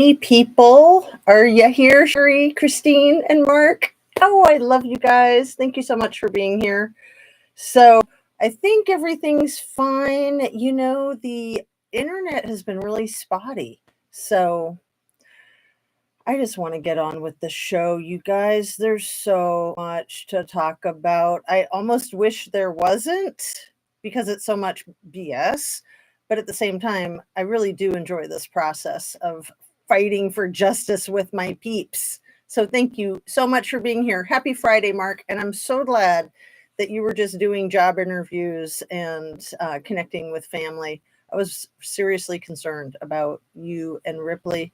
Hey people, are you here, Sherry, Christine, and Mark? Oh, I love you guys. Thank you so much for being here. So, I think everything's fine. The internet has been really spotty. So, I just want to get on with the show, you guys. There's so much to talk about. I almost wish there wasn't because it's so much BS. But at the same time, I really do enjoy this process of fighting for justice with my peeps. So thank you so much for being here. Happy Friday, Mark. And I'm so glad that you were just doing job interviews and connecting with family. I was seriously concerned about you and Ripley,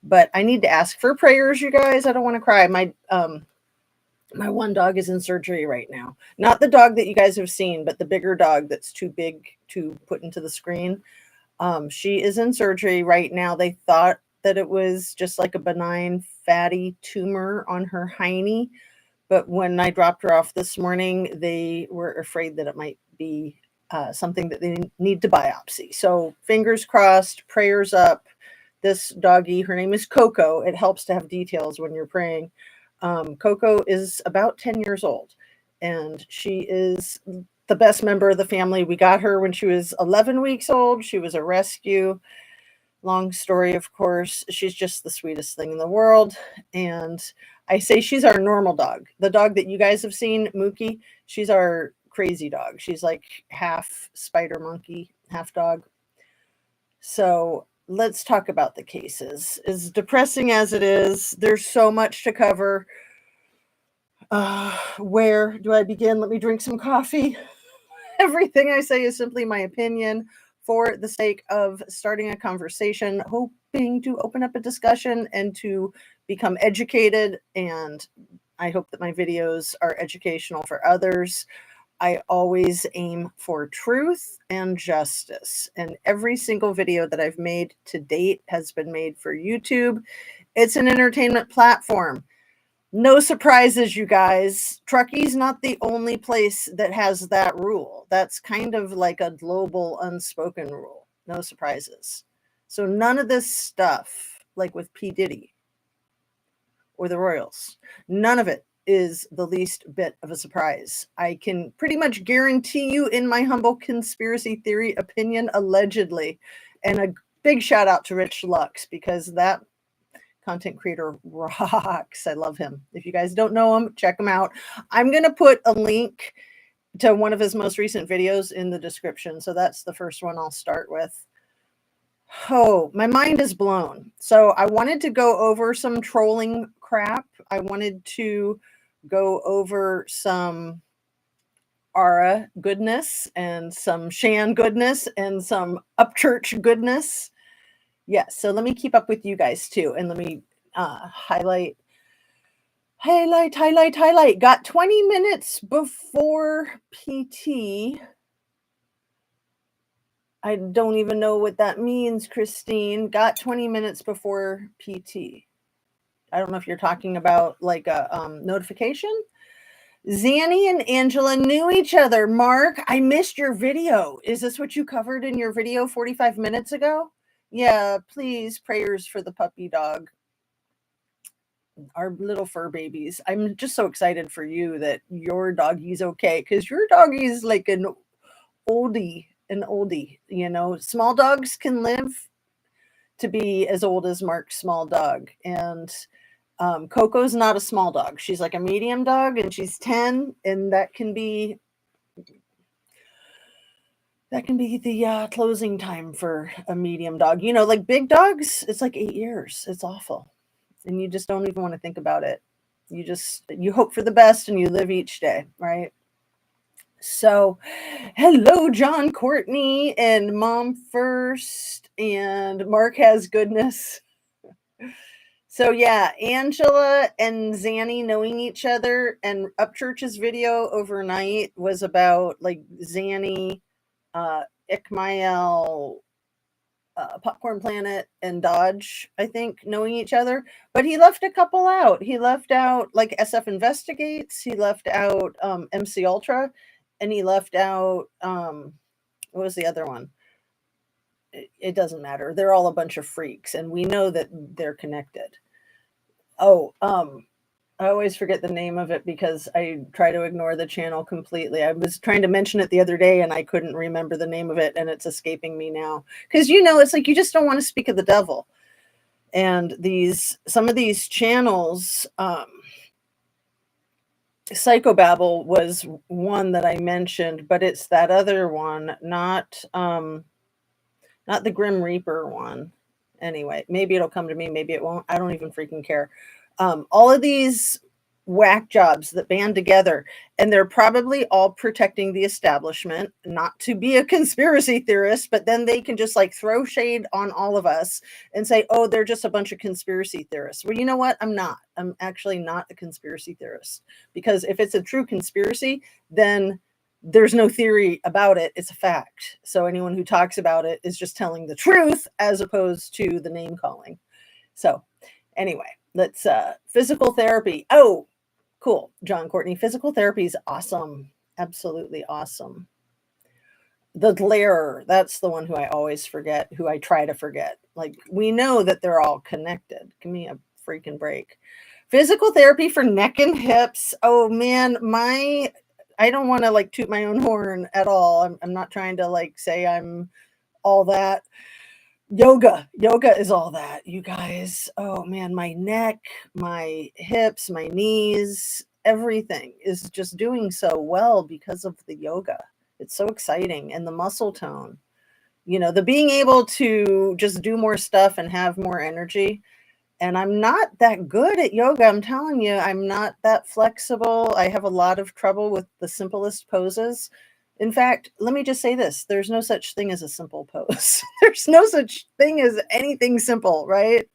but I need to ask for prayers, you guys. I don't want to cry. My one dog is in surgery right now. Not the dog that you guys have seen, but the bigger dog that's too big to put into the screen. She is in surgery right now. They thought that it was just like a benign fatty tumor on her hiney, but when I dropped her off this morning, they were afraid that it might be something that they need to biopsy. So fingers crossed, prayers up. This doggy, her name is Coco. It helps to have details when you're praying. Coco is about 10 years old, and she is the best member of the family. We got her when she was 11 weeks old. She was a rescue. Long story, of course. She's just the sweetest thing in the world. And I say she's our normal dog. The dog that you guys have seen, Mookie, she's our crazy dog. She's like half spider monkey, half dog. So let's talk about the cases. As depressing as it is, there's so much to cover. Where do I begin? Let me drink some coffee. Everything I say is simply my opinion for the sake of starting a conversation, hoping to open up a discussion and to become educated. And I hope that my videos are educational for others. I always aim for truth and justice. And every single video that I've made to date has been made for YouTube. It's an entertainment platform. No surprises, you guys. Truckie's not the only place that has that rule. That's kind of like a global unspoken rule. No surprises. So none of this stuff, like with P. Diddy or the Royals, none of it is the least bit of a surprise. I can pretty much guarantee you, in my humble conspiracy theory opinion, allegedly, and a big shout out to Rich Lux, because that content creator rocks. I love him. If you guys don't know him, check him out. I'm going to put a link to one of his most recent videos in the description. So that's the first one I'll start with. Oh, my mind is blown. So I wanted to go over some trolling crap. I wanted to go over some Ara goodness and some Shan goodness and some Upchurch goodness. Yes, so let me keep up with you guys too, and let me highlight. Got 20 minutes before PT. I don't even know what that means, Christine. Got 20 minutes before PT. I don't know if you're talking about like a notification. Zanny and Angela knew each other. Mark, I missed your video. Is this what you covered in your video 45 minutes ago? Yeah, please, prayers for the puppy dog, our little fur babies. I'm just so excited for you that your doggy's okay, because your doggy's like an oldie. Small dogs can live to be as old as Mark's small dog. And Coco's not a small dog. She's like a medium dog, and she's 10, and that can be the closing time for a medium dog. Like big dogs, it's like 8 years. It's awful. And you just don't even want to think about it. You hope for the best and you live each day, right? So, hello, John Courtney and Mom First, and Mark has goodness. So yeah, Angela and Zanny knowing each other, and Upchurch's video overnight was about like Zanny, Ikmael, Popcorn Planet, and Dodge, I think, knowing each other. But he left a couple out. He left out like SF Investigates. He left out MC Ultra, and he left out what was the other one? it doesn't matter. They're all a bunch of freaks, and we know that they're connected. Oh, I always forget the name of it because I try to ignore the channel completely. I was trying to mention it the other day and I couldn't remember the name of it, and it's escaping me now. Because it's like you just don't want to speak of the devil. And some of these channels, Psychobabble was one that I mentioned, but it's that other one, not the Grim Reaper one. Anyway, maybe it'll come to me, maybe it won't. I don't even freaking care. All of these whack jobs that band together, and they're probably all protecting the establishment, not to be a conspiracy theorist, but then they can just like throw shade on all of us and say, oh, they're just a bunch of conspiracy theorists. Well, you know what? I'm actually not a conspiracy theorist, because if it's a true conspiracy, then there's no theory about it. It's a fact. So anyone who talks about it is just telling the truth as opposed to the name calling. So anyway, let's physical therapy. Oh, cool. John Courtney, physical therapy is awesome. Absolutely awesome. The glare, that's the one who I always forget, who I try to forget. Like, we know that they're all connected. Give me a freaking break. Physical therapy for neck and hips. Oh man, I don't want to like toot my own horn at all. I'm not trying to like say I'm all that. Yoga is all that, you guys. Oh man, my neck, my hips, my knees, everything is just doing so well because of the yoga. It's so exciting. And the muscle tone, the being able to just do more stuff and have more energy. And I'm not that good at yoga. I'm telling you, I'm not that flexible. I have a lot of trouble with the simplest poses. In fact, let me just say this. There's no such thing as a simple pose. There's no such thing as anything simple, right?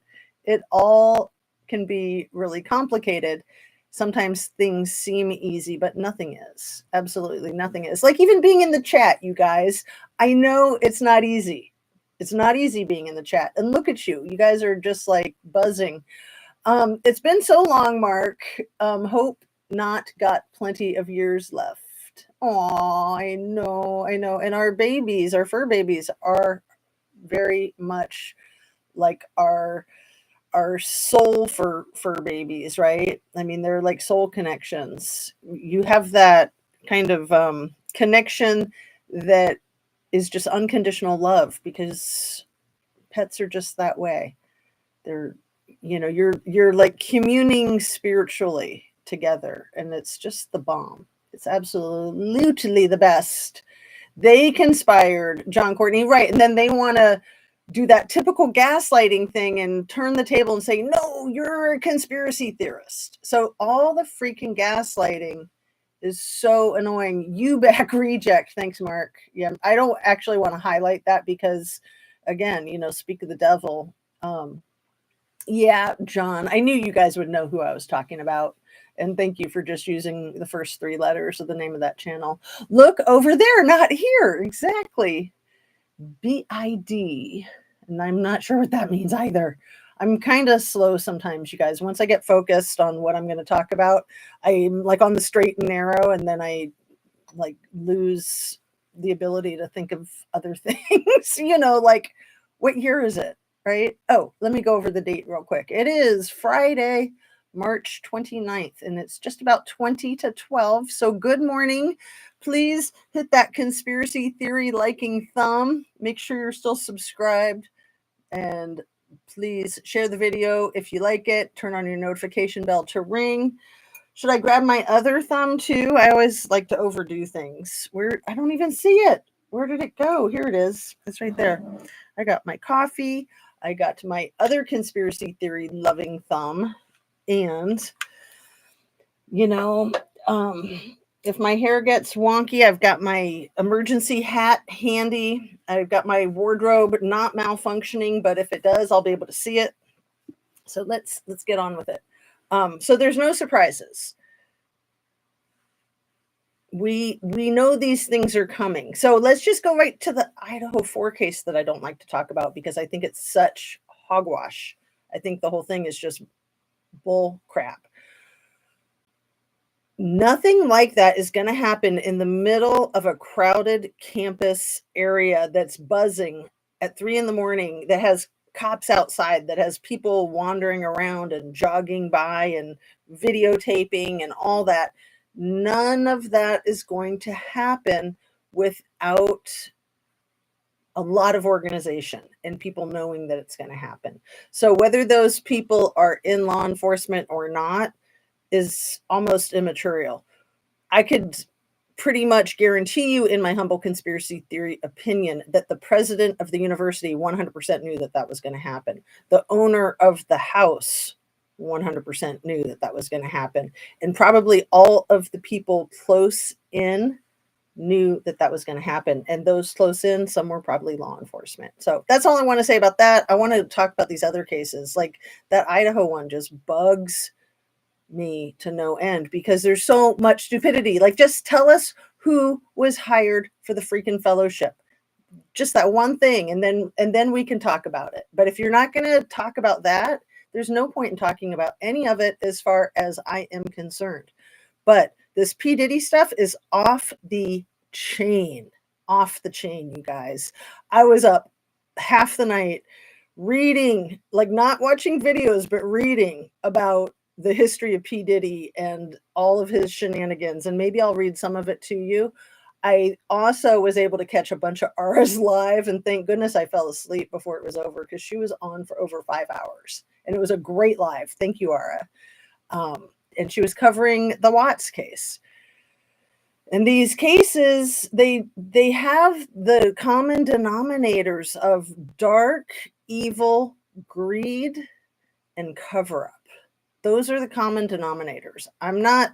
It all can be really complicated. Sometimes things seem easy, but nothing is. Absolutely nothing is. Like even being in the chat, you guys. I know it's not easy. It's not easy being in the chat. And look at you. You guys are just like buzzing. It's been so long, Mark. Hope not got plenty of years left. Oh, I know. And our babies, our fur babies, are very much like our soul fur babies, right? I mean, they're like soul connections. You have that kind of connection that is just unconditional love, because pets are just that way. They're, you're like communing spiritually together, and it's just the bomb. It's absolutely the best. They conspired, John Courtney, right? And then they want to do that typical gaslighting thing and turn the table and say, no, you're a conspiracy theorist. So all the freaking gaslighting is so annoying. You back reject. Thanks, Mark. Yeah, I don't actually want to highlight that because, again, speak of the devil. Yeah, John, I knew you guys would know who I was talking about. And thank you for just using the first 3 letters of the name of that channel. Look over there, not here. Exactly. BID. And I'm not sure what that means either. I'm kind of slow sometimes, you guys. Once I get focused on what I'm going to talk about, I'm like on the straight and narrow, and then I like lose the ability to think of other things. Like, what year is it? Right? Oh, let me go over the date real quick. It is Friday, March 29th, and it's just about 20 to 12. So good morning. Please hit that conspiracy theory liking thumb. Make sure you're still subscribed, and please share the video if you like it. Turn on your notification bell to ring. Should I grab my other thumb too? I always like to overdo things. I don't even see it. Where did it go? Here it is. It's right there. I got my coffee. I got my other conspiracy theory loving thumb. And, if my hair gets wonky, I've got my emergency hat handy. I've got my wardrobe not malfunctioning, but if it does, I'll be able to see it. So let's get on with it. So there's no surprises. We know these things are coming. So let's just go right to the Idaho 4 case that I don't like to talk about because I think it's such hogwash. I think the whole thing is just bull crap. Nothing like that is going to happen in the middle of a crowded campus area that's buzzing at 3 in the morning that has cops outside, that has people wandering around and jogging by and videotaping and all that. None of that is going to happen without a lot of organization and people knowing that it's going to happen. So whether those people are in law enforcement or not is almost immaterial. I could pretty much guarantee you, in my humble conspiracy theory opinion, that the president of the university 100% knew that that was going to happen. The owner of the house 100% knew that that was going to happen. And probably all of the people close in knew that that was going to happen. And those close in, some were probably law enforcement. So that's all I want to say about that. I want to talk about these other cases. Like that Idaho one just bugs me to no end because there's so much stupidity. Like, just tell us who was hired for the freaking fellowship. Just that one thing, and then we can talk about it. But if you're not going to talk about that, there's no point in talking about any of it as far as I am concerned. But this P. Diddy stuff is off the chain. Off the chain, you guys. I was up half the night reading, like not watching videos, but reading about the history of P. Diddy and all of his shenanigans. And maybe I'll read some of it to you. I also was able to catch a bunch of Ara's live, and thank goodness I fell asleep before it was over because she was on for over 5 hours. And it was a great live. Thank you, Ara. And she was covering the Watts case. And these cases, they have the common denominators of dark, evil, greed, and cover-up. Those are the common denominators. I'm not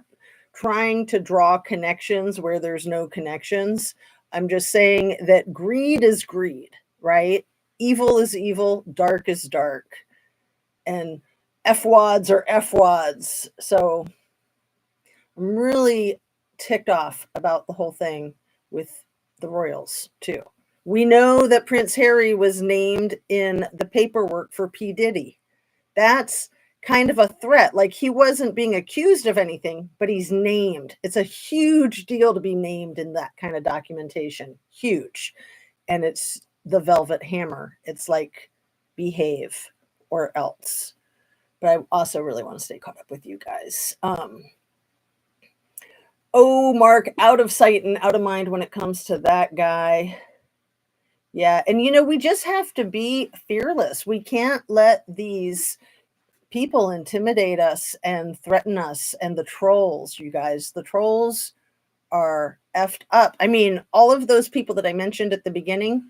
trying to draw connections where there's no connections. I'm just saying that greed is greed, right? Evil is evil, dark is dark. And FWADs are FWADs. So I'm really ticked off about the whole thing with the royals too. We know that Prince Harry was named in the paperwork for P. Diddy. That's kind of a threat. Like, he wasn't being accused of anything, but he's named. It's a huge deal to be named in that kind of documentation. Huge. And it's the velvet hammer. It's like, behave or else. But I also really want to stay caught up with you guys. Oh, Mark, out of sight and out of mind when it comes to that guy. Yeah. And, we just have to be fearless. We can't let these people intimidate us and threaten us. And the trolls, you guys, the trolls are effed up. I mean, all of those people that I mentioned at the beginning,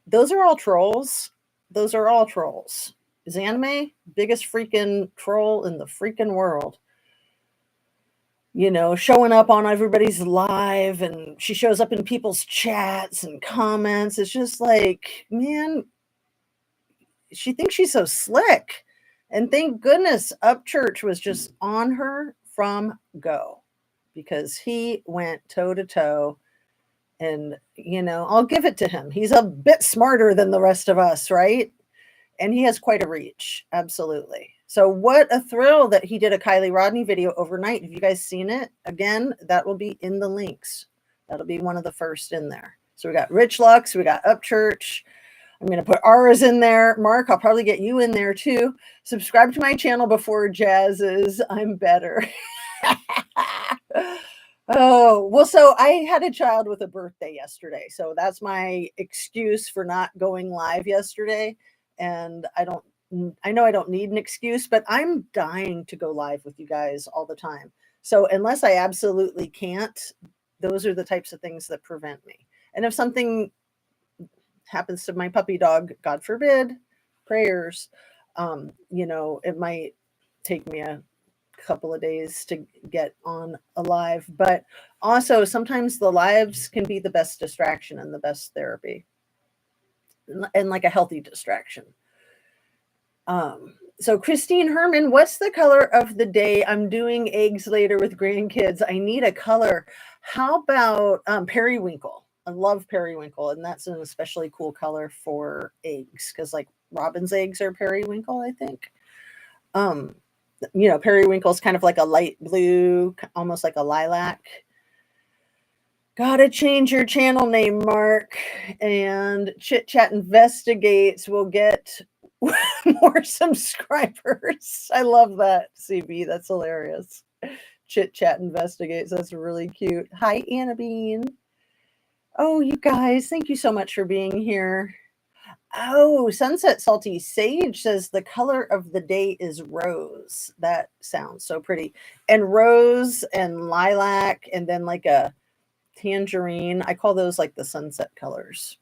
those are all trolls. Those are all trolls. Zanime, biggest freaking troll in the freaking world. Showing up on everybody's live, and she shows up in people's chats and comments. It's just like, man, she thinks she's so slick. And thank goodness Upchurch was just on her from go, because he went toe to toe. And, I'll give it to him. He's a bit smarter than the rest of us, right? And he has quite a reach. Absolutely. So what a thrill that he did a Kylie Rodney video overnight. Have you guys seen it? Again, that will be in the links. That'll be one of the first in there. So we got Rich Lux, we got Upchurch. I'm going to put Ara's in there. Mark, I'll probably get you in there too. Subscribe to my channel before Jazz's. I'm better. Oh, well, so I had a child with a birthday yesterday. So that's my excuse for not going live yesterday. And I know I don't need an excuse, but I'm dying to go live with you guys all the time. So unless I absolutely can't, those are the types of things that prevent me. And if something happens to my puppy dog, God forbid, prayers, it might take me a couple of days to get on a live. But also sometimes the lives can be the best distraction and the best therapy, and like a healthy distraction. So Christine Herman, what's the color of the day? I'm doing eggs later with grandkids. I need a color. How about periwinkle? I love periwinkle, and that's an especially cool color for eggs, because like robin's eggs are periwinkle, I think. Periwinkle is kind of like a light blue, almost like a lilac. Gotta change your channel name, Mark. And Chit Chat Investigates will get more subscribers. I love that, CB. That's hilarious. Chit Chat Investigates. That's really cute. Hi, Anna Bean. Oh, you guys, thank you so much for being here. Oh, Sunset Salty Sage says the color of the day is rose. That sounds so pretty. And rose and lilac, and then like a tangerine. I call those like the sunset colors.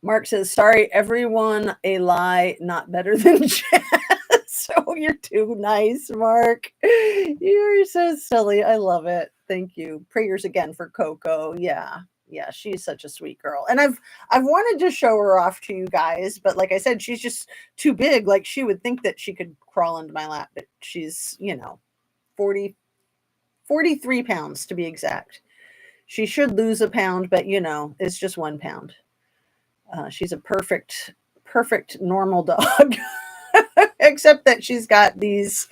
Mark says, sorry, everyone, a lie, not better than Jess. Oh, you're too nice, Mark. You're so silly. I love it. Thank you. Prayers again for Coco. Yeah. Yeah, she's such a sweet girl. And I've wanted to show her off to you guys, but like I said, she's just too big. Like she would think that she could crawl into my lap, but she's, 43 pounds to be exact. She should lose a pound, but it's just 1 pound. She's a perfect normal dog, except that she's got these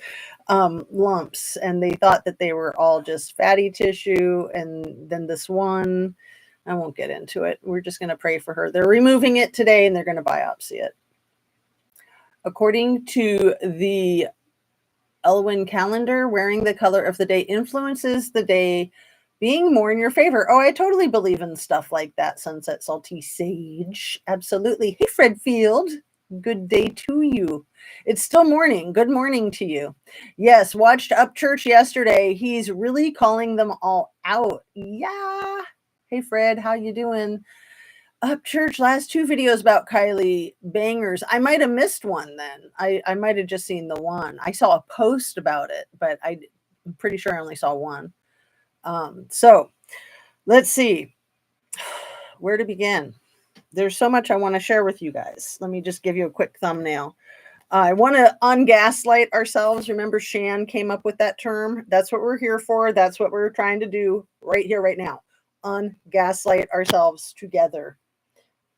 lumps, and they thought that they were all just fatty tissue. And then this one, I won't get into it. We're just going to pray for her. They're removing it today, and they're going to biopsy it. According to the Elwyn calendar, wearing the color of the day influences the day being more in your favor. Oh, I totally believe in stuff like that, Sunset Salty Sage. Absolutely. Hey, Fred Field. Good day to you. It's still morning. Good morning to you. Yes, watched Upchurch yesterday. He's really calling them all out. Yeah. Hey, Fred, how you doing? Upchurch, last 2 videos about Kylie bangers. I might have missed one then. I might have just seen the one. I saw a post about it, but I'm pretty sure I only saw one. So let's see where to begin. There's so much I want to share with you guys. Let me just give you a quick thumbnail. I want to ungaslight ourselves. Remember, Shan came up with that term. That's what we're here for. That's what we're trying to do right here, right now. Ungaslight ourselves together.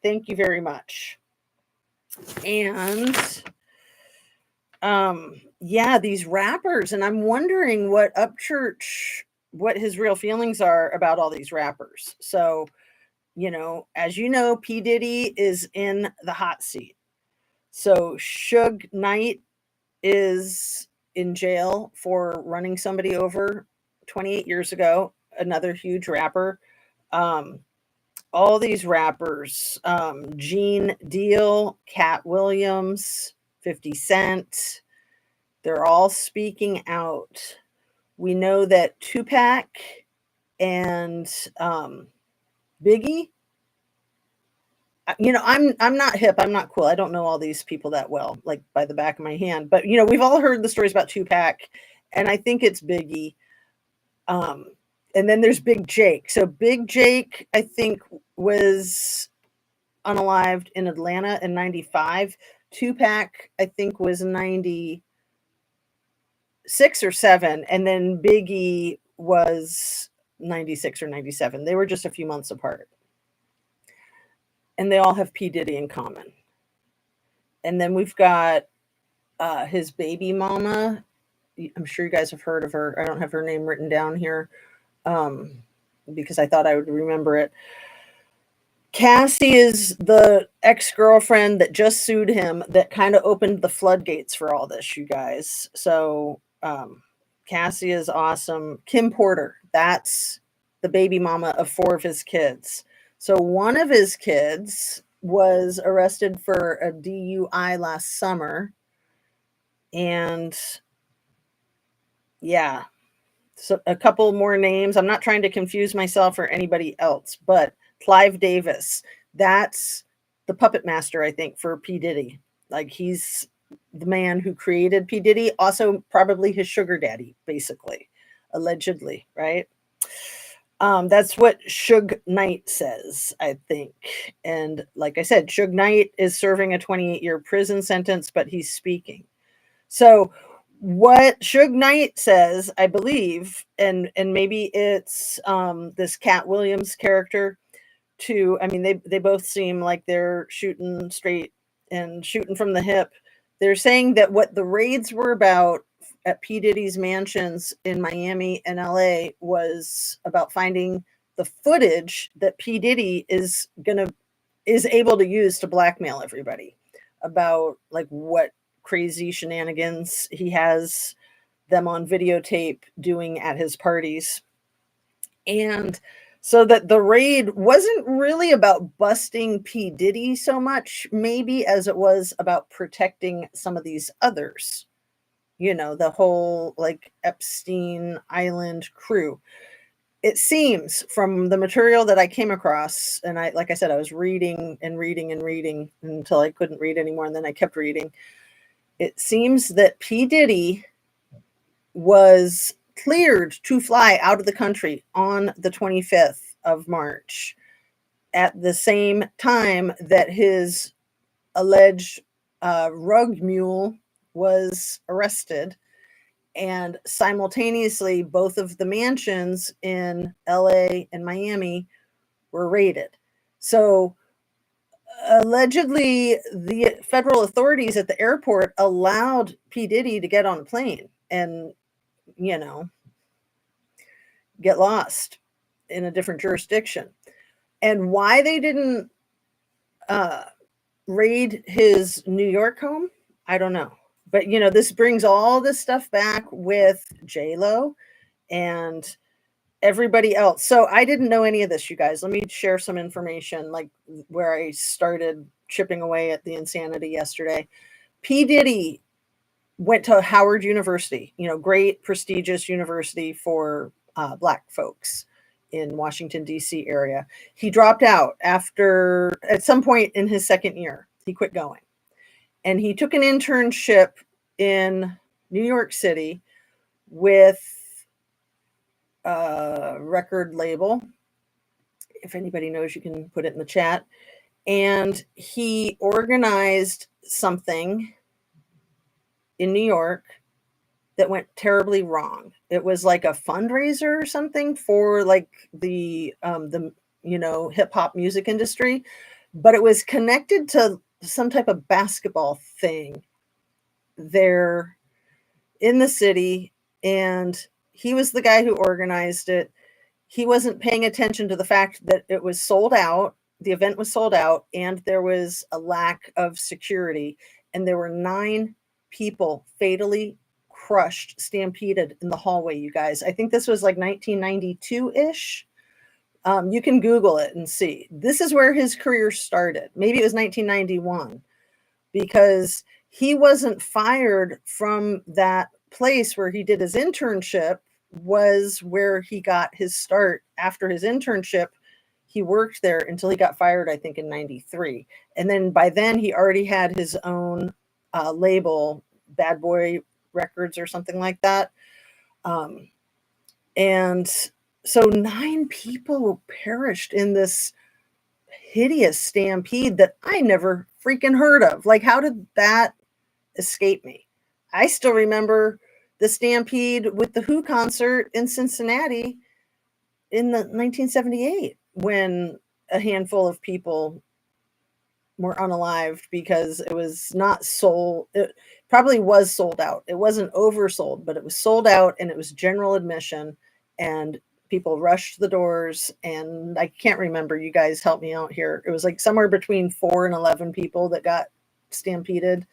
Thank you very much. And yeah, these rappers, and I'm wondering what Upchurch, what his real feelings are about all these rappers. So, as you know, P. Diddy is in the hot seat. So Suge Knight is in jail for running somebody over 28 years ago, another huge rapper. All these rappers, Gene Deal, Cat Williams, 50 Cent, they're all speaking out. We know that Tupac and Biggie, I'm not hip, I'm not cool. I don't know all these people that well, like by the back of my hand. But we've all heard the stories about Tupac, and I think it's Biggie. And then there's Big Jake. So Big Jake, I think, was unalived in Atlanta in 95. Tupac, I think, was 96 or 7. And then Biggie was 96 or 97. They were just a few months apart. And they all have P. Diddy in common. And then we've got his baby mama. I'm sure you guys have heard of her. I don't have her name written down here because I thought I would remember it. Cassie is the ex-girlfriend that just sued him that kind of opened the floodgates for all this, you guys. So Cassie is awesome. Kim Porter, that's the baby mama of 4 of his kids. So one of his kids was arrested for a DUI last summer. And yeah, so a couple more names. I'm not trying to confuse myself or anybody else, but Clive Davis, that's the puppet master, I think, for P. Diddy. Like, he's the man who created P. Diddy, also probably his sugar daddy, basically, allegedly, right? That's what Suge Knight says, I think. And like I said, Suge Knight is serving a 28-year prison sentence, but he's speaking. So what Suge Knight says, I believe, and maybe it's this Cat Williams character too. I mean, they both seem like they're shooting straight and shooting from the hip. They're saying that what the raids were about at P. Diddy's mansions in Miami and LA was about finding the footage that P. Diddy is able to use to blackmail everybody about like what crazy shenanigans he has them on videotape doing at his parties. And so that the raid wasn't really about busting P. Diddy so much, maybe, as it was about protecting some of these others. You know, the whole like Epstein Island crew. It seems from the material that I came across, and like I said, I was reading and reading and reading until I couldn't read anymore, and then I kept reading. It seems that P. Diddy was cleared to fly out of the country on the 25th of March at the same time that his alleged rug mule was arrested. And simultaneously, both of the mansions in LA and Miami were raided. So allegedly, the federal authorities at the airport allowed P. Diddy to get on a plane and, you know, get lost in a different jurisdiction. And why they didn't raid his New York home, I don't know. But, you know, this brings all this stuff back with J-Lo and everybody else. So I didn't know any of this, you guys. Let me share some information, like where I started chipping away at the insanity yesterday. P. Diddy went to Howard University, you know, great prestigious university for Black folks in Washington, D.C. area. He dropped out after, at some point in his second year, he quit going. And he took an internship in New York City with a record label. If anybody knows, you can put it in the chat. And he organized something in New York that went terribly wrong. It was like a fundraiser or something for like the you know, hip hop music industry, but it was connected to some type of basketball thing there in the city, and he was the guy who organized it. He wasn't paying attention to the fact that it was sold out. The event was sold out, and there was a lack of security, and there were 9 people fatally crushed, stampeded in the hallway, you guys. I think this was like 1992-ish. You can Google it and see. This is where his career started. Maybe it was 1991, because he wasn't fired from that place where he did his internship, was where he got his start. After his internship, he worked there until he got fired, I think, in 93. And then by then he already had his own label, Bad Boy Records or something like that. And so 9 people perished in this hideous stampede that I never freaking heard of. Like, how did that escape me? I still remember the stampede with the Who concert in Cincinnati in the 1978, when a handful of people were unalived because it was not sold. It probably was sold out. It wasn't oversold, but it was sold out, and it was general admission, and people rushed the doors. And I can't remember, you guys help me out here. It was like somewhere between 4 and 11 people that got stampeded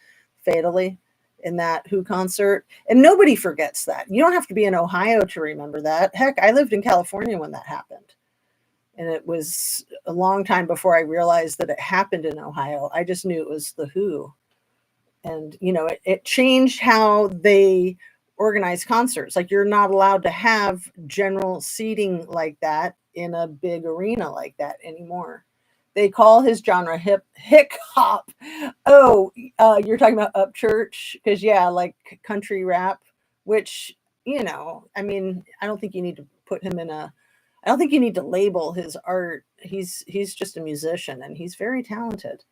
fatally in that Who concert. And nobody forgets that. You don't have to be in Ohio to remember that. Heck, I lived in California when that happened. And it was a long time before I realized that it happened in Ohio. I just knew it was the Who. And, you know, it changed how they organize concerts. Like, you're not allowed to have general seating like that in a big arena like that anymore. They call his genre hip hop. Oh, you're talking about Upchurch? Because, yeah, like country rap, which, you know, I mean, I don't think you need to put him in a, I don't think you need to label his art. He's just a musician, and he's very talented.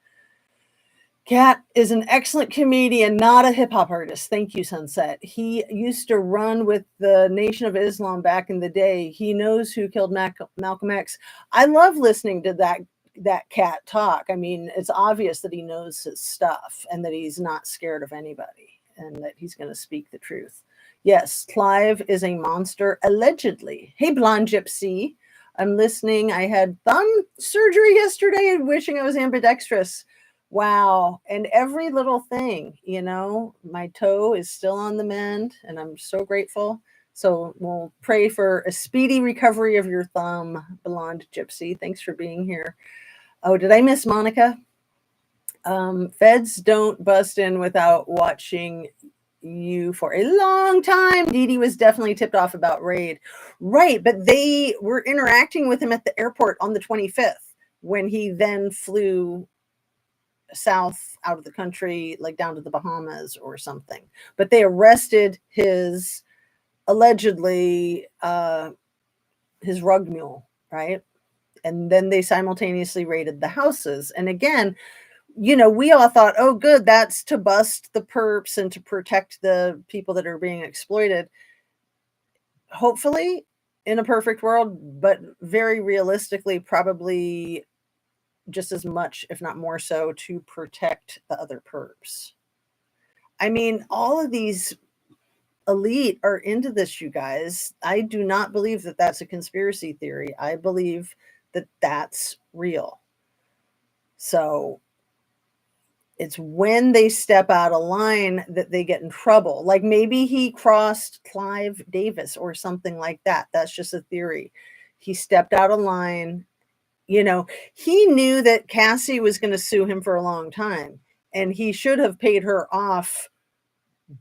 Cat is an excellent comedian, not a hip hop artist. Thank you, Sunset. He used to run with the Nation of Islam back in the day. He knows who killed Malcolm X. I love listening to that cat talk. I mean, it's obvious that he knows his stuff and that he's not scared of anybody and that he's going to speak the truth. Yes, Clive is a monster, allegedly. Hey, Blonde Gypsy. I'm listening. I had thumb surgery yesterday and wishing I was ambidextrous. Wow. And every little thing, my toe is still on the mend and I'm so grateful. So we'll pray for a speedy recovery of your thumb, Blonde Gypsy. Thanks for being here. Oh, did I miss Monica? Feds don't bust in without watching you for a long time. Dee Dee was definitely tipped off about Raid. Right, but they were interacting with him at the airport on the 25th when he then flew south out of the country, like down to the Bahamas or something. But they arrested his allegedly his rug mule, right? And then they simultaneously raided the houses. And again, we all thought, oh, good, that's to bust the perps and to protect the people that are being exploited. Hopefully, in a perfect world, but very realistically, probably just as much, if not more so, to protect the other perps. I mean, all of these elite are into this, you guys. I do not believe that that's a conspiracy theory. I believe that that's real. So it's when they step out of line that they get in trouble. Like maybe he crossed Clive Davis or something like that. That's just a theory. He stepped out of line. He knew that Cassie was going to sue him for a long time, and he should have paid her off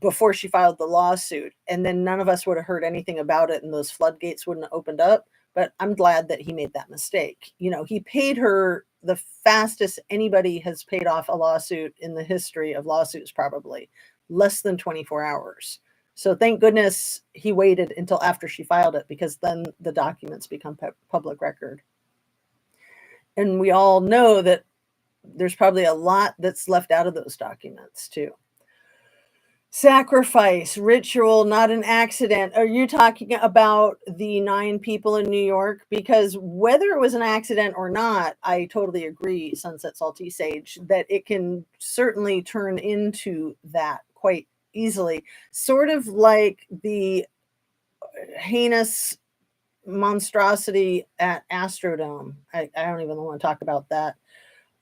before she filed the lawsuit. And then none of us would have heard anything about it, and those floodgates wouldn't have opened up. But I'm glad that he made that mistake. He paid her the fastest anybody has paid off a lawsuit in the history of lawsuits, probably less than 24 hours. So thank goodness he waited until after she filed it, because then the documents become public record. And we all know that there's probably a lot that's left out of those documents too. Sacrifice, ritual, not an accident. Are you talking about the 9 people in New York? Because whether it was an accident or not, I totally agree, Sunset Salty Sage, that it can certainly turn into that quite easily. Sort of like the heinous monstrosity at Astrodome. I don't even want to talk about that.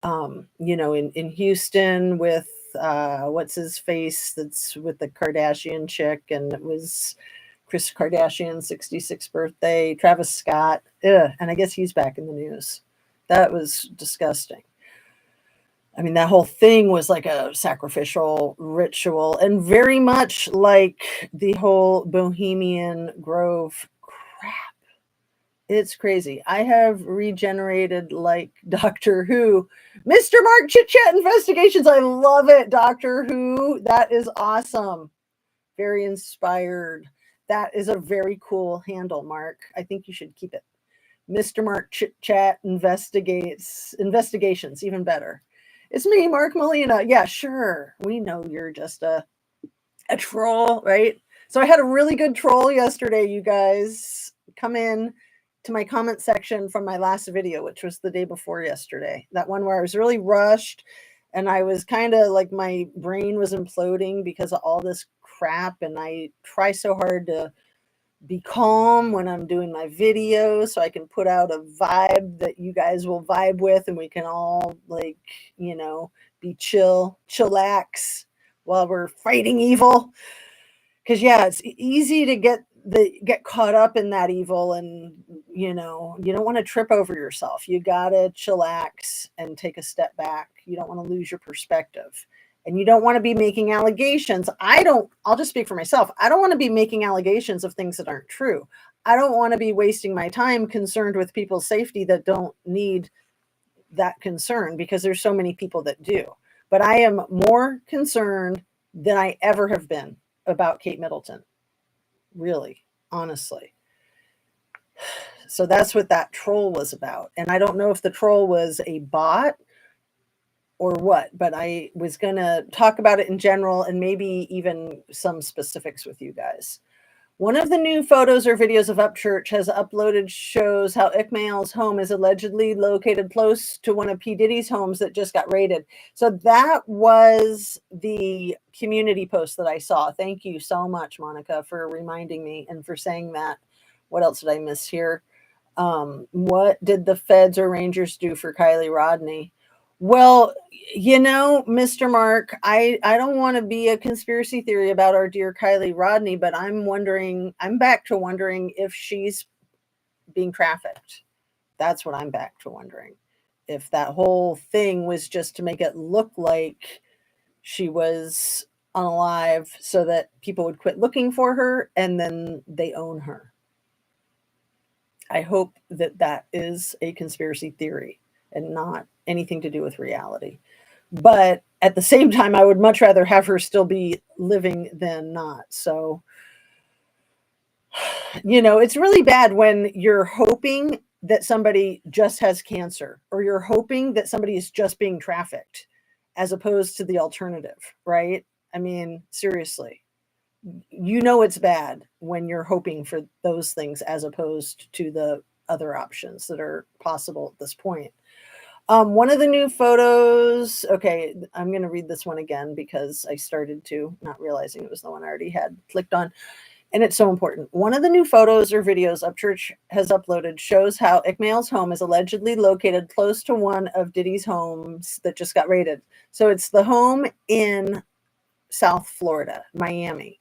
In Houston with what's his face that's with the Kardashian chick, and it was Kris Kardashian's 66th birthday, Travis Scott. Ugh, and I guess he's back in the news. That was disgusting. I mean, that whole thing was like a sacrificial ritual, and very much like the whole Bohemian Grove crap. It's crazy. I have regenerated like Doctor Who. Mr. Mark Chit Chat Investigations. I love it. Doctor Who. That is awesome. Very inspired. That is a very cool handle, Mark. I think you should keep it. Mr. Mark Chit Chat Investigations. Even better. It's me, Mark Molina. Yeah, sure. We know you're just a troll, right? So I had a really good troll yesterday, you guys. Come in to my comment section from my last video, which was the day before yesterday. That one where I was really rushed and I was kind of like my brain was imploding because of all this crap. And I try so hard to be calm when I'm doing my videos so I can put out a vibe that you guys will vibe with, and we can all be chillax while we're fighting evil. Because it's easy to get caught up in that evil, and you don't want to trip over yourself. You gotta chillax and take a step back. You don't want to lose your perspective, and you don't want to be making allegations. I'll just speak for myself. I don't want to be making allegations of things that aren't true. I don't want to be wasting my time concerned with people's safety that don't need that concern, because there's so many people that do. But I am more concerned than I ever have been about Kate Middleton. Really, honestly. So that's what that troll was about. And I don't know if the troll was a bot or what, but I was going to talk about it in general and maybe even some specifics with you guys. One of the new photos or videos of Upchurch has uploaded shows how Iqmael's home is allegedly located close to one of P. Diddy's homes that just got raided. So that was the community post that I saw. Thank you so much, Monica, for reminding me and for saying that. What else did I miss here? What did the feds or Rangers do for Kylie Rodney? Well, Mr. Mark, I don't want to be a conspiracy theory about our dear Kylie Rodney, but I'm back to wondering if she's being trafficked. That's what I'm back to wondering. If that whole thing was just to make it look like she was unalive so that people would quit looking for her and then they own her. I hope that that is a conspiracy theory and not anything to do with reality. But at the same time, I would much rather have her still be living than not. So, it's really bad when you're hoping that somebody just has cancer or you're hoping that somebody is just being trafficked as opposed to the alternative, right? I mean, seriously, it's bad when you're hoping for those things as opposed to the other options that are possible at this point. One of the new photos, okay, I'm going to read this one again because I started to, not realizing it was the one I already had clicked on. And it's so important. One of the new photos or videos Upchurch has uploaded shows how Iqmael's home is allegedly located close to one of Diddy's homes that just got raided. So it's the home in South Florida, Miami.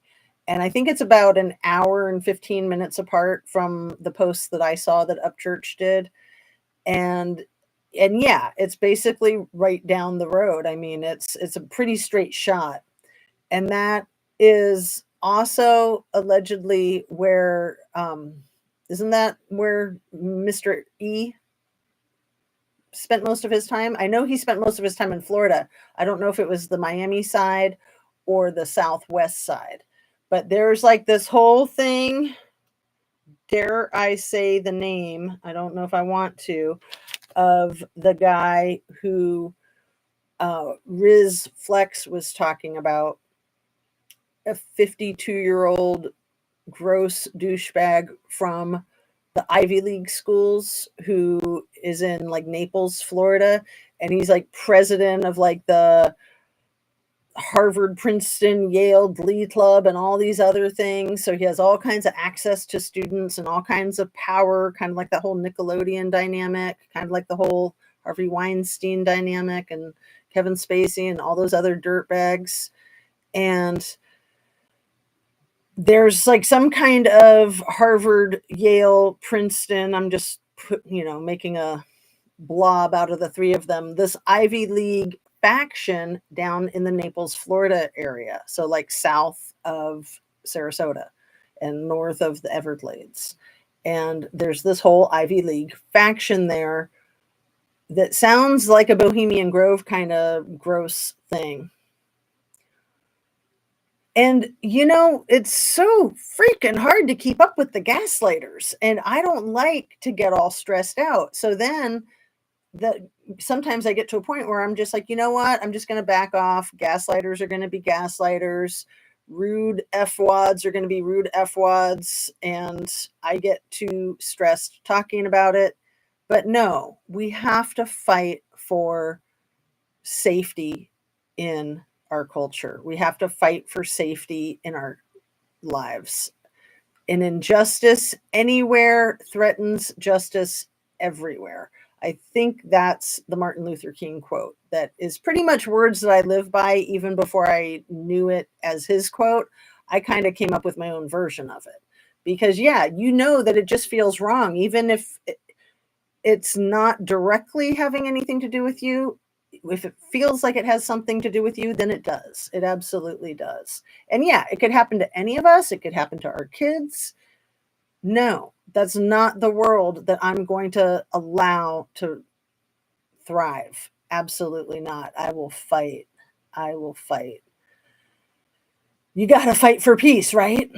And I think it's about an hour and 15 minutes apart from the post that I saw that Upchurch did. And yeah, it's basically right down the road. I mean, it's a pretty straight shot. And that is also allegedly where isn't that where Mr. E spent most of his time? I know he spent most of his time in Florida. I don't know if it was the Miami side or the Southwest side. But there's like this whole thing, dare I say the name, I don't know if I want to, of the guy who Riz Flex was talking about, a 52-year-old gross douchebag from the Ivy League schools who is in like Naples, Florida. And he's like president of like the Harvard, Princeton, Yale Glee Club and all these other things. So he has all kinds of access to students and all kinds of power, kind of like that whole Nickelodeon dynamic, kind of like the whole Harvey Weinstein dynamic and Kevin Spacey and all those other dirtbags. And there's like some kind of Harvard, Yale, Princeton. I'm just making a blob out of the three of them. This Ivy League faction down in the Naples, Florida area. So like south of Sarasota and north of the Everglades. And there's this whole Ivy League faction there that sounds like a Bohemian Grove kind of gross thing. And, it's so freaking hard to keep up with the gaslighters. And I don't like to get all stressed out. So then sometimes I get to a point where I'm just like, you know what? I'm just going to back off. Gaslighters are going to be gaslighters. Rude F-wads are going to be rude F-wads. And I get too stressed talking about it. But no, we have to fight for safety in our culture. We have to fight for safety in our lives. An injustice anywhere threatens justice everywhere. I think that's the Martin Luther King quote that is pretty much words that I live by even before I knew it as his quote. I kind of came up with my own version of it because, yeah, that it just feels wrong, even if it's not directly having anything to do with you. If it feels like it has something to do with you, then it does. It absolutely does. And yeah, it could happen to any of us. It could happen to our kids. No, that's not the world that I'm going to allow to thrive. Absolutely not. I will fight. I will fight. You got to fight for peace, right?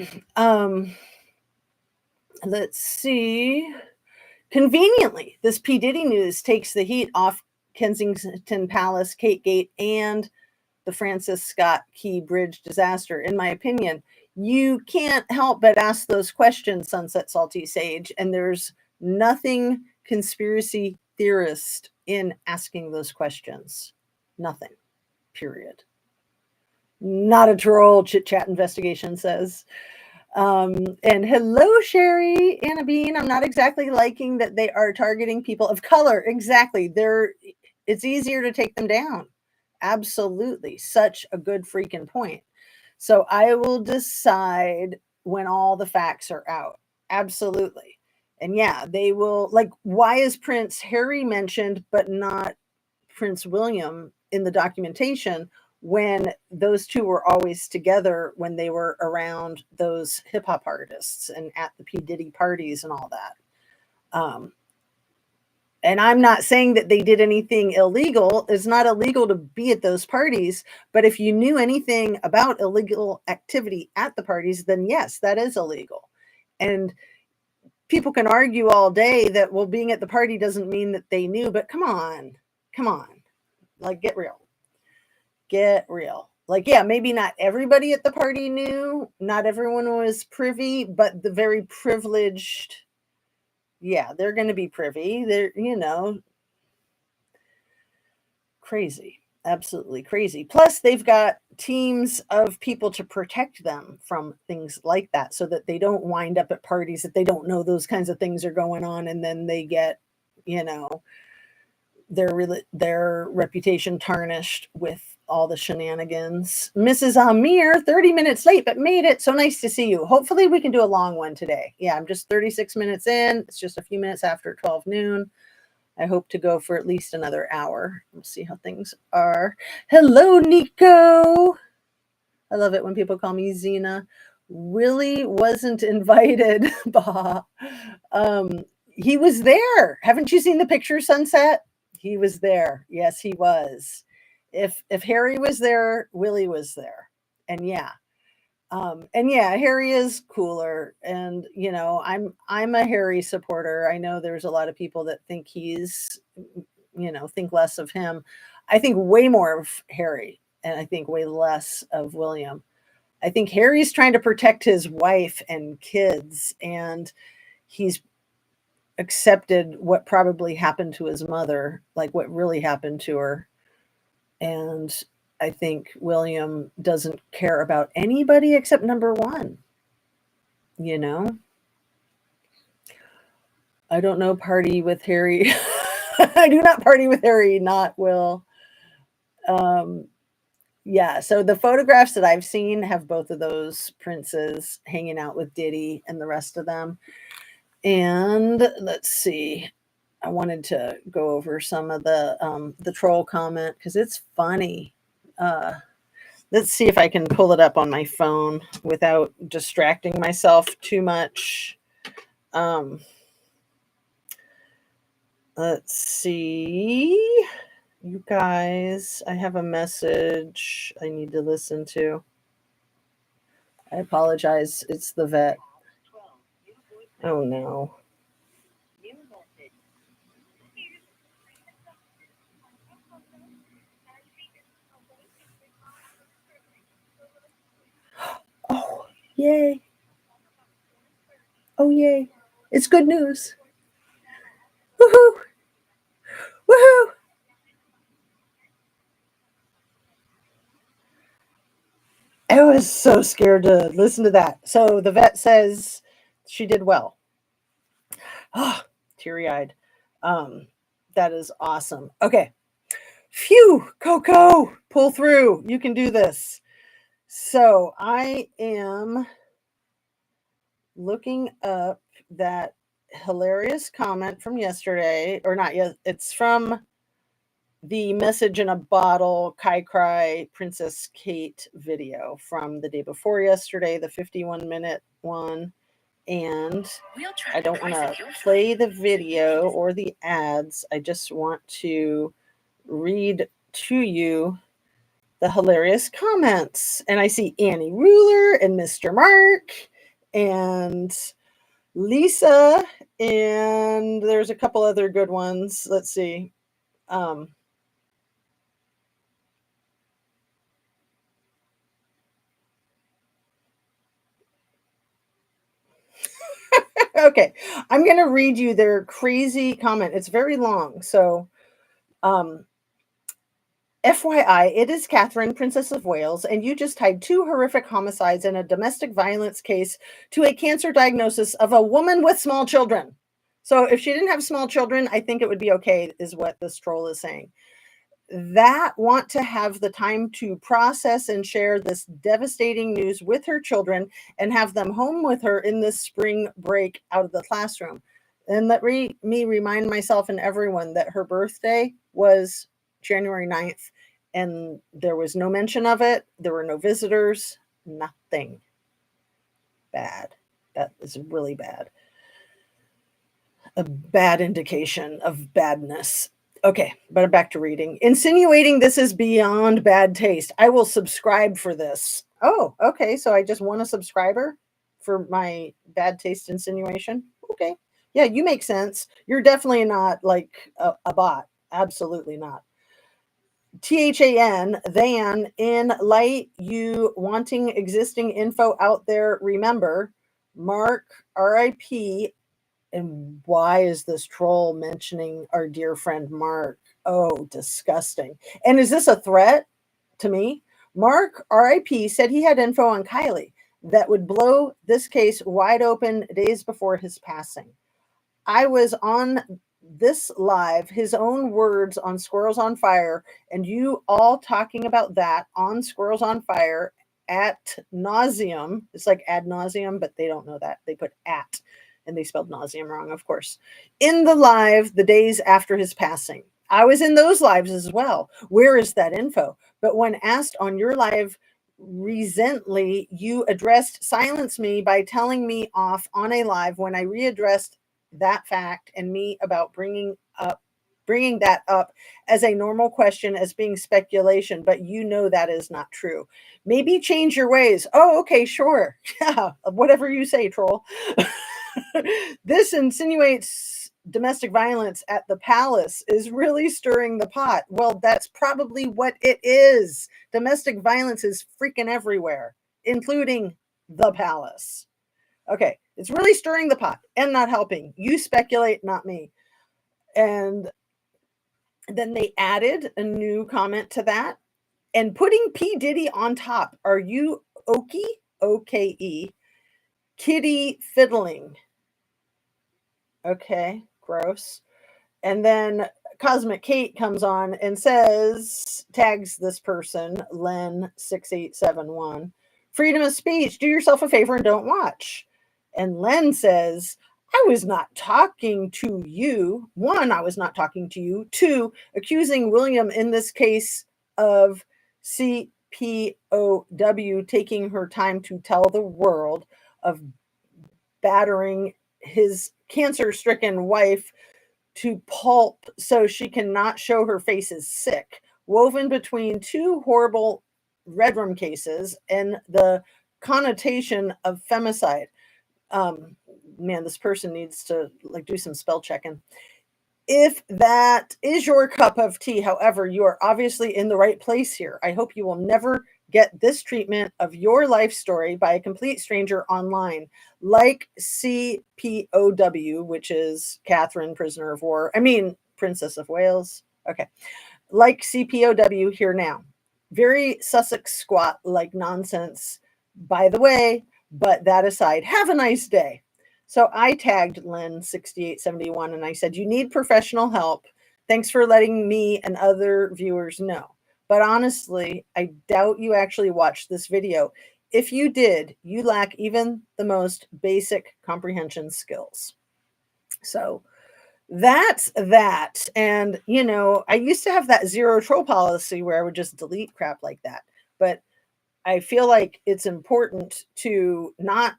Let's see. Conveniently, this P. Diddy news takes the heat off Kensington Palace, Kate Gate, and the Francis Scott Key Bridge disaster. In my opinion, you can't help but ask those questions, Sunset Salty Sage, and there's nothing conspiracy theorist in asking those questions. Nothing. Period. Not a troll, Chit Chat Investigation says. And hello, Sherry, Anna Bean. I'm not exactly liking that they are targeting people of color. Exactly. It's easier to take them down. Absolutely. Such a good freaking point. So I will decide when all the facts are out. Absolutely. And yeah, they will, like, why is Prince Harry mentioned but not Prince William in the documentation when those two were always together when they were around those hip hop artists and at the P. Diddy parties and all that? Um, and I'm not saying that they did anything illegal. It's not illegal to be at those parties. But if you knew anything about illegal activity at the parties, then yes, that is illegal. And people can argue all day that, well, being at the party doesn't mean that they knew. But come on, come on. Like, get real. Get real. Like, yeah, maybe not everybody at the party knew. Not everyone was privy, but the very privileged, yeah, they're going to be privy. They're crazy. Absolutely crazy. Plus, they've got teams of people to protect them from things like that so that they don't wind up at parties that they don't know those kinds of things are going on. And then they get, you know, their reputation tarnished with all the shenanigans. Mrs. Amir, 30 minutes late, but made it. So nice to see you. Hopefully we can do a long one today. Yeah, I'm just 36 minutes in. It's just a few minutes after 12 noon. I hope to go for at least another hour. We'll see how things are. Hello, Nico. I love it when people call me Zena. Willie wasn't invited. Bah. He was there. Haven't you seen the picture, Sunset? He was there. Yes, he was. If Harry was there, Willie was there. And yeah. And yeah, Harry is cooler. And I'm a Harry supporter. I know there's a lot of people that think think less of him. I think way more of Harry, and I think way less of William. I think Harry's trying to protect his wife and kids, and he's accepted what probably happened to his mother, like what really happened to her. And I think William doesn't care about anybody except number one. You know, I don't know, party with Harry. I do not party with Harry, not Will. Um, yeah, so the photographs that I've seen have both of those princes hanging out with Diddy and the rest of them. And let's see. I wanted to go over some of the troll comment because it's funny. Let's see if I can pull it up on my phone without distracting myself too much. Let's see. You guys, I have a message I need to listen to. I apologize. It's the vet. Oh no. Oh, yay. Oh, yay. It's good news. Woohoo. Woohoo. I was so scared to listen to that. So the vet says she did well. Oh, teary eyed. Um, that is awesome. Okay. Phew, Coco, pull through. You can do this. So I am looking up that hilarious comment from yesterday, or not yet. It's from the message in a bottle Kai Cry Princess Kate video from the day before yesterday, the 51-minute one. And I don't want to play the video or the ads. I just want to read to you the hilarious comments. And I see Annie Ruler and Mr. Mark and Lisa, and there's a couple other good ones. Let's see. Okay, I'm going to read you their crazy comment. It's very long. So, FYI, it is Catherine, Princess of Wales, and you just tied 2 horrific homicides and a domestic violence case to a cancer diagnosis of a woman with small children. So if she didn't have small children, I think it would be okay, is what this troll is saying. That want to have the time to process and share this devastating news with her children and have them home with her in this spring break out of the classroom. And let me remind myself and everyone that her birthday was January 9th, and there was no mention of it. There were no visitors, nothing. Bad. That is really bad. A bad indication of badness. Okay, but back to reading. Insinuating this is beyond bad taste. I will subscribe for this. Oh, okay. So I just want a subscriber for my bad taste insinuation. Okay. Yeah, you make sense. You're definitely not like a bot. Absolutely not. THAN, than, in light, you wanting existing info out there, remember, Mark, RIP. And why is this troll mentioning our dear friend Mark? Oh, disgusting. And is this a threat to me? Mark, RIP, said he had info on Kylie that would blow this case wide open days before his passing. I was on this live, his own words on Squirrels on Fire, and you all talking about that on Squirrels on Fire at nauseum. It's like ad nauseum, but they don't know that. They put at, and they spelled nauseum wrong, of course. In the live, the days after his passing. I was in those lives as well. Where is that info? But when asked on your live recently, you addressed silence me by telling me off on a live when I readdressed that fact and me about bringing that up as a normal question as being speculation, but you know that is not true. Maybe change your ways. Oh, okay, sure. Yeah, whatever you say, troll. This insinuates domestic violence at the palace is really stirring the pot. Well, that's probably what it is. Domestic violence is freaking everywhere, including the palace. Okay, it's really stirring the pot and not helping. You speculate, not me. And then they added a new comment to that and putting P. Diddy on top. Are you Okie? O-K-E. Kitty fiddling. Okay, gross. And then Cosmic Kate comes on and says, tags this person, Len6871. Freedom of speech. Do yourself a favor and don't watch. And Len says, I was not talking to you. 1, I was not talking to you. 2, accusing William in this case of CPOW taking her time to tell the world of battering his cancer-stricken wife to pulp so she cannot show her face is sick, woven between 2 horrible red room cases and the connotation of femicide. Man, this person needs to like do some spell checking. If that is your cup of tea, however, you are obviously in the right place here. I hope you will never get this treatment of your life story by a complete stranger online, like CPOW, which is Catherine, Prisoner of War. I mean, Princess of Wales. Okay. Like CPOW here now. Very Sussex squat like nonsense, by the way, but that aside, have a nice day. So I tagged Len6871 and I said, you need professional help. Thanks for letting me and other viewers know. But honestly, I doubt you actually watched this video. If you did, you lack even the most basic comprehension skills. So that's that. And, you know, I used to have that zero troll policy where I would just delete crap like that. But I feel like it's important to not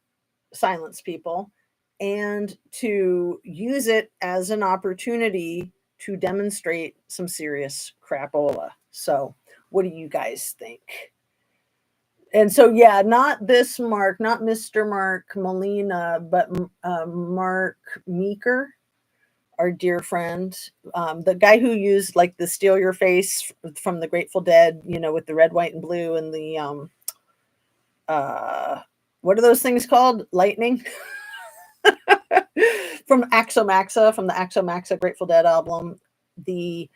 silence people and to use it as an opportunity to demonstrate some serious crapola. So what do you guys think? And so, yeah, not this Mark, not Mr. Mark Molina, but Mark Meeker, our dear friend, the guy who used like the Steal Your Face from the Grateful Dead, you know, with the red, white, and blue and the, what are those things called? Lightning? From Axomaxa, from the Axomaxa Grateful Dead album. The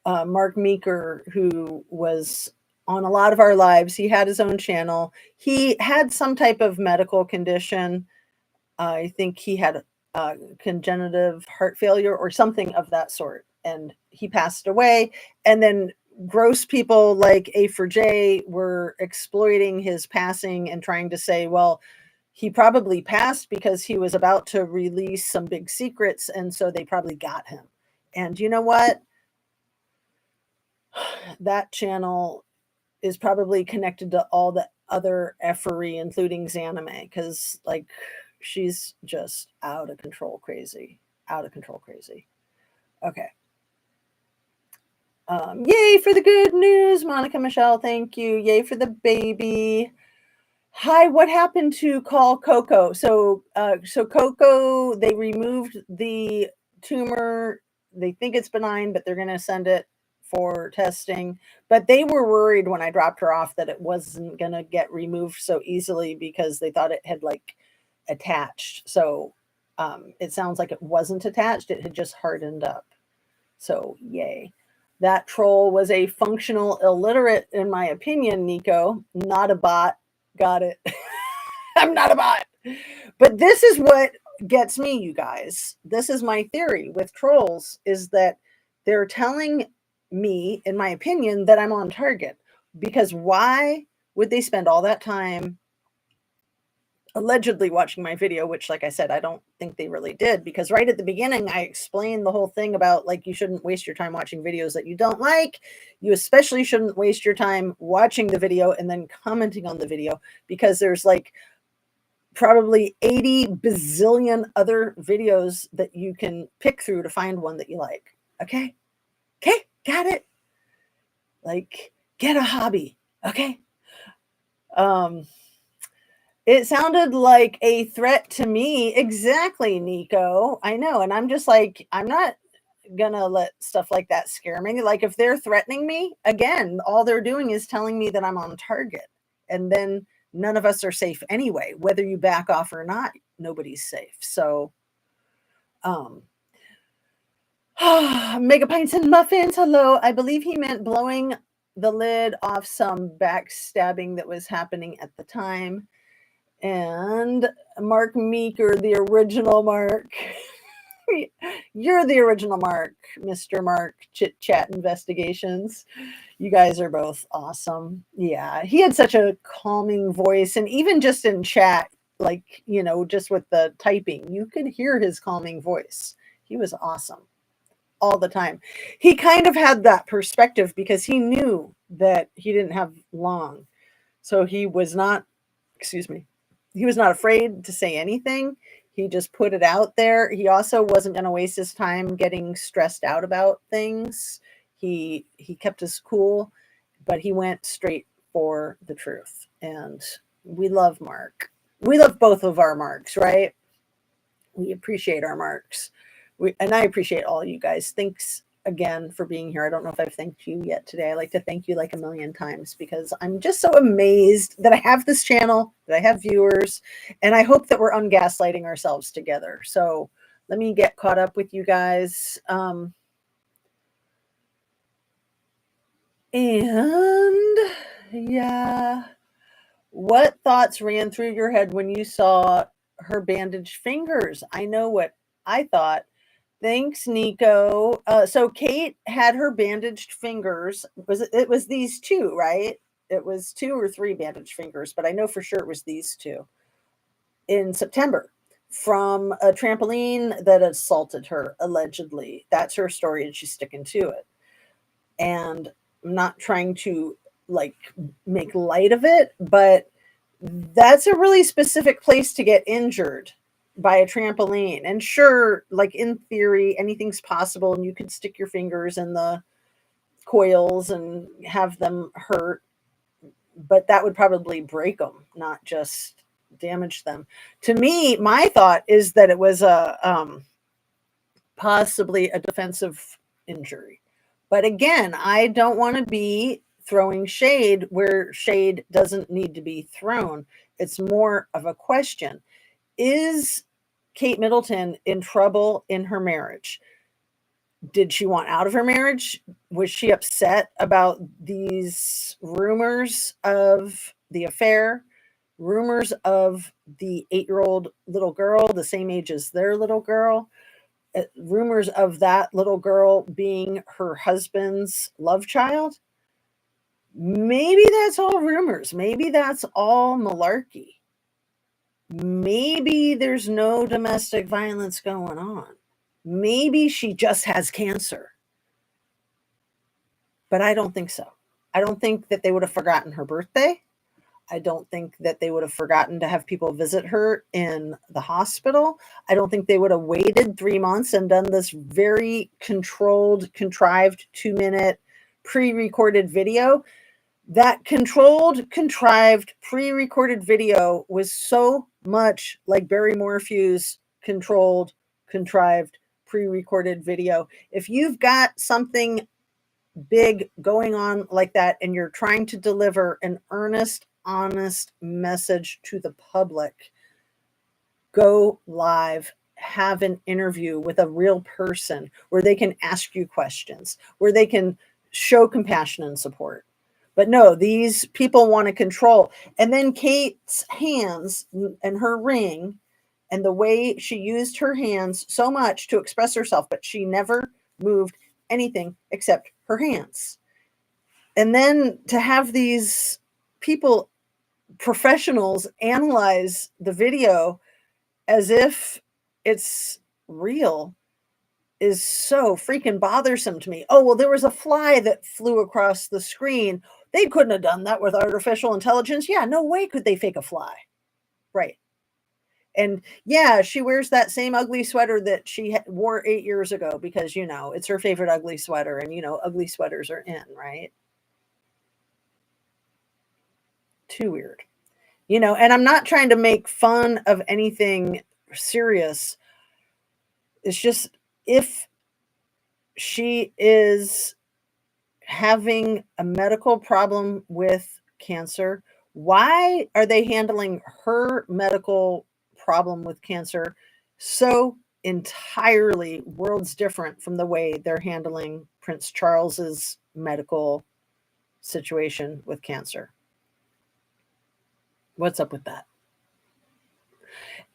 Mark Meeker, who was on a lot of our lives. He had his own channel. He had some type of medical condition. I think he had congenitive heart failure or something of that sort. And he passed away. And then gross people like A4J were exploiting his passing and trying to say, well, he probably passed because he was about to release some big secrets. And so they probably got him. And you know what? That channel is probably connected to all the other effery, including Xaname, because like she's just out of control crazy. Out of control crazy. Okay. Yay for the good news, Monica Michelle. Thank you. Yay for the baby. Hi, what happened to call Coco? So Coco, they removed the tumor. They think it's benign, but they're going to send it for testing. But they were worried when I dropped her off that it wasn't going to get removed so easily because they thought it had like attached. So it sounds like it wasn't attached. It had just hardened up. So yay. That troll was a functional illiterate, in my opinion, Nico, not a bot. Got it. I'm not a bot. But this is what gets me, you guys. This is my theory with trolls, is that they're telling me, in my opinion, that I'm on target. Because why would they spend all that time allegedly watching my video, which, like I said, I don't think they really did, because right at the beginning, I explained the whole thing about like, you shouldn't waste your time watching videos that you don't like. You especially shouldn't waste your time watching the video and then commenting on the video, because there's like probably 80 bazillion other videos that you can pick through to find one that you like. Okay. Okay. Got it. Like, get a hobby. Okay. It sounded like a threat to me. Exactly, Nico. I know. And I'm just like, I'm not gonna let stuff like that scare me. Like, if they're threatening me, again, all they're doing is telling me that I'm on target. And then none of us are safe anyway. Whether you back off or not, nobody's safe. So Mega Pints and Muffins, hello. I believe he meant blowing the lid off some backstabbing that was happening at the time. And Mark Meeker, the original Mark. You're the original Mark, Mr. Mark Chit Chat Investigations. You guys are both awesome. Yeah, he had such a calming voice. And even just in chat, like, you know, just with the typing, you could hear his calming voice. He was awesome all the time. He kind of had that perspective because he knew that he didn't have long. So he was not, excuse me, he was not afraid to say anything. He just put it out there. He also wasn't going to waste his time getting stressed out about things. He kept his cool, but he went straight for the truth. And we love Mark. We love both of our Marks, right? We appreciate our Marks. And I appreciate all you guys. Thanks again for being here. I don't know if I've thanked you yet today. I like to thank you like a million times because I'm just so amazed that I have this channel, that I have viewers, and I hope that we're ungaslighting ourselves together. So let me get caught up with you guys. And yeah, what thoughts ran through your head when you saw her bandaged fingers? I know what I thought. Thanks, Nico. So Kate had her bandaged fingers. It was these two, right? It was 2 or 3 bandaged fingers, but I know for sure it was these 2 in September from a trampoline that assaulted her, allegedly. That's her story, and she's sticking to it. And I'm not trying to like make light of it, but that's a really specific place to get injured by a trampoline. And sure, like in theory, anything's possible, and you could stick your fingers in the coils and have them hurt, but that would probably break them, not just damage them. To me, my thought is that it was a possibly a defensive injury. But again, I don't want to be throwing shade where shade doesn't need to be thrown. It's more of a question. Is Kate Middleton in trouble in her marriage? Did she want out of her marriage? Was she upset about these rumors of the affair? Rumors of the 8-year-old little girl, the same age as their little girl? Rumors of that little girl being her husband's love child? Maybe that's all rumors. Maybe that's all malarkey. Maybe there's no domestic violence going on. Maybe she just has cancer. But I don't think so. I don't think that they would have forgotten her birthday. I don't think that they would have forgotten to have people visit her in the hospital. I don't think they would have waited 3 months and done this very controlled, contrived 2-minute pre-recorded video. That controlled, contrived, pre-recorded video was so much like Barry Morphew's controlled, contrived, pre-recorded video. If you've got something big going on like that and you're trying to deliver an earnest, honest message to the public, go live, have an interview with a real person where they can ask you questions, where they can show compassion and support. But no, these people want to control. And then Kate's hands and her ring and the way she used her hands so much to express herself, but she never moved anything except her hands. And then to have these people, professionals, analyze the video as if it's real is so freaking bothersome to me. Oh, well, there was a fly that flew across the screen. They couldn't have done that with artificial intelligence. Yeah, no way could they fake a fly. Right. And yeah, she wears that same ugly sweater that she wore 8 years ago because, it's her favorite ugly sweater. And, ugly sweaters are in, right? Too weird. And I'm not trying to make fun of anything serious. It's just if she is having a medical problem with cancer, why are they handling her medical problem with cancer so entirely worlds different from the way they're handling Prince Charles's medical situation with cancer? What's up with that?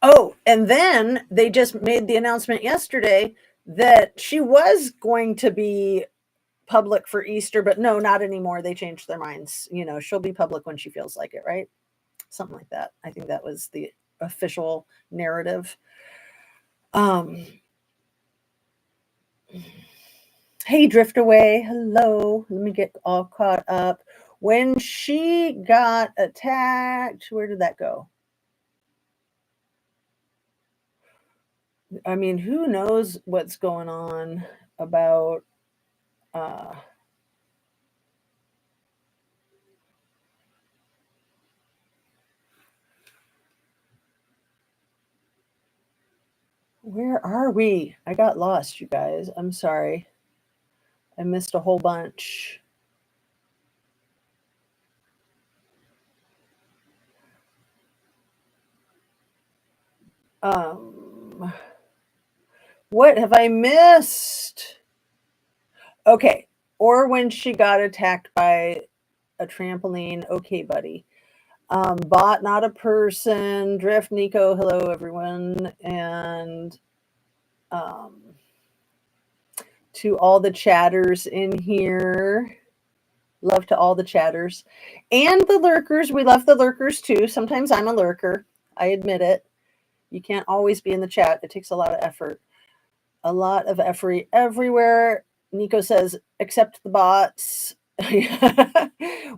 Oh, and then they just made the announcement yesterday that she was going to be public for Easter, but no, not anymore. They changed their minds. She'll be public when she feels like it, right? Something like that. I think that was the official narrative. Hey, Drift Away. Hello. Let me get all caught up. When she got attacked, where did that go? I mean, who knows what's going on about where are we? I got lost, you guys. I'm sorry. I missed a whole bunch. What have I missed? Okay. Or when she got attacked by a trampoline. Okay, buddy. Bot, not a person. Drift, Nico. Hello, everyone. And to all the chatters in here. Love to all the chatters. And the lurkers. We love the lurkers too. Sometimes I'm a lurker. I admit it. You can't always be in the chat. It takes a lot of effort. A lot of effort everywhere. Nico says, except the bots.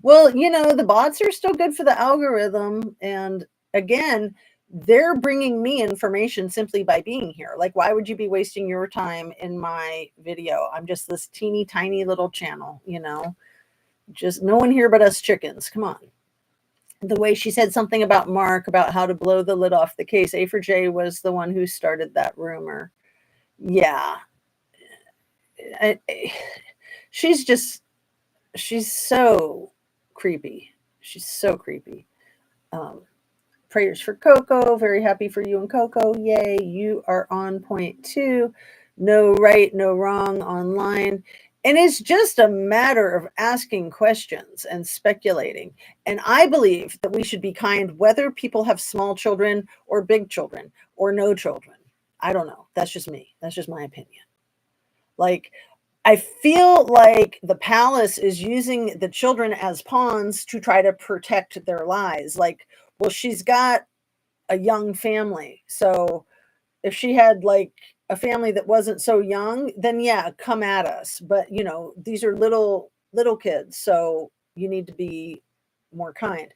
Well, the bots are still good for the algorithm. And again, they're bringing me information simply by being here. Like, why would you be wasting your time in my video? I'm just this teeny tiny little channel, just no one here but us chickens. Come on. The way she said something about Mark, about how to blow the lid off the case. A for J was the one who started that rumor. Yeah. She's so creepy. She's so creepy. Prayers for Coco. Very happy for you and Coco. Yay. You are on point too. no right, no wrong online. And it's just a matter of asking questions and speculating. And I believe that we should be kind whether people have small children or big children or no children. I don't know. That's just me. That's just my opinion. Like, I feel like the palace is using the children as pawns to try to protect their lives. Like, well, she's got a young family. So if she had like a family that wasn't so young, then yeah, come at us. But these are little kids, so you need to be more kind.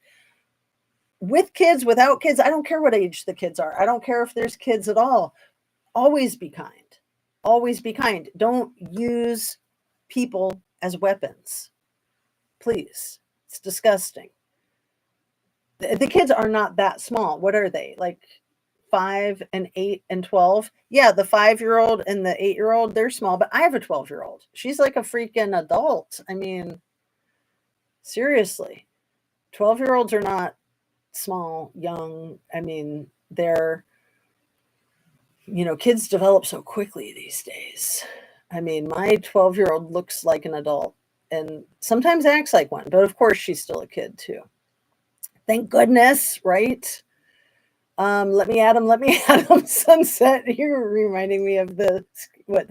With kids, without kids, I don't care what age the kids are. I don't care if there's kids at all. Always be kind. Always be kind. Don't use people as weapons. Please. It's disgusting. The kids are not that small. What are they? Like 5 and 8 and 12. Yeah, the 5-year-old and the 8-year-old, they're small, but I have a 12-year-old. She's like a freaking adult. I mean, seriously. 12-year-olds are not small, young. I mean, kids develop so quickly these days. I mean, my 12-year-old looks like an adult and sometimes acts like one, but of course she's still a kid too. Thank goodness, right? Let me add him sunset. You're reminding me of the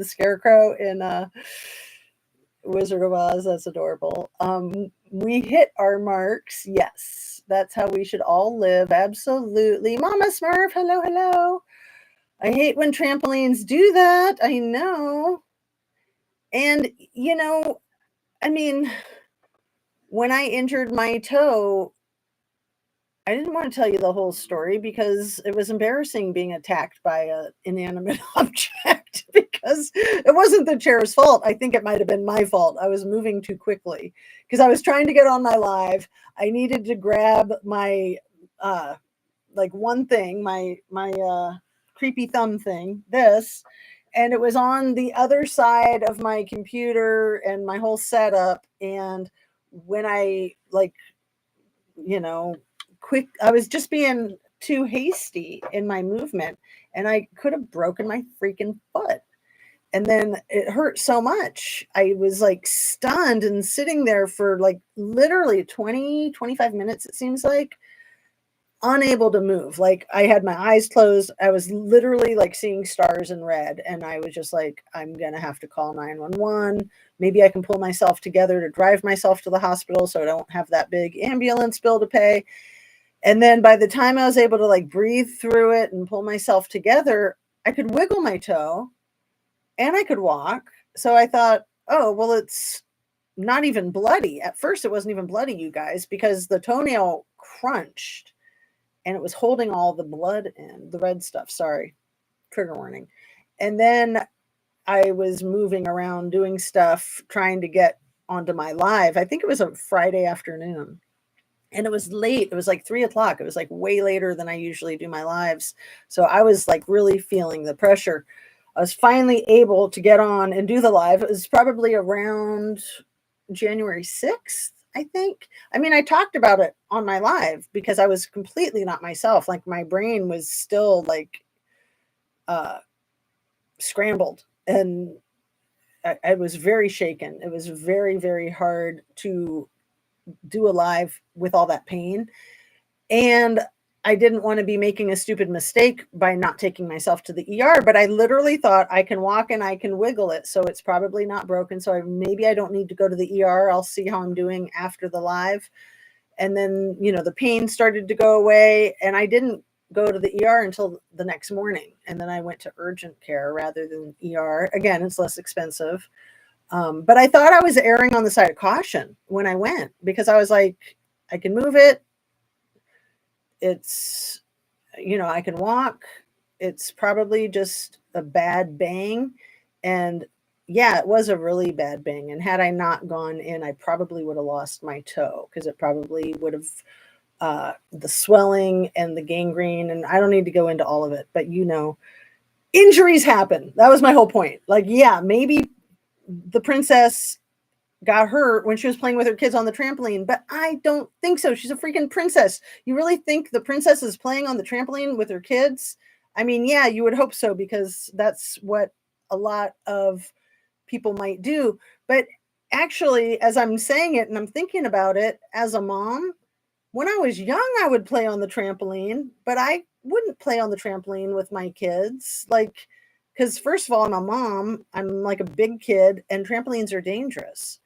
scarecrow in Wizard of Oz. That's adorable. We hit our marks. Yes, that's how we should all live. Absolutely. Mama Smurf, hello, hello. I hate when trampolines do that. I know. And, I mean, when I injured my toe, I didn't want to tell you the whole story because it was embarrassing being attacked by an inanimate object because it wasn't the chair's fault. I think it might have been my fault. I was moving too quickly because I was trying to get on my live. I needed to grab my like one thing, my creepy thumb thing, this, and it was on the other side of my computer and my whole setup. And when I quick, I was just being too hasty in my movement and I could have broken my freaking foot. And then it hurt so much. I was like stunned and sitting there for like literally 20-25 minutes, it seems like, unable to move. Like I had my eyes closed. I was literally like seeing stars in red. And I was just like, I'm going to have to call 911. Maybe I can pull myself together to drive myself to the hospital so I don't have that big ambulance bill to pay. And then by the time I was able to like breathe through it and pull myself together, I could wiggle my toe and I could walk. So I thought, oh, well, it's not even bloody. At first, it wasn't even bloody, you guys, because the toenail crunched and it was holding all the blood in, the red stuff. Sorry, trigger warning. And then I was moving around doing stuff, trying to get onto my live. I think it was a Friday afternoon. And it was late. It was like 3 o'clock. It was like way later than I usually do my lives. So I was like really feeling the pressure. I was finally able to get on and do the live. It was probably around January 6th, I think. I mean, I talked about it on my live because I was completely not myself. Like my brain was still like scrambled and I was very shaken. It was very, very hard to do a live with all that pain. And I didn't want to be making a stupid mistake by not taking myself to the ER, but I literally thought I can walk and I can wiggle it. So it's probably not broken. So maybe I don't need to go to the ER. I'll see how I'm doing after the live. And then, the pain started to go away and I didn't go to the ER until the next morning. And then I went to urgent care rather than ER. Again, it's less expensive. But I thought I was erring on the side of caution when I went because I was like, I can move it. It's, I can walk. It's probably just a bad bang. And yeah, it was a really bad bang. And had I not gone in, I probably would have lost my toe because it probably would have the swelling and the gangrene. And I don't need to go into all of it, but injuries happen. That was my whole point. Like, yeah, maybe the princess got hurt when she was playing with her kids on the trampoline, but I don't think so. She's a freaking princess. You really think the princess is playing on the trampoline with her kids? I mean, yeah, you would hope so because that's what a lot of people might do. But actually, as I'm saying it and I'm thinking about it as a mom, when I was young, I would play on the trampoline, but I wouldn't play on the trampoline with my kids. Like, because first of all, I'm a mom, I'm like a big kid, and trampolines are dangerous.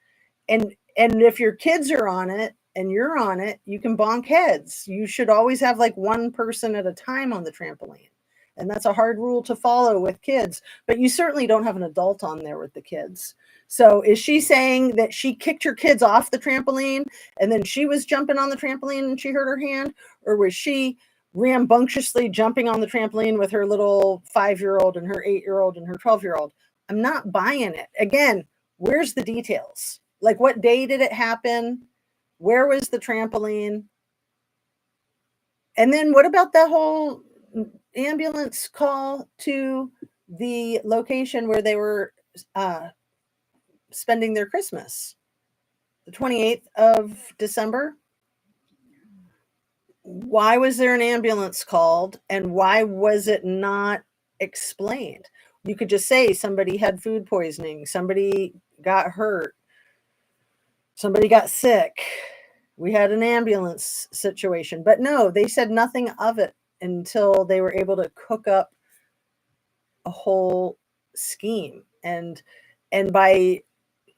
And if your kids are on it and you're on it, you can bonk heads. You should always have like one person at a time on the trampoline. And that's a hard rule to follow with kids, but you certainly don't have an adult on there with the kids. So is she saying that she kicked her kids off the trampoline and then she was jumping on the trampoline and she hurt her hand? Or was she rambunctiously jumping on the trampoline with her little 5-year-old and her 8-year-old and her 12-year-old? I'm not buying it. Again, where's the details? Like, what day did it happen? Where was the trampoline? And then what about that whole ambulance call to the location where they were spending their Christmas? The 28th of December? Why was there an ambulance called and why was it not explained? You could just say somebody had food poisoning, somebody got hurt, somebody got sick, we had an ambulance situation. But no, they said nothing of it until they were able to cook up a whole scheme. And by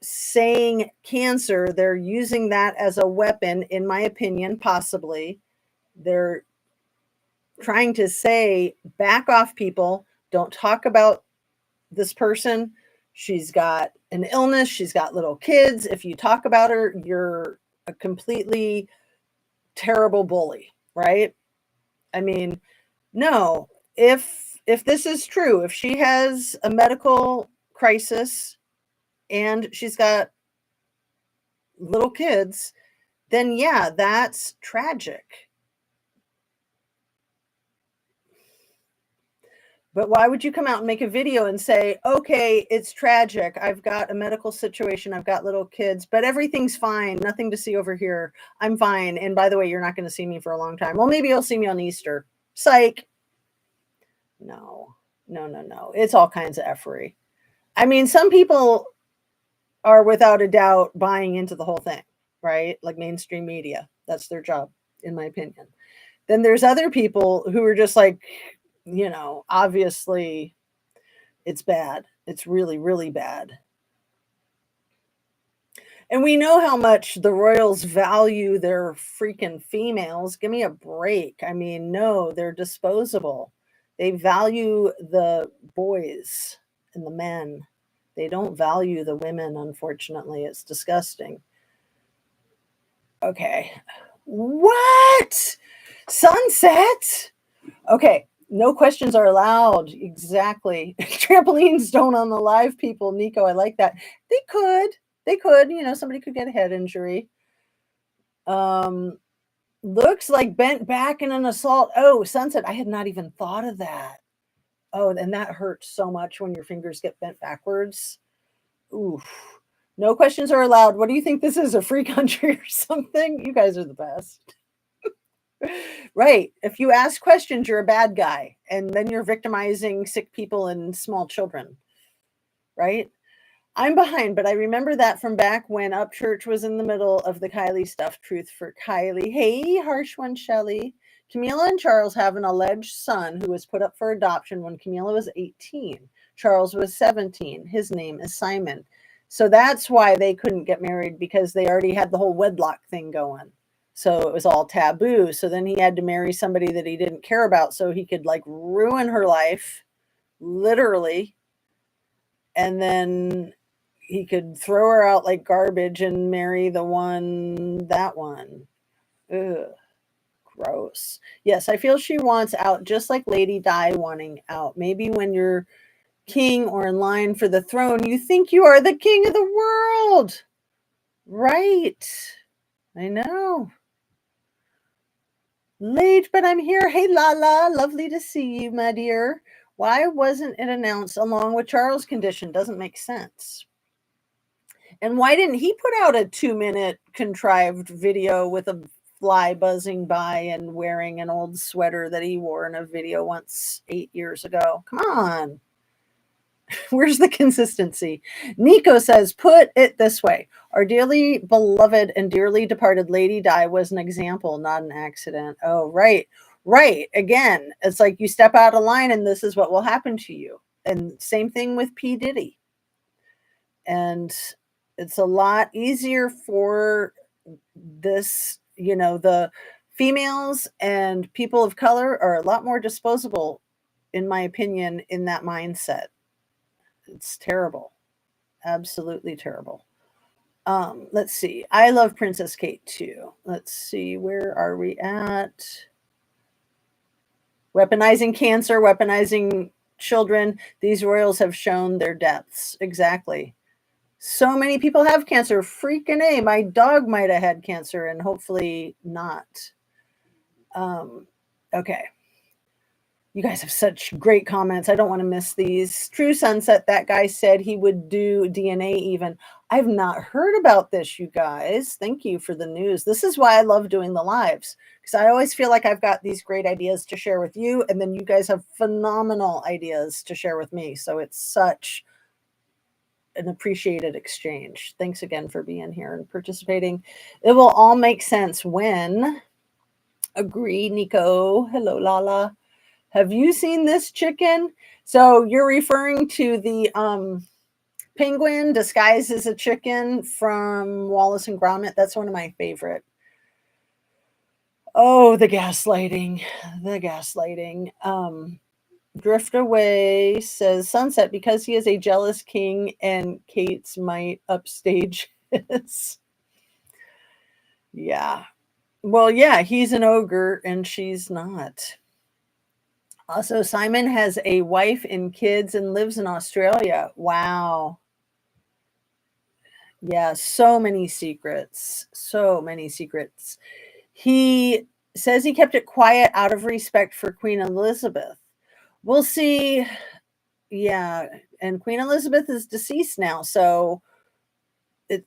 saying cancer, they're using that as a weapon, in my opinion, possibly. They're trying to say, back off, people. Don't talk about this person. She's got an illness. She's got little kids. If you talk about her, you're a completely terrible bully, right? I mean, no, if this is true, if she has a medical crisis and she's got little kids, then yeah, that's tragic. But why would you come out and make a video and say, okay, it's tragic. I've got a medical situation. I've got little kids, but everything's fine. Nothing to see over here. I'm fine. And by the way, you're not going to see me for a long time. Well, maybe you'll see me on Easter. Psych. No. It's all kinds of effery. I mean, some people are without a doubt buying into the whole thing, right? Like mainstream media. That's their job, in my opinion. Then there's other people who are just like, obviously it's bad. It's really, really bad. And we know how much the royals value their freaking females. Give me a break. I mean, no, they're disposable. They value the boys and the men. They don't value the women, unfortunately. It's disgusting. Okay. What? Sunset? Okay. No questions are allowed. Exactly. Trampolines don't on the live people. Nico, I like that. They could. Somebody could get a head injury. Looks like bent back in an assault. Oh, sunset. I had not even thought of that. Oh, and that hurts so much when your fingers get bent backwards. Oof. No questions are allowed. What do you think this is? A free country or something? You guys are the best. Right. If you ask questions, you're a bad guy. And then you're victimizing sick people and small children. Right? I'm behind, but I remember that from back when Upchurch was in the middle of the Kylie stuff. Truth for Kylie. Hey, harsh one, Shelley. Camila and Charles have an alleged son who was put up for adoption when Camila was 18. Charles was 17. His name is Simon. So that's why they couldn't get married, because they already had the whole wedlock thing going. So it was all taboo. So then he had to marry somebody that he didn't care about so he could like ruin her life, literally. And then he could throw her out like garbage and marry that one. Ugh, gross. Yes, I feel she wants out, just like Lady Di wanting out. Maybe when you're king or in line for the throne, you think you are the king of the world. Right. I know. Late, but I'm here. Hey, Lala. Lovely to see you, my dear. Why wasn't it announced along with Charles' condition? Doesn't make sense. And why didn't he put out a 2-minute contrived video with a fly buzzing by and wearing an old sweater that he wore in a video once 8 years ago? Come on. Where's the consistency? Nico says, put it this way. Our dearly beloved and dearly departed Lady Di was an example, not an accident. Oh, right. Right. Again, it's like you step out of line and this is what will happen to you. And same thing with P. Diddy. And it's a lot easier for this, the females and people of color are a lot more disposable, in my opinion, in that mindset. It's terrible. Absolutely terrible. Let's see. I love Princess Kate too. Let's see. Where are we at? Weaponizing cancer, weaponizing children. These royals have shown their depths. Exactly. So many people have cancer. Freaking A. My dog might have had cancer and hopefully not. Okay. You guys have such great comments. I don't want to miss these. True Sunset, that guy said he would do DNA even. I've not heard about this, you guys. Thank you for the news. This is why I love doing the lives, because I always feel like I've got these great ideas to share with you, and then you guys have phenomenal ideas to share with me. So it's such an appreciated exchange. Thanks again for being here and participating. It will all make sense when. Agree, Nico. Hello, Lala. Have you seen this chicken? So you're referring to the penguin disguised as a chicken from Wallace and Gromit. That's one of my favorite. Oh, the gaslighting. The gaslighting. Drift Away says Sunset because he is a jealous king and Kate's might upstage his. Yeah. Well, yeah, he's an ogre and she's not. Also, Simon has a wife and kids and lives in Australia. Wow. Yeah, so many secrets. So many secrets. He says he kept it quiet out of respect for Queen Elizabeth. We'll see. Yeah, and Queen Elizabeth is deceased now, so it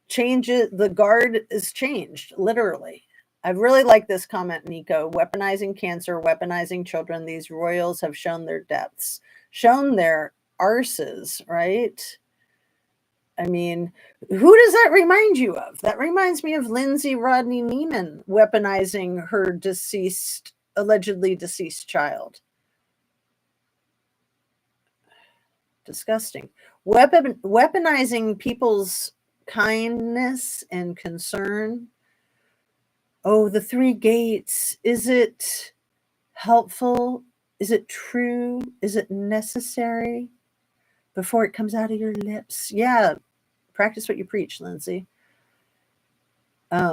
changes. The guard is changed, literally. I really like this comment, Nico. Weaponizing cancer, weaponizing children. These royals have shown their depths, shown their arses, right? I mean, who does that remind you of? That reminds me of Lindsay Rodney Neiman weaponizing her allegedly deceased child. Disgusting. Weaponizing people's kindness and concern. Oh, the three gates. Is it helpful? Is it true? Is it necessary? Before it comes out of your lips. Yeah, practice what you preach, Lindsay.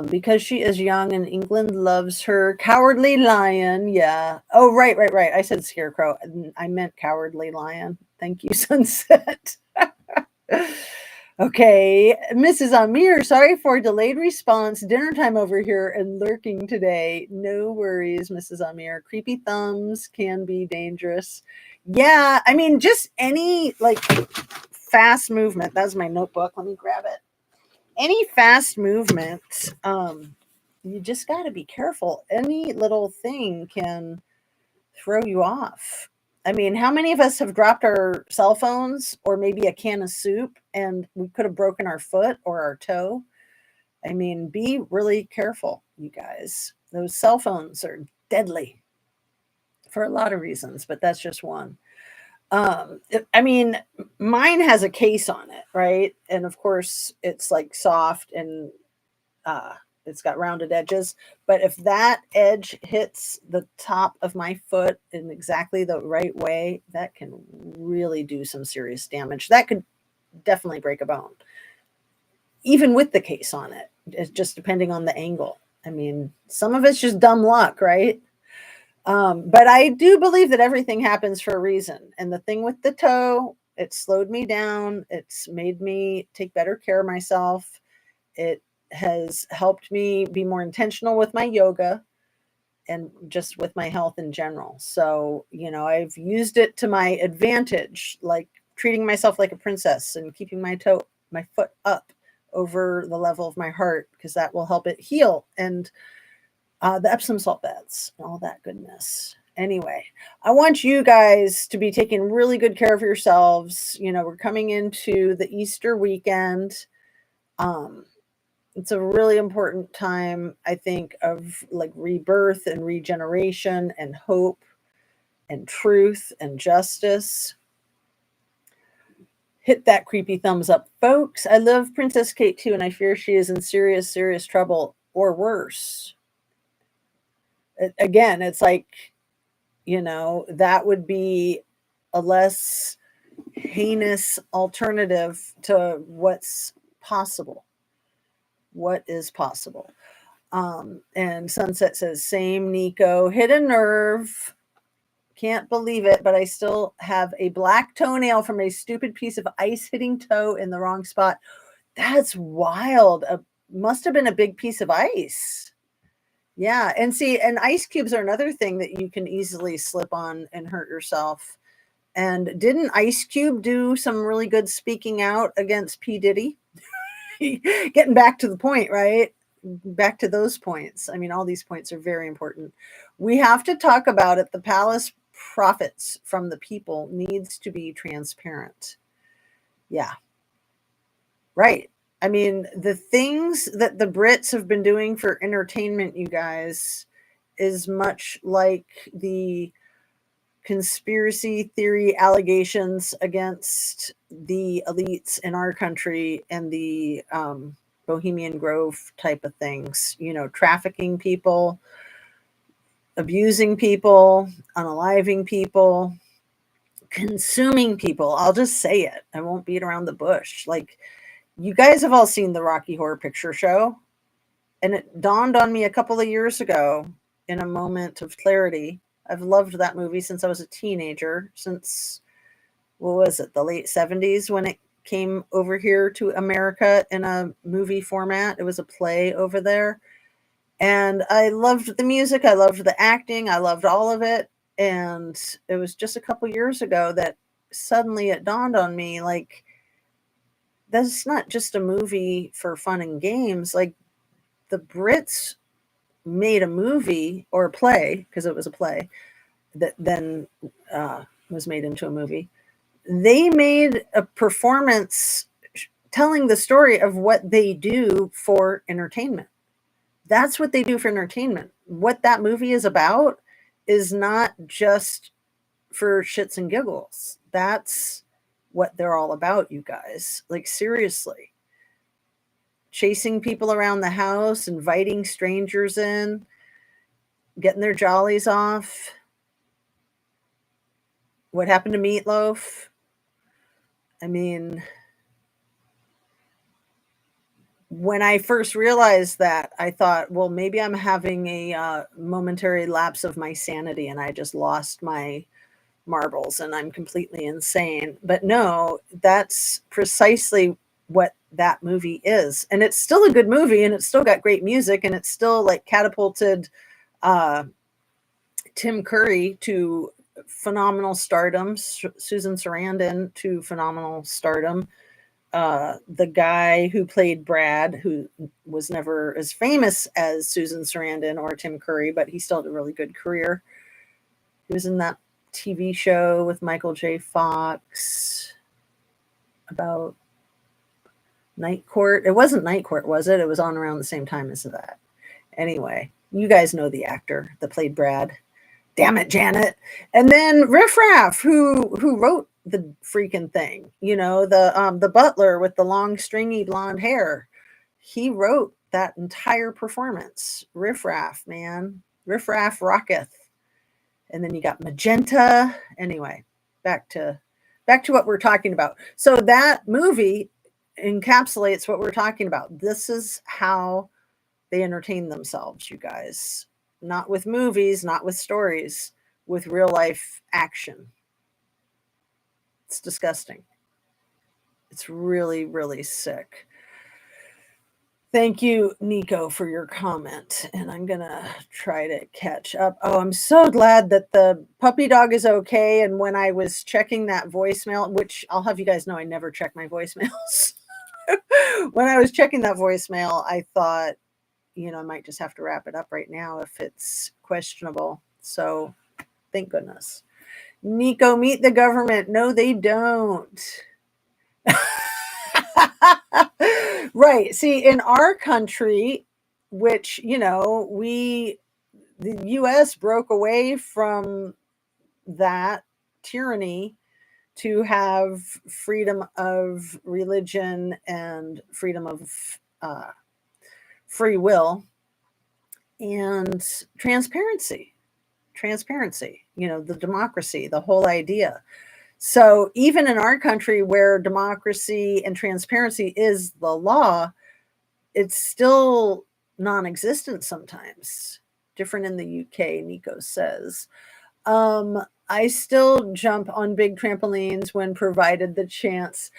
Because she is young and England loves her. Cowardly lion. Yeah. Oh, right. I said scarecrow. I meant cowardly lion. Thank you, Sunset. Okay, Mrs. Amir, sorry for delayed response. Dinner time over here and lurking today. No worries, Mrs. Amir. Creepy thumbs can be dangerous. Yeah, I mean, just any fast movement. That's my notebook. Let me grab it. Any fast movement, you just got to be careful. Any little thing can throw you off. I mean, how many of us have dropped our cell phones or maybe a can of soup and we could have broken our foot or our toe? I mean, be really careful, you guys. Those cell phones are deadly for a lot of reasons, but that's just one. I mean, mine has a case on it, right? And of course, it's like soft and it's got rounded edges. But if that edge hits the top of my foot in exactly the right way, that can really do some serious damage. That could definitely break a bone, even with the case on it. It's just depending on the angle. I mean, some of it's just dumb luck, right? But I do believe that everything happens for a reason. And the thing with the toe, it slowed me down. It's made me take better care of myself. It has helped me be more intentional with my yoga and just with my health in general. So, I've used it to my advantage, like treating myself like a princess and keeping my foot up over the level of my heart, because that will help it heal. And the Epsom salt baths and all that goodness. Anyway, I want you guys to be taking really good care of yourselves. We're coming into the Easter weekend. Um, it's a really important time, I think, of like rebirth and regeneration and hope and truth and justice. Hit that creepy thumbs up, folks. I love Princess Kate too, and I fear she is in serious, serious trouble or worse. Again, it's like, that would be a less heinous alternative to what's possible. What is possible? And Sunset says, same, Nico. Hit a nerve. Can't believe it, but I still have a black toenail from a stupid piece of ice hitting toe in the wrong spot. That's wild. Must have been a big piece of ice. Yeah. And see, and ice cubes are another thing that you can easily slip on and hurt yourself. And didn't Ice Cube do some really good speaking out against P. Diddy? Getting back to the point, right? Back to those points. I mean, all these points are very important. We have to talk about it. The palace profits from the people needs to be transparent. Yeah. Right. I mean, the things that the Brits have been doing for entertainment, you guys, is much like the conspiracy theory allegations against the elites in our country and the Bohemian Grove type of things, trafficking people, abusing people, unaliving people, consuming people. I'll just say it. I won't beat around the bush. Like, you guys have all seen the Rocky Horror Picture Show. And it dawned on me a couple of years ago in a moment of clarity. I've loved that movie since I was a teenager, since, what was it, the late 70s when it came over here to America in a movie format. It was a play over there. And I loved the music. I loved the acting. I loved all of it. And it was just a couple years ago that suddenly it dawned on me, like, that's not just a movie for fun and games. Like, the Brits made a movie or a play, because it was a play that then was made into a movie. They made a performance telling the story of what they do for entertainment. That's what they do for entertainment. What that movie is about is not just for shits and giggles. That's what they're all about, you guys. Like, seriously. Chasing people around the house, inviting strangers in, getting their jollies off. What happened to Meatloaf? I mean, when I first realized that, I thought, well, maybe I'm having a momentary lapse of my sanity and I just lost my marbles and I'm completely insane. But no, that's precisely what that movie is. And it's still a good movie and it's still got great music and it's still like catapulted Tim Curry to phenomenal stardom, Susan Sarandon to phenomenal stardom. The guy who played Brad, who was never as famous as Susan Sarandon or Tim Curry, but he still had a really good career. He was in that TV show with Michael J. Fox about Night Court. It wasn't Night Court, was it? It was on around the same time as that. Anyway, you guys know the actor that played Brad. Damn it, Janet. And then Riff Raff, who wrote the freaking thing, the butler with the long stringy blonde hair. He wrote that entire performance. Riff Raff, man. Riff Raff rocketh. And then you got Magenta. Anyway, back to what we're talking about. So that movie encapsulates what we're talking about. This is how they entertain themselves, you guys. Not with movies, not with stories, with real life action. It's disgusting. It's really, really sick. Thank you, Nico, for your comment. And I'm going to try to catch up. Oh, I'm so glad that the puppy dog is okay. And when I was checking that voicemail, which I'll have you guys know I never check my voicemails. When I was checking that voicemail, I thought, I might just have to wrap it up right now if it's questionable. So Thank goodness. Nico, meet the government. No, they don't. Right. See, in our country, which, the US broke away from that tyranny to have freedom of religion and freedom of free will and transparency. Transparency, the democracy, the whole idea. So even in our country where democracy and transparency is the law, it's still non-existent sometimes. Different in the UK, Nico says. I still jump on big trampolines when provided the chance.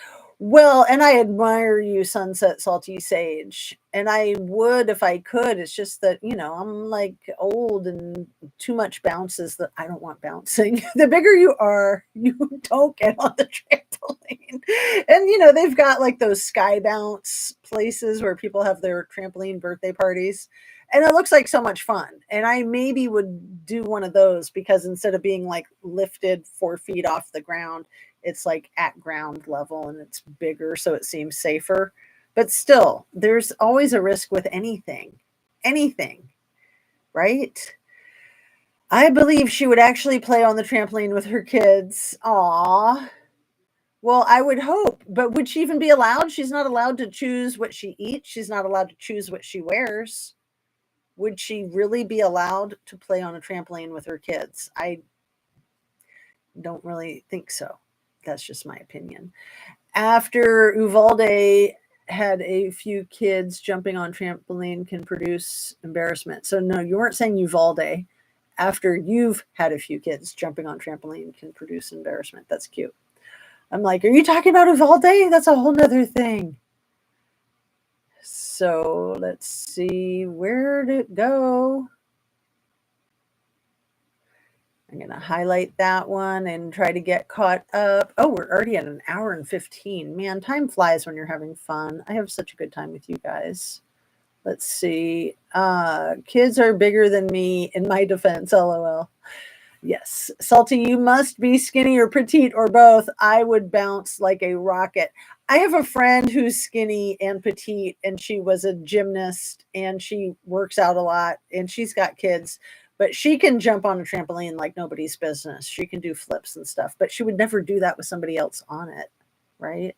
Well, and I admire you, Sunset Salty Sage. And I would if I could. It's just that, I'm like old and too much bounces that I don't want bouncing. The bigger you are, you don't get on the trampoline. And, they've got like those sky bounce places where people have their trampoline birthday parties. And it looks like so much fun. And I maybe would do one of those because instead of being like lifted 4 feet off the ground, it's like at ground level and it's bigger, so it seems safer. But still, there's always a risk with anything, right? I believe she would actually play on the trampoline with her kids. Aw. Well, I would hope, but would she even be allowed? She's not allowed to choose what she eats. She's not allowed to choose what she wears. Would she really be allowed to play on a trampoline with her kids? I don't really think so. That's just my opinion. After Uvalde had a few kids, jumping on trampoline can produce embarrassment. So no, you weren't saying Uvalde. After you've had a few kids, jumping on trampoline can produce embarrassment. That's cute. I'm like, are you talking about Uvalde? That's a whole nother thing. So let's see, where did it go? I'm going to highlight that one and try to get caught up. Oh, we're already at an hour and 15. Man, time flies when you're having fun. I have such a good time with you guys. Let's see. Kids are bigger than me in my defense, LOL. Yes. Salty, you must be skinny or petite or both. I would bounce like a rocket. I have a friend who's skinny and petite, and she was a gymnast, and she works out a lot, and she's got kids, but she can jump on a trampoline like nobody's business. She can do flips and stuff, but she would never do that with somebody else on it, right?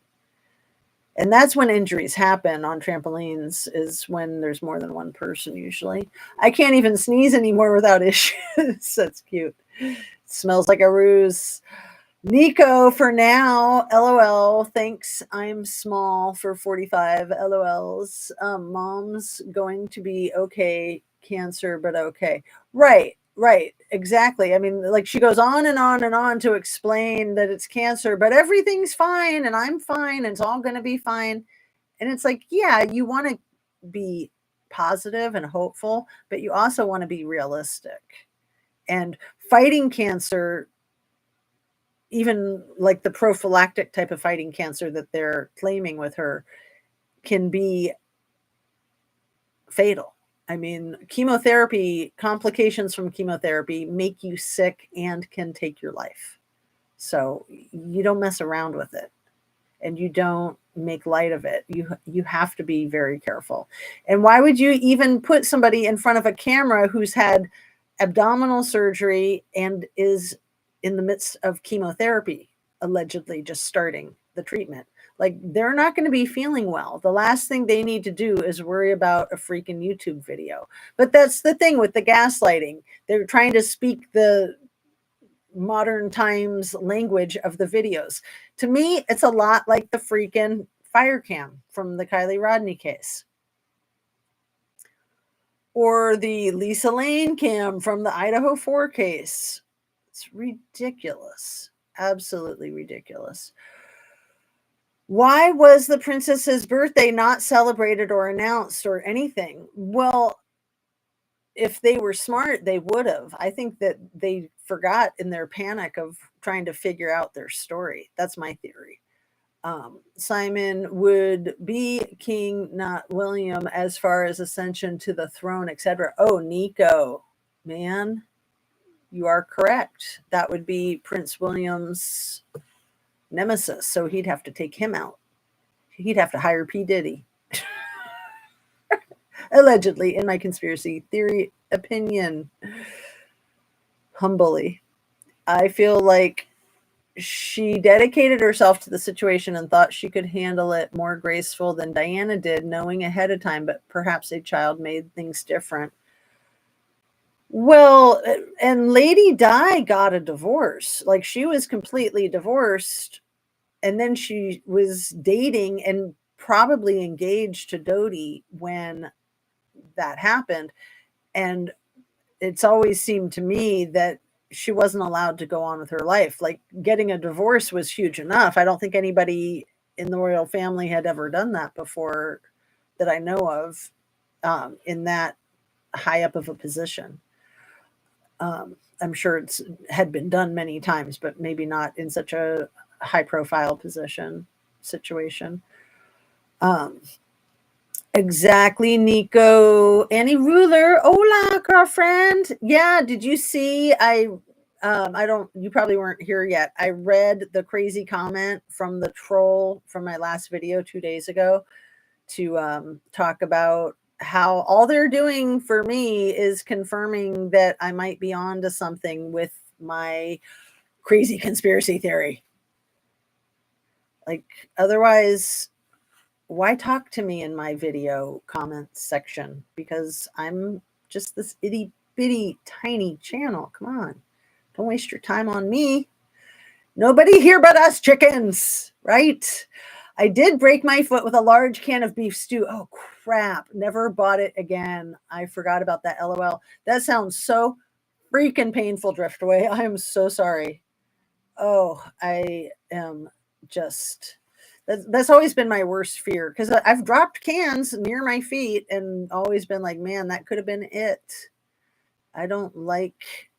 And that's when injuries happen on trampolines, is when there's more than one person usually. I can't even sneeze anymore without issues. That's cute. Smells like a ruse. Nico, for now, LOL. Thanks, I'm small for 45 LOLs. Mom's going to be okay. Cancer, but okay. Right. Exactly. I mean, like she goes on and on and on to explain that it's cancer, but everything's fine and I'm fine and it's all going to be fine. And it's like, yeah, you want to be positive and hopeful, but you also want to be realistic. And fighting cancer, even like the prophylactic type of fighting cancer that they're claiming with her, can be fatal. I mean, chemotherapy, complications from chemotherapy make you sick and can take your life. So you don't mess around with it and you don't make light of it. You have to be very careful. And why would you even put somebody in front of a camera who's had abdominal surgery and is in the midst of chemotherapy, allegedly just starting the treatment? Like, they're not going to be feeling well. The last thing they need to do is worry about a freaking YouTube video. But that's the thing with the gaslighting. They're trying to speak the modern times language of the videos. To me, it's a lot like the freaking fire cam from the Kylie Rodney case. Or the Lisa Lane cam from the Idaho 4 case. It's ridiculous. Absolutely ridiculous. Why was the princess's birthday not celebrated or announced or anything? Well, if they were smart, they would have. I think that they forgot in their panic of trying to figure out their story. That's my theory. Simon would be king, not William, as far as ascension to the throne, etc. Oh, Nico, man. You are correct. That would be Prince William's nemesis. So he'd have to take him out. He'd have to hire P. Diddy. Allegedly, in my conspiracy theory opinion. Humbly. I feel like she dedicated herself to the situation and thought she could handle it more graceful than Diana did, knowing ahead of time, but perhaps a child made things different. Well, and Lady Di got a divorce. Like, she was completely divorced, and then she was dating and probably engaged to Dodi when that happened. And it's always seemed to me that she wasn't allowed to go on with her life. Like, getting a divorce was huge enough. I don't think anybody in the royal family had ever done that before that I know of, in that high up of a position. I'm sure it's had been done many times, but maybe not in such a high profile position situation. Um, exactly, Nico. Annie Ruler, hola, girlfriend. Yeah, did you see? I don't. You probably weren't here yet. I read the crazy comment from the troll from my last video 2 days ago to talk about how all they're doing for me is confirming that I might be on to something with my crazy conspiracy theory. Like, otherwise, why talk to me in my video comments section? Because I'm just this itty bitty tiny channel. Come on. Don't waste your time on me. Nobody here but us chickens, right? I did break my foot with a large can of beef stew. Oh, crap. Never bought it again. I forgot about that. LOL. That sounds so freaking painful, Driftaway. I am so sorry. Oh, I am just. That's always been my worst fear, because I've dropped cans near my feet and always been like, man, that could have been it. I don't like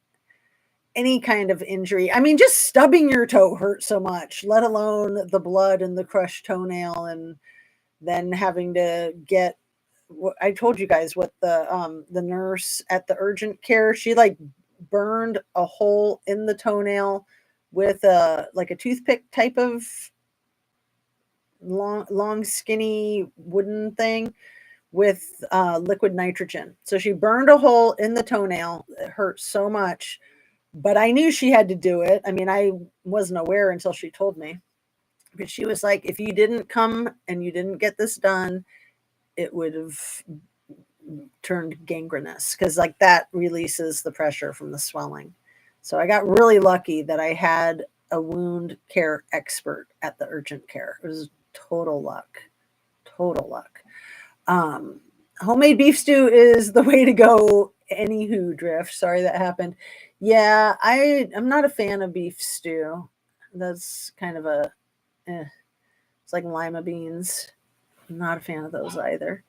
any kind of injury. I mean, just stubbing your toe hurts so much, let alone the blood and the crushed toenail, and then having to get. I told you guys what the nurse at the urgent care, she like burned a hole in the toenail with a like a toothpick type of long skinny wooden thing with liquid nitrogen. So she burned a hole in the toenail. It hurt so much, but I knew she had to do it. I mean, I wasn't aware until she told me. But she was like, if you didn't come and you didn't get this done, it would have turned gangrenous, because like that releases the pressure from the swelling. So I got really lucky that I had a wound care expert at the urgent care. It was total luck. Total luck. Homemade beef stew is the way to go. Anywho, Drift. Sorry that happened. Yeah, I'm not a fan of beef stew. That's kind of a, it's like lima beans. I'm not a fan of those either.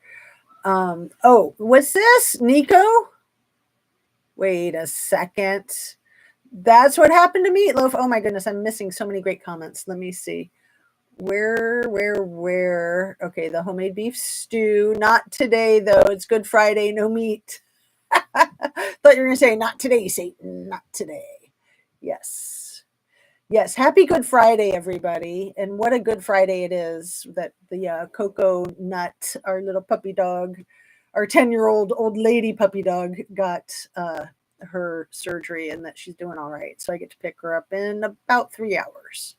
Oh, what's this, Nico? Wait a second. That's what happened to Meatloaf. Oh my goodness, I'm missing so many great comments. Let me see. Where? Okay, the homemade beef stew. Not today, though. It's Good Friday, no meat. Thought you were going to say, not today, Satan. Not today. Yes. Yes. Happy Good Friday, everybody. And what a Good Friday it is that the Coco Nut, our little puppy dog, our 10-year-old old lady puppy dog, got her surgery, and that she's doing all right. So I get to pick her up in about 3 hours.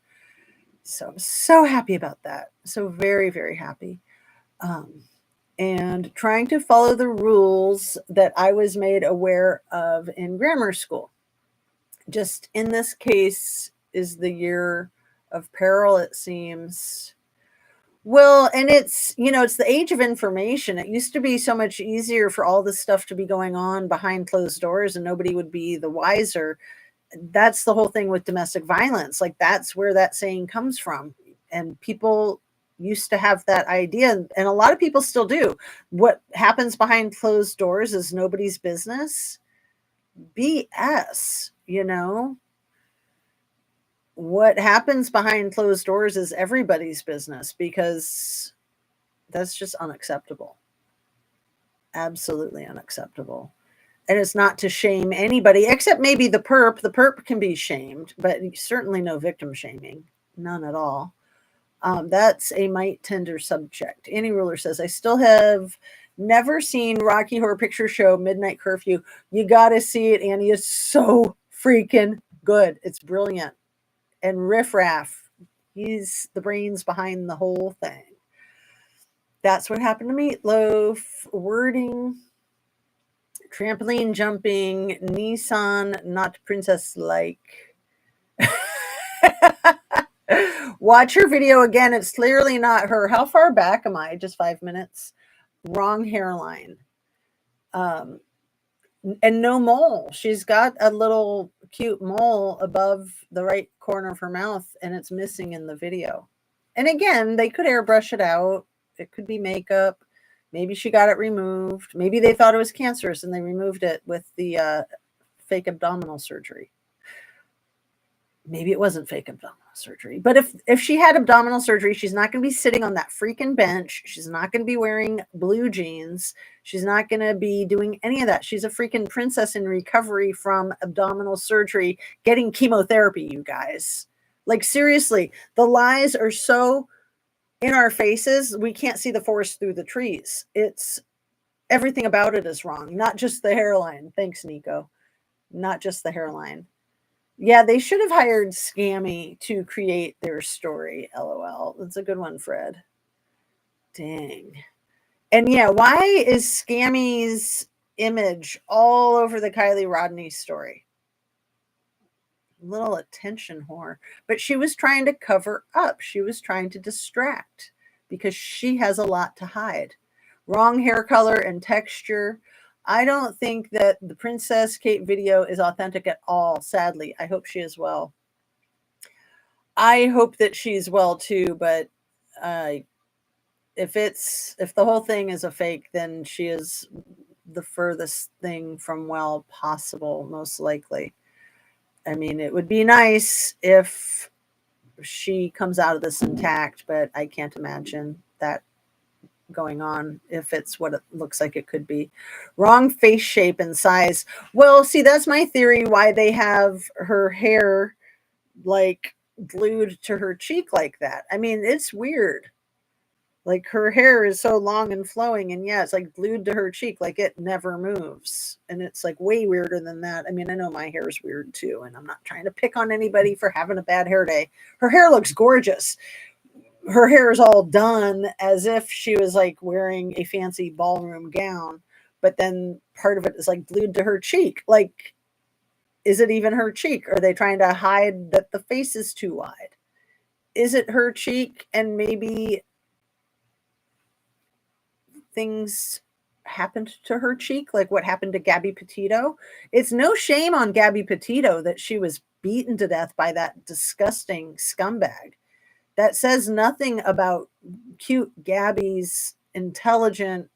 So I'm so happy about that. So very, very happy. And trying to follow the rules that I was made aware of in grammar school. Just in this case is the year of peril, it seems. Well, and it's the age of information. It used to be so much easier for all this stuff to be going on behind closed doors and nobody would be the wiser. That's the whole thing with domestic violence. Like, that's where that saying comes from. And people used to have that idea, and a lot of people still do. What happens behind closed doors is nobody's business. BS, What happens behind closed doors is everybody's business, because that's just unacceptable. Absolutely unacceptable. And it's not to shame anybody except maybe the perp. The perp can be shamed, but certainly no victim shaming. None at all. That's a might tender subject. Annie Ruler says, I still have never seen Rocky Horror Picture Show Midnight Curfew. You got to see it, Annie. It's so freaking good. It's brilliant. And Riff Raff, he's the brains behind the whole thing. That's what happened to Meatloaf. Wording, trampoline jumping, Nissan, not princess like. Watch her video again. It's clearly not her. How far back am I? Just 5 minutes. Wrong hairline. And no mole. She's got a little cute mole above the right corner of her mouth, and it's missing in the video. And again, they could airbrush it out. It could be makeup. Maybe she got it removed. Maybe they thought it was cancerous and they removed it with the fake abdominal surgery. Maybe it wasn't fake abdominal surgery. But if she had abdominal surgery, she's not going to be sitting on that freaking bench. She's not going to be wearing blue jeans. She's not going to be doing any of that. She's a freaking princess in recovery from abdominal surgery, getting chemotherapy, you guys. Like, seriously, the lies are so in our faces, we can't see the forest through the trees. It's everything about it is wrong, not just the hairline. Thanks, Nico. Not just the hairline. Yeah, they should have hired Scammy to create their story. LOL. That's a good one, Fred. Dang. And yeah, why is Scammy's image all over the Kylie Rodney story? Little attention whore. But she was trying to cover up. She was trying to distract because she has a lot to hide. Wrong hair color and texture. I don't think that the Princess Kate video is authentic at all, sadly. I hope she is well. I hope that she's well too, but if the whole thing is a fake, then she is the furthest thing from well possible, most likely. I mean, it would be nice if she comes out of this intact, but I can't imagine that going on if it's what it looks like it could be. Wrong face shape and size. Well, see, that's my theory why they have her hair like glued to her cheek like that. I mean, it's weird. Like, her hair is so long and flowing, and yeah, it's like glued to her cheek, like it never moves. And it's like way weirder than that. I mean, I know my hair is weird too, and I'm not trying to pick on anybody for having a bad hair day. Her hair looks gorgeous. Her hair is all done as if she was like wearing a fancy ballroom gown, but then part of it is like glued to her cheek. Like, is it even her cheek? Are they trying to hide that the face is too wide? Is it her cheek and maybe things happened to her cheek, like what happened to Gabby Petito? It's no shame on Gabby Petito that she was beaten to death by that disgusting scumbag. That says nothing about cute Gabby's intelligent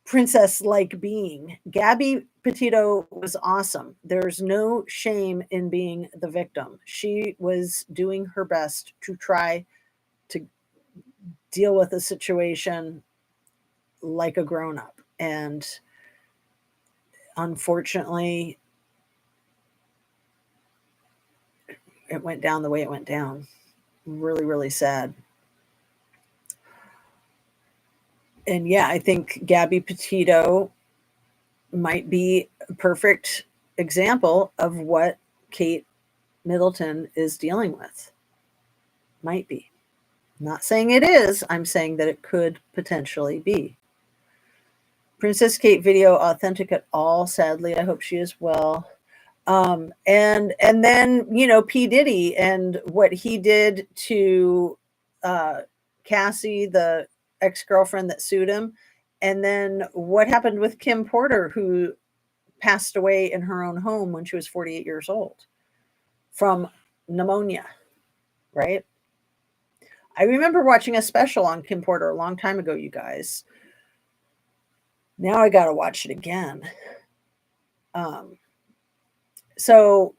princess-like being. Gabby Petito was awesome. There's no shame in being the victim. She was doing her best to try to deal with the situation like a grown-up. And unfortunately, it went down the way it went down. Really, really sad. And yeah, I think Gabby Petito might be a perfect example of what Kate Middleton is dealing with. Might be. I'm not saying it is. I'm saying that it could potentially be. Princess Kate video authentic at all? Sadly, I hope she is well. And then, you know, P. Diddy and what he did to Cassie, the ex-girlfriend that sued him. And then what happened with Kim Porter, who passed away in her own home when she was 48 years old from pneumonia, right? I remember watching a special on Kim Porter a long time ago, you guys. Now I got to watch it again. So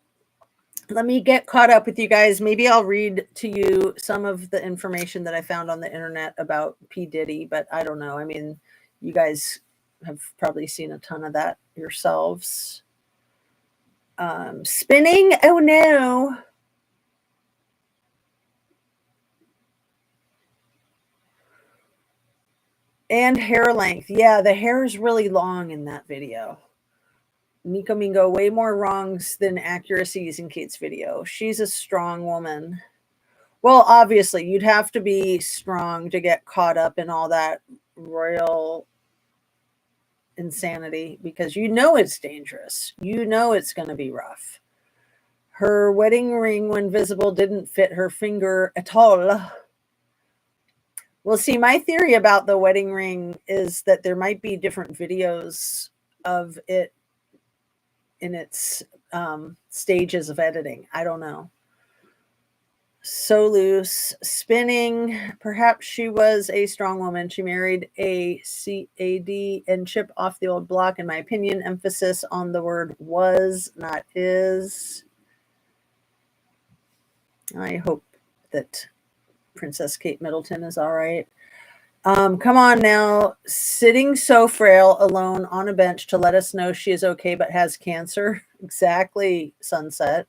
let me get caught up with you guys. Maybe I'll read to you some of the information that I found on the internet about P. Diddy, but I don't know. I mean, you guys have probably seen a ton of that yourselves. Spinning, oh no. And hair length. Yeah, the hair is really long in that video. Nico Mingo, way more wrongs than accuracies in Kate's video. She's a strong woman. Well, obviously, you'd have to be strong to get caught up in all that royal insanity because you know it's dangerous. You know it's going to be rough. Her wedding ring, when visible, didn't fit her finger at all. Well, see, my theory about the wedding ring is that there might be different videos of it in its stages of editing. I don't know. So loose, spinning. Perhaps she was a strong woman. She married a CAD and chip off the old block, in my opinion. Emphasis on the word was, not is. I hope that Princess Kate Middleton is all right. Come on now, sitting so frail alone on a bench to let us know she is okay but has cancer. Exactly, Sunset.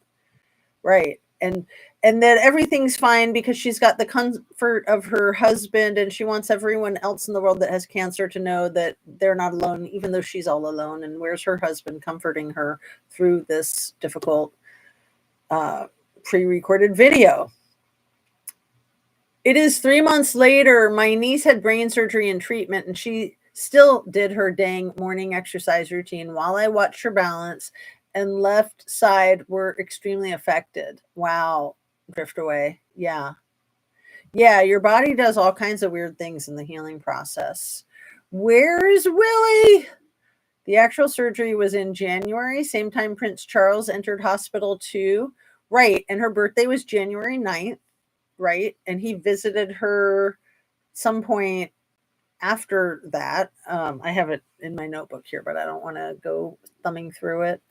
Right. And that everything's fine because she's got the comfort of her husband and she wants everyone else in the world that has cancer to know that they're not alone, even though she's all alone. And where's her husband comforting her through this difficult pre-recorded video? It is 3 months later. My niece had brain surgery and treatment, and she still did her dang morning exercise routine while I watched her balance, and left side were extremely affected. Wow. Drift away. Yeah. Yeah, your body does all kinds of weird things in the healing process. Where's Willie? The actual surgery was in January, same time Prince Charles entered hospital too. Right. And her birthday was January 9th. Right. And he visited her some point after that. I have it in my notebook here, but I don't want to go thumbing through it.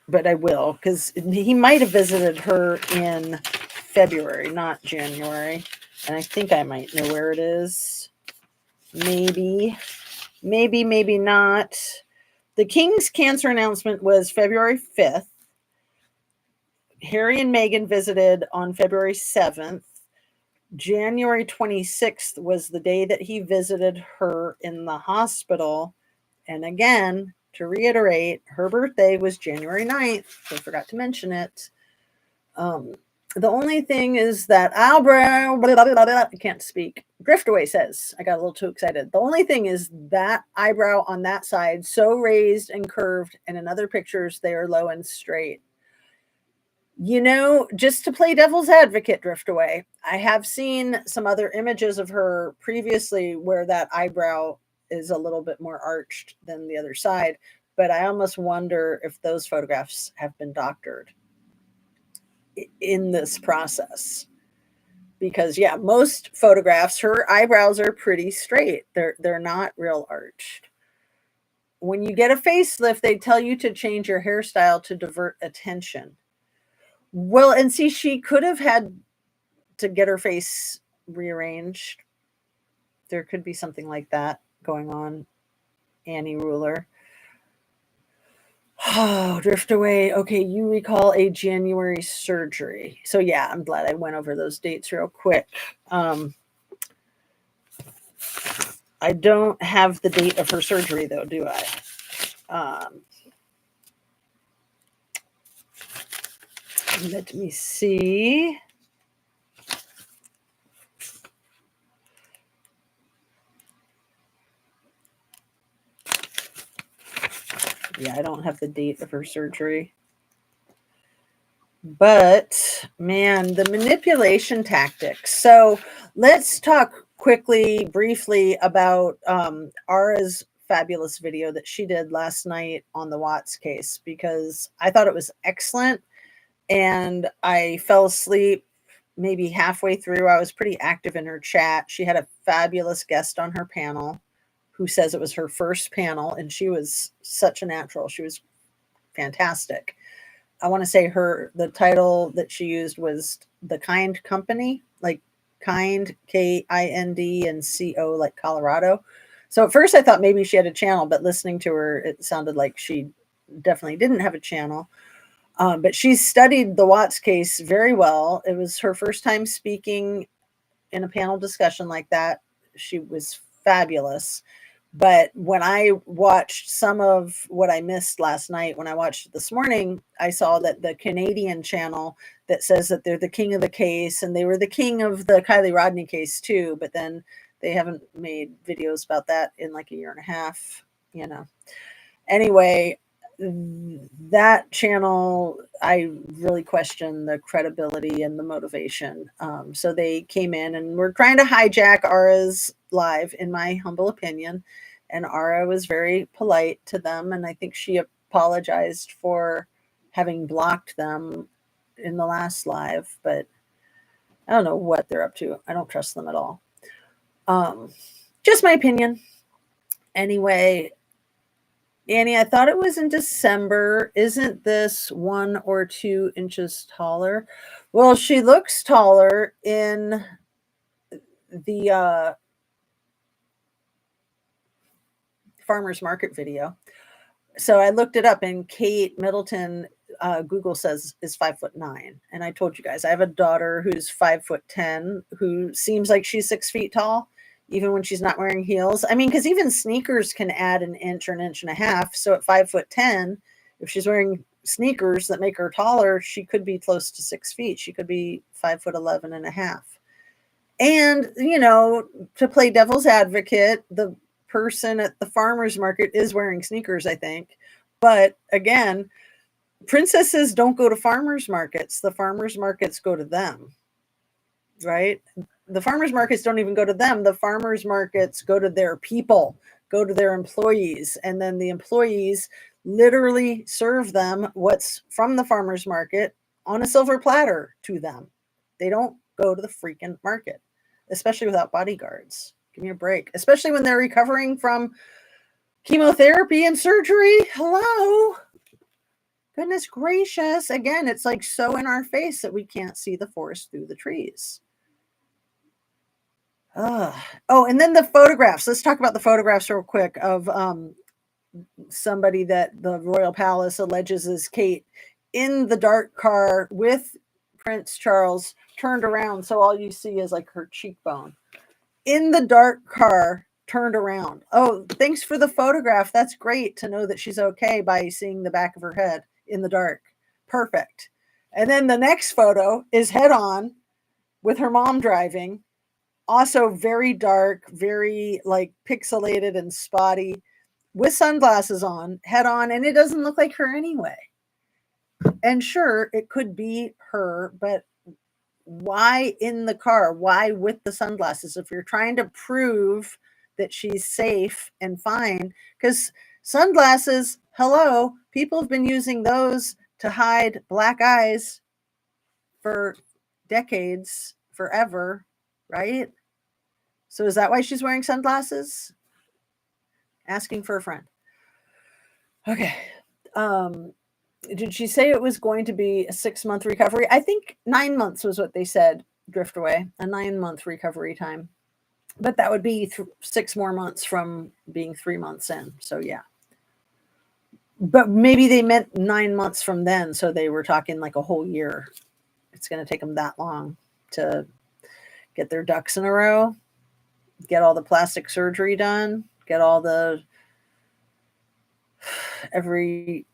But I will, because he might have visited her in February, not January. And I think I might know where it is. Maybe not. The King's cancer announcement was February 5th. Harry and Meghan visited on February 7th. January 26th was the day that he visited her in the hospital. And again, to reiterate, her birthday was January 9th. I forgot to mention it. The only thing is that eyebrow, I can't speak. Driftaway says, I got a little too excited. The only thing is that eyebrow on that side, so raised and curved, and in other pictures, they are low and straight. You know, just to play devil's advocate, Driftaway, I have seen some other images of her previously where that eyebrow is a little bit more arched than the other side, but I almost wonder if those photographs have been doctored in this process. Because yeah, most photographs, her eyebrows are pretty straight. They're not real arched. When you get a facelift, they tell you to change your hairstyle to divert attention. Well, and see, she could have had to get her face rearranged. There could be something like that going on. Annie Ruler. Oh, drift away. Okay, you recall a January surgery. So yeah, I'm glad I went over those dates real quick. I don't have the date of her surgery though, do I? Let me see. Yeah, I don't have the date of her surgery. But man, the manipulation tactics. So let's talk quickly, briefly about Ara's fabulous video that she did last night on the Watts case, because I thought it was excellent and I fell asleep maybe halfway through. I was pretty active in her chat. She had a fabulous guest on her panel who says it was her first panel, and she was such a natural. She was fantastic. I want to say the title that she used was The Kind Company, like kind, Kind, and CO, like Colorado. So at first I thought maybe she had a channel, but listening to her, it sounded like she definitely didn't have a channel. But she's studied the Watts case very well. It was her first time speaking in a panel discussion like that. She was fabulous. But when I watched some of what I missed last night, when I watched it this morning, I saw that the Canadian channel that says that they're the king of the case, and they were the king of the Kylie Rodney case too, but then they haven't made videos about that in like a year and a half, you know. Anyway, that channel, I really question the credibility and the motivation. So they came in and were trying to hijack Ara's live, in my humble opinion. And Ara was very polite to them. And I think she apologized for having blocked them in the last live. But I don't know what they're up to. I don't trust them at all. Just my opinion. Anyway, Annie, I thought it was in December. Isn't this 1 or 2 inches taller? Well, she looks taller in the farmer's market video. So I looked it up, and Kate Middleton, Google says, is 5'9". And I told you guys, I have a daughter who's 5'10", who seems like she's 6 feet tall, even when she's not wearing heels. I mean, because even sneakers can add an inch or an inch and a half. So at 5'10", if she's wearing sneakers that make her taller, she could be close to 6 feet. She could be 5'11" and a half. And, you know, to play devil's advocate, the person at the farmer's market is wearing sneakers, I think. But again, princesses don't go to farmers markets. The farmers markets go to them, right? The farmers markets don't even go to them. The farmers markets go to their people, go to their employees, and then the employees literally serve them what's from the farmers market on a silver platter to them. They don't go to the freaking market, especially without bodyguards. Give me a break, especially when they're recovering from chemotherapy and surgery. Hello. Goodness gracious. Again, it's like so in our face that we can't see the forest through the trees. Oh, and then the photographs. Let's talk about the photographs real quick of somebody that the Royal Palace alleges is Kate in the dark car with Prince Charles turned around. So all you see is like her cheekbone. In the dark car, turned around. Oh, thanks for the photograph. That's great to know that she's okay by seeing the back of her head in the dark. Perfect. And then the next photo is head on with her mom driving. Also very dark, very like pixelated and spotty, with sunglasses on, head on, and it doesn't look like her anyway. And sure, it could be her, but why in the car? Why with the sunglasses? If you're trying to prove that she's safe and fine, because sunglasses, hello, people have been using those to hide black eyes for decades, forever, right? So is that why she's wearing sunglasses? Asking for a friend. Okay. Did she say it was going to be a 6-month recovery? I think 9 months was what they said, drift away, a 9-month recovery time. But that would be 6 more months from being 3 months in. So, yeah. But maybe they meant 9 months from then. So they were talking like a whole year. It's going to take them that long to get their ducks in a row, get all the plastic surgery done, get all the every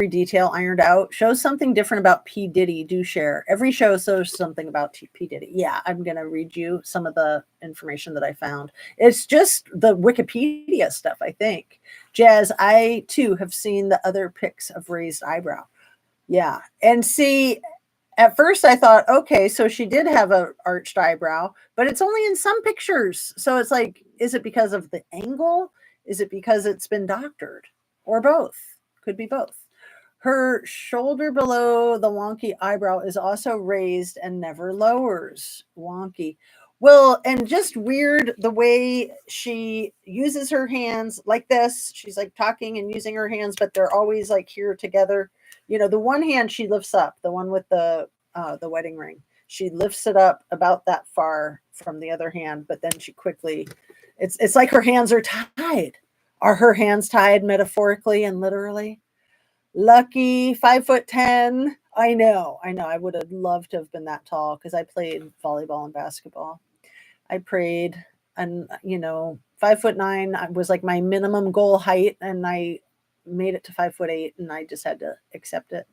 detail ironed out. Shows something different about P. Diddy. Do share. Every show shows something about P. Diddy. Yeah, I'm going to read you some of the information that I found. It's just the Wikipedia stuff, I think. Jazz, I too have seen the other pics of raised eyebrow. Yeah. And see, at first I thought, okay, so she did have a arched eyebrow, but it's only in some pictures. So it's like, is it because of the angle? Is it because it's been doctored? Or both? Could be both. Her shoulder below the wonky eyebrow is also raised and never lowers. Wonky. Well, and just weird the way she uses her hands like this. She's like talking and using her hands, but they're always like here together. You know, the one hand she lifts up, the one with the wedding ring. She lifts it up about that far from the other hand, but then she quickly It's like her hands are tied. Are her hands tied metaphorically and literally? Lucky 5'10". I know. I would have loved to have been that tall because I played volleyball and basketball. I prayed, and 5'9" was like my minimum goal height, and I made it to 5'8", and I just had to accept it.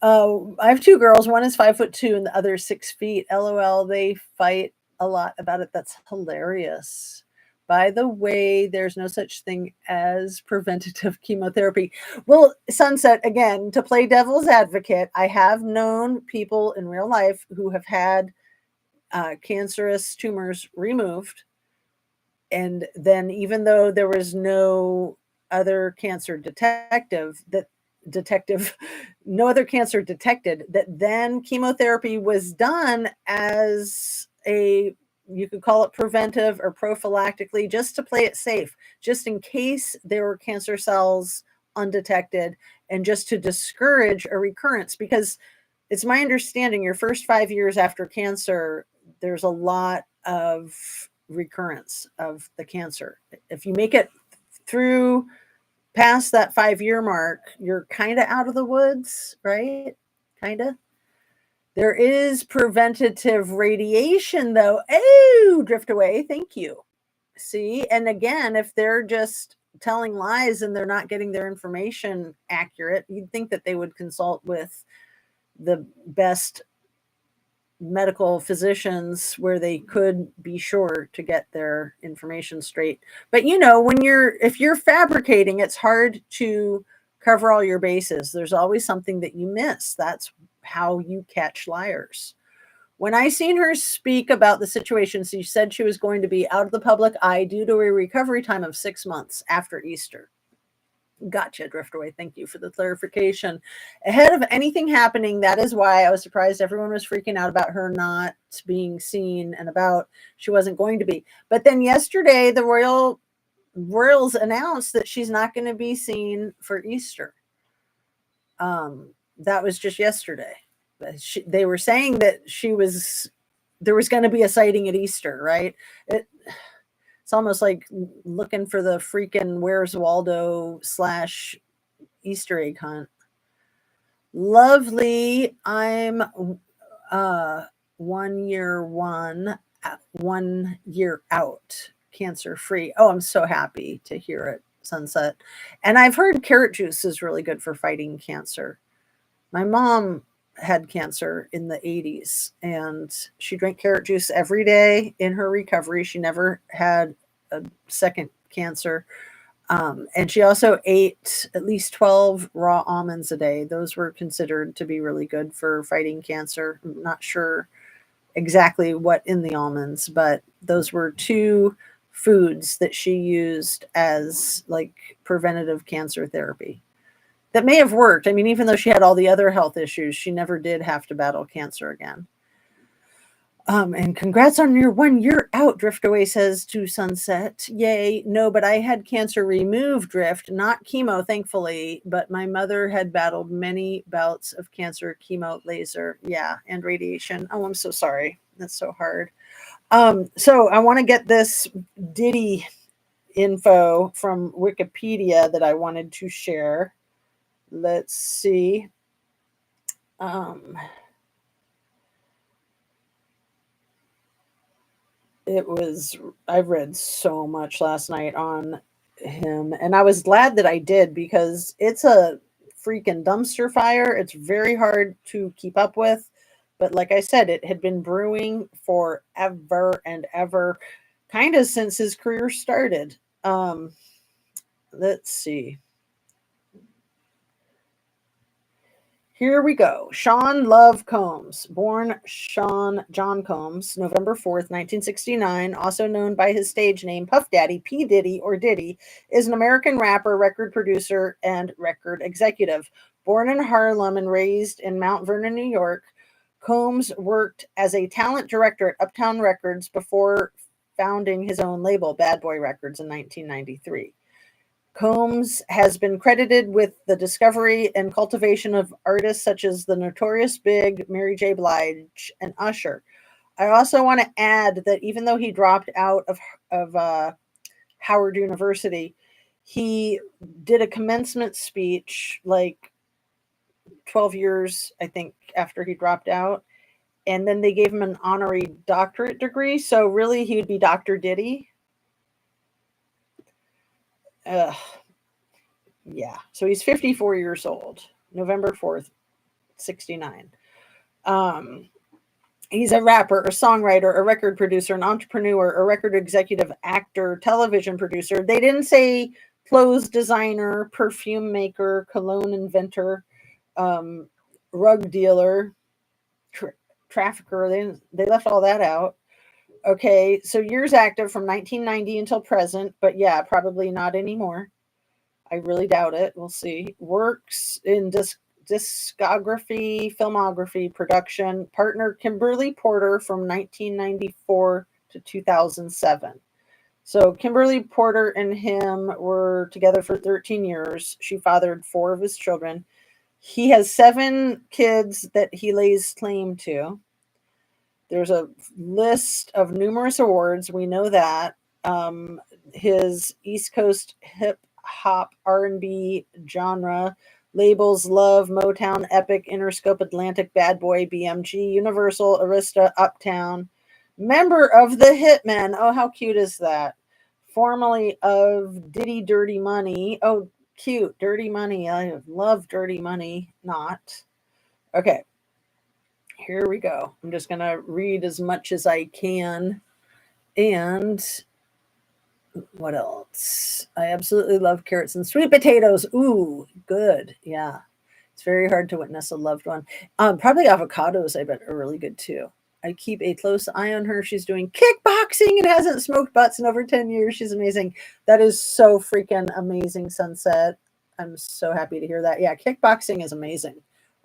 I have two girls. One is 5'2", and the other is 6 feet. LOL. They fight a lot about it. That's hilarious. By the way, there's no such thing as preventative chemotherapy. Well, Sunset, again, to play devil's advocate, I have known people in real life who have had cancerous tumors removed. And then, even though there was no other cancer detective, no other cancer detected, that then chemotherapy was done as a, you could call it preventive or prophylactically, just to play it safe, just in case there were cancer cells undetected, and just to discourage a recurrence. Because it's my understanding your first 5 years after cancer, there's a lot of recurrence of the cancer. If you make it through past that 5 year mark, you're kind of out of the woods, right? Kind of. There is preventative radiation, though. Oh, drift away. Thank you. See, and again, if they're just telling lies and they're not getting their information accurate, you'd think that they would consult with the best medical physicians where they could be sure to get their information straight. But if you're fabricating, it's hard to cover all your bases. There's always something that you miss. That's how you catch liars. When I seen her speak about the situation, she said she was going to be out of the public eye due to a recovery time of 6 months after Easter. Gotcha, Driftaway. Thank you for the clarification. Ahead of anything happening, that is why I was surprised everyone was freaking out about her not being seen and about she wasn't going to be. But then yesterday, the Royals announced that she's not going to be seen for Easter. That was just yesterday. They were saying that there was going to be a sighting at Easter, right? It's almost like looking for the freaking Where's Waldo / Easter egg hunt. Lovely. I'm 1 year 1 year out, cancer free. Oh, I'm so happy to hear it, Sunset. And I've heard carrot juice is really good for fighting cancer. My mom had cancer in the 80s, and she drank carrot juice every day in her recovery. She never had a second cancer. And she also ate at least 12 raw almonds a day. Those were considered to be really good for fighting cancer. I'm not sure exactly what in the almonds, but those were two foods that she used as like preventative cancer therapy. That may have worked. I mean, even though she had all the other health issues, she never did have to battle cancer again. And congrats on your 1 year out, Driftaway says to Sunset. Yay. No, but I had cancer removed, Drift, not chemo, thankfully. But my mother had battled many bouts of cancer, chemo, laser, yeah, and radiation. Oh, I'm so sorry. That's so hard. So I want to get this Diddy info from Wikipedia that I wanted to share. Let's see. I read so much last night on him, and I was glad that I did because it's a freaking dumpster fire. It's very hard to keep up with. But like I said, it had been brewing forever and ever, kind of since his career started. Let's see. Here we go. Sean Love Combs, born Sean John Combs, November 4th, 1969, also known by his stage name Puff Daddy, P. Diddy, or Diddy, is an American rapper, record producer, and record executive. Born in Harlem and raised in Mount Vernon, New York, Combs worked as a talent director at Uptown Records before founding his own label, Bad Boy Records, in 1993. Combs has been credited with the discovery and cultivation of artists such as the Notorious Big, Mary J. Blige, and Usher. I also want to add that even though he dropped out of Howard University, he did a commencement speech like 12 years, I think, after he dropped out. And then they gave him an honorary doctorate degree. So really, he would be Dr. Diddy. Ugh. Yeah. So he's 54 years old, November 4th, 69. Um, he's a rapper, a songwriter, a record producer, an entrepreneur, a record executive, actor, television producer. They didn't say clothes designer, perfume maker, cologne inventor, um, rug dealer, trafficker. They left all that out. Okay, so years active from 1990 until present, but yeah, probably not anymore. I really doubt it. We'll see. Works in discography, filmography, production. Partner Kimberly Porter from 1994 to 2007. So Kimberly Porter and him were together for 13 years. She fathered 4 of his children. He has 7 kids that he lays claim to. There's a list of numerous awards. We know that. His East Coast hip hop R&B genre labels Love, Motown, Epic, Interscope, Atlantic, Bad Boy, BMG, Universal, Arista, Uptown. Member of the Hitmen. Oh, how cute is that? Formerly of Diddy Dirty Money. Oh, cute. Dirty Money. I love Dirty Money. Not. Okay. Here we go. I'm just going to read as much as I can. And what else? I absolutely love carrots and sweet potatoes. Ooh, good. Yeah. It's very hard to witness a loved one. Probably avocados, I bet, are really good too. I keep a close eye on her. She's doing kickboxing and hasn't smoked butts in over 10 years. She's amazing. That is so freaking amazing, Sunset. I'm so happy to hear that. Yeah, kickboxing is amazing.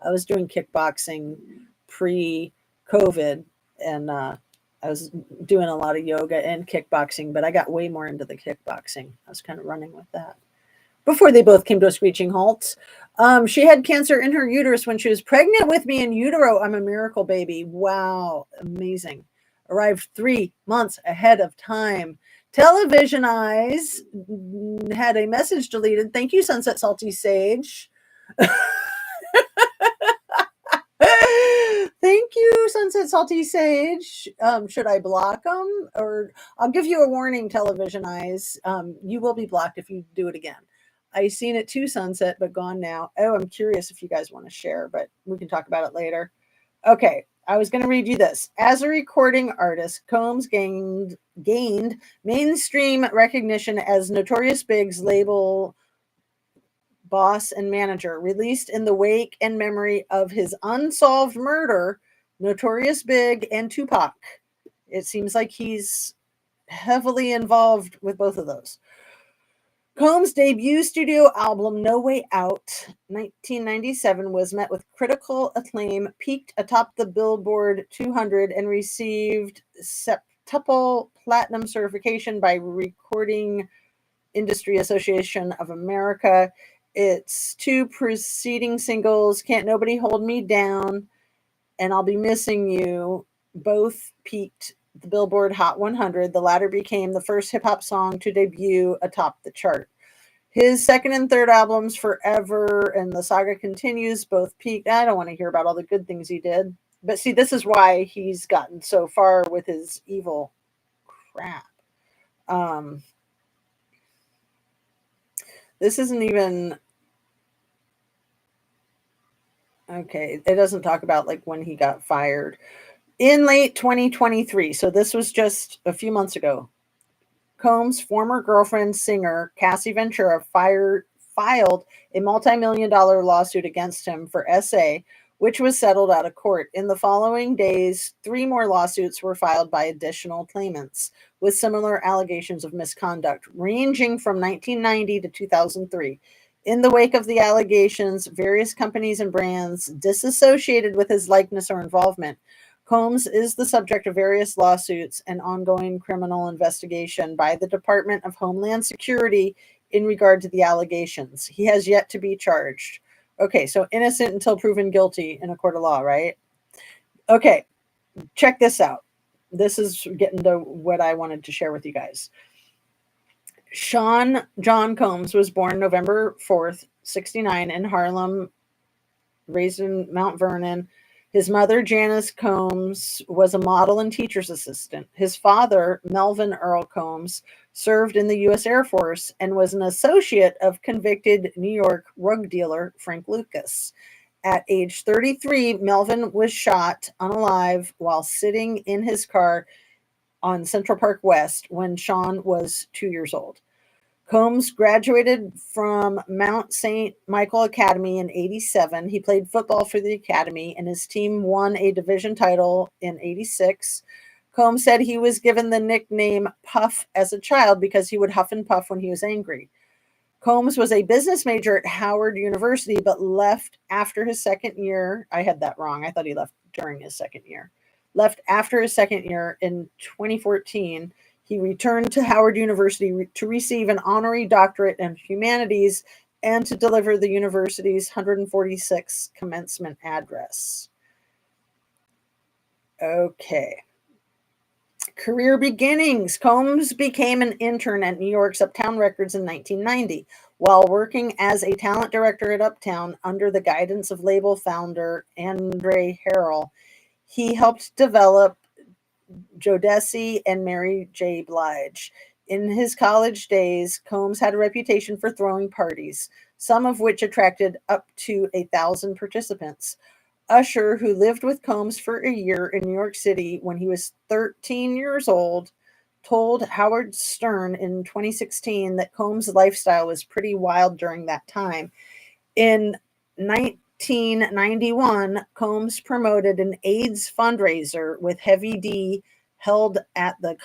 I was doing kickboxing pre-COVID, and I was doing a lot of yoga and kickboxing, but I got way more into the kickboxing. I was kind of running with that before they both came to a screeching halt. She had cancer in her uterus when she was pregnant with me in utero. I'm a miracle baby. Wow, amazing. Arrived 3 months ahead of time. Television Eyes had a message deleted. Thank you, Sunset Salty Sage. Thank you, Sunset Salty Sage. Should I block them? Or I'll give you a warning, Television Eyes. You will be blocked if you do it again. I seen it too, Sunset, but gone now. Oh, I'm curious if you guys want to share, but we can talk about it later. Okay, I was going to read you this. As a recording artist, Combs gained mainstream recognition as Notorious Big's label boss and manager, released in the wake and memory of his unsolved murder, Notorious Big and Tupac. It seems like he's heavily involved with both of those. Combs' debut studio album, No Way Out, 1997, was met with critical acclaim, peaked atop the Billboard 200, and received septuple platinum certification by Recording Industry Association of America. Its 2 preceding singles, Can't Nobody Hold Me Down and I'll Be Missing You, both peaked the Billboard Hot 100. The latter became the first hip-hop song to debut atop the chart. His second and third albums, Forever and The Saga Continues, both peaked. I don't want to hear about all the good things he did. But see, this is why he's gotten so far with his evil crap. This isn't even... Okay, it doesn't talk about like when he got fired. In late 2023, so this was just a few months ago, Combs' former girlfriend, singer Cassie Ventura, filed a multi-million-dollar lawsuit against him for SA, which was settled out of court. In the following days, 3 more lawsuits were filed by additional claimants with similar allegations of misconduct, ranging from 1990 to 2003. In the wake of the allegations, various companies and brands disassociated with his likeness or involvement. Combs is the subject of various lawsuits and ongoing criminal investigation by the Department of Homeland Security in regard to the allegations. He has yet to be charged. Okay, so innocent until proven guilty in a court of law, right? Okay, check this out. this is getting to what I wanted to share with you guys. Sean John Combs was born November 4th, 1969 in Harlem, raised in Mount Vernon. His mother, Janice Combs, was a model and teacher's assistant. His father, Melvin Earl Combs, served in the U.S. Air Force and was an associate of convicted New York rug dealer Frank Lucas. At age 33, Melvin was shot unalive while sitting in his car on Central Park West when Sean was 2 years old. Combs graduated from Mount St. Michael Academy in 87. He played football for the academy, and his team won a division title in 86. Combs said he was given the nickname Puff as a child because he would huff and puff when he was angry. Combs was a business major at Howard University, but left after his second year. I had that wrong. I thought he left during his second year. Left after his second year in 2014. He returned to Howard University to receive an honorary doctorate in humanities and to deliver the university's 146th commencement address. Okay. Career beginnings. Combs became an intern at New York's Uptown Records in 1990. While working as a talent director at Uptown under the guidance of label founder Andre Harrell, he helped develop Jodeci and Mary J. Blige. In his college days, Combs had a reputation for throwing parties, some of which attracted up to 1,000 participants. Usher, who lived with Combs for a year in New York City when he was 13 years old, told Howard Stern in 2016 that Combs' lifestyle was pretty wild during that time. In 1991, Combs promoted an AIDS fundraiser with Heavy D held at the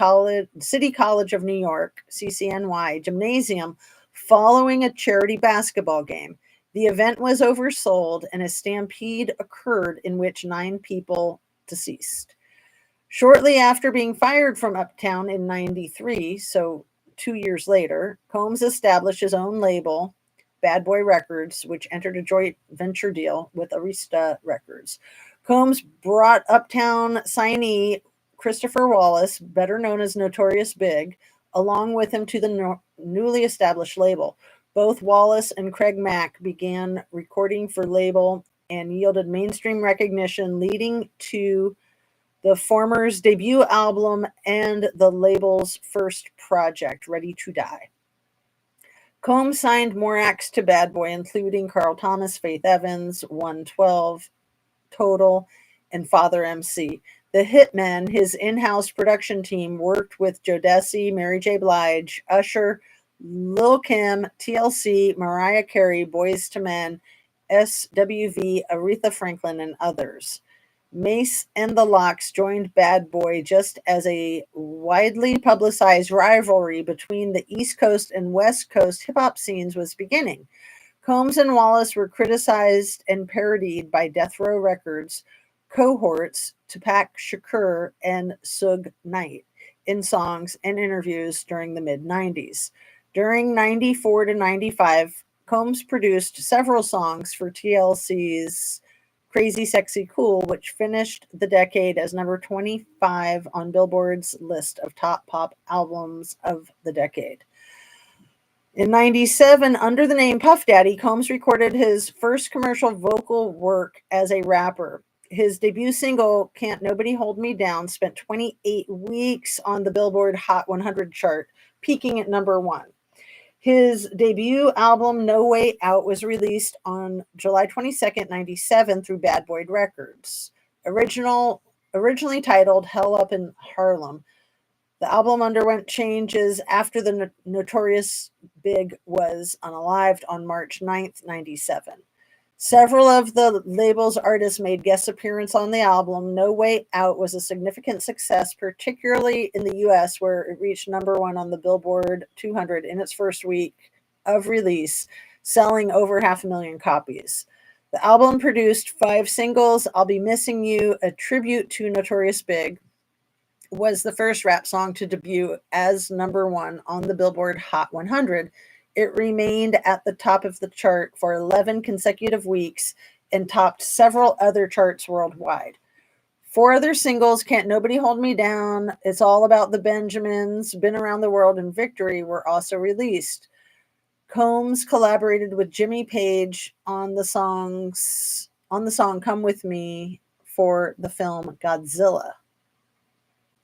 City College of New York, CCNY, gymnasium following a charity basketball game. The event was oversold and a stampede occurred in which 9 people deceased. Shortly after being fired from Uptown in 93, so 2 years later, Combs established his own label, Bad Boy Records, which entered a joint venture deal with Arista Records. Combs brought Uptown signee Christopher Wallace, better known as Notorious Big, along with him to the newly established label. Both Wallace and Craig Mack began recording for label and yielded mainstream recognition, leading to the former's debut album and the label's first project, Ready to Die. Combs signed more acts to Bad Boy, including Carl Thomas, Faith Evans, 112 Total, and Father MC. The Hitmen, his in-house production team, worked with Jodeci, Mary J. Blige, Usher, Lil' Kim, TLC, Mariah Carey, Boyz II Men, SWV, Aretha Franklin, and others. Mase and the Lox joined Bad Boy just as a widely publicized rivalry between the East Coast and West Coast hip-hop scenes was beginning. Combs and Wallace were criticized and parodied by Death Row Records cohorts Tupac Shakur and Suge Knight in songs and interviews during the mid-90s. During 94 to 95, Combs produced several songs for TLC's Crazy Sexy Cool, which finished the decade as number 25 on Billboard's list of top pop albums of the decade. In 97, under the name Puff Daddy, Combs recorded his first commercial vocal work as a rapper. His debut single, Can't Nobody Hold Me Down, spent 28 weeks on the Billboard Hot 100 chart, peaking at number 1. His debut album, No Way Out, was released on July 22nd, 97 through Bad Boy Records. Originally titled Hell Up in Harlem, the album underwent changes after the Notorious Big was unalived on March 9th, 97. Several of the label's artists made guest appearances on the album. No Way Out was a significant success, particularly in the US, where it reached number 1 on the Billboard 200 in its first week of release, selling over 500,000 copies. The album produced 5 singles. I'll Be Missing You, a tribute to Notorious Big, was the first rap song to debut as number 1 on the Billboard Hot 100. It remained at the top of the chart for 11 consecutive weeks and topped several other charts worldwide. 4 other singles, Can't Nobody Hold Me Down, It's All About the Benjamins, Been Around the World, and Victory were also released. Combs collaborated with Jimmy Page on the song Come With Me for the film Godzilla.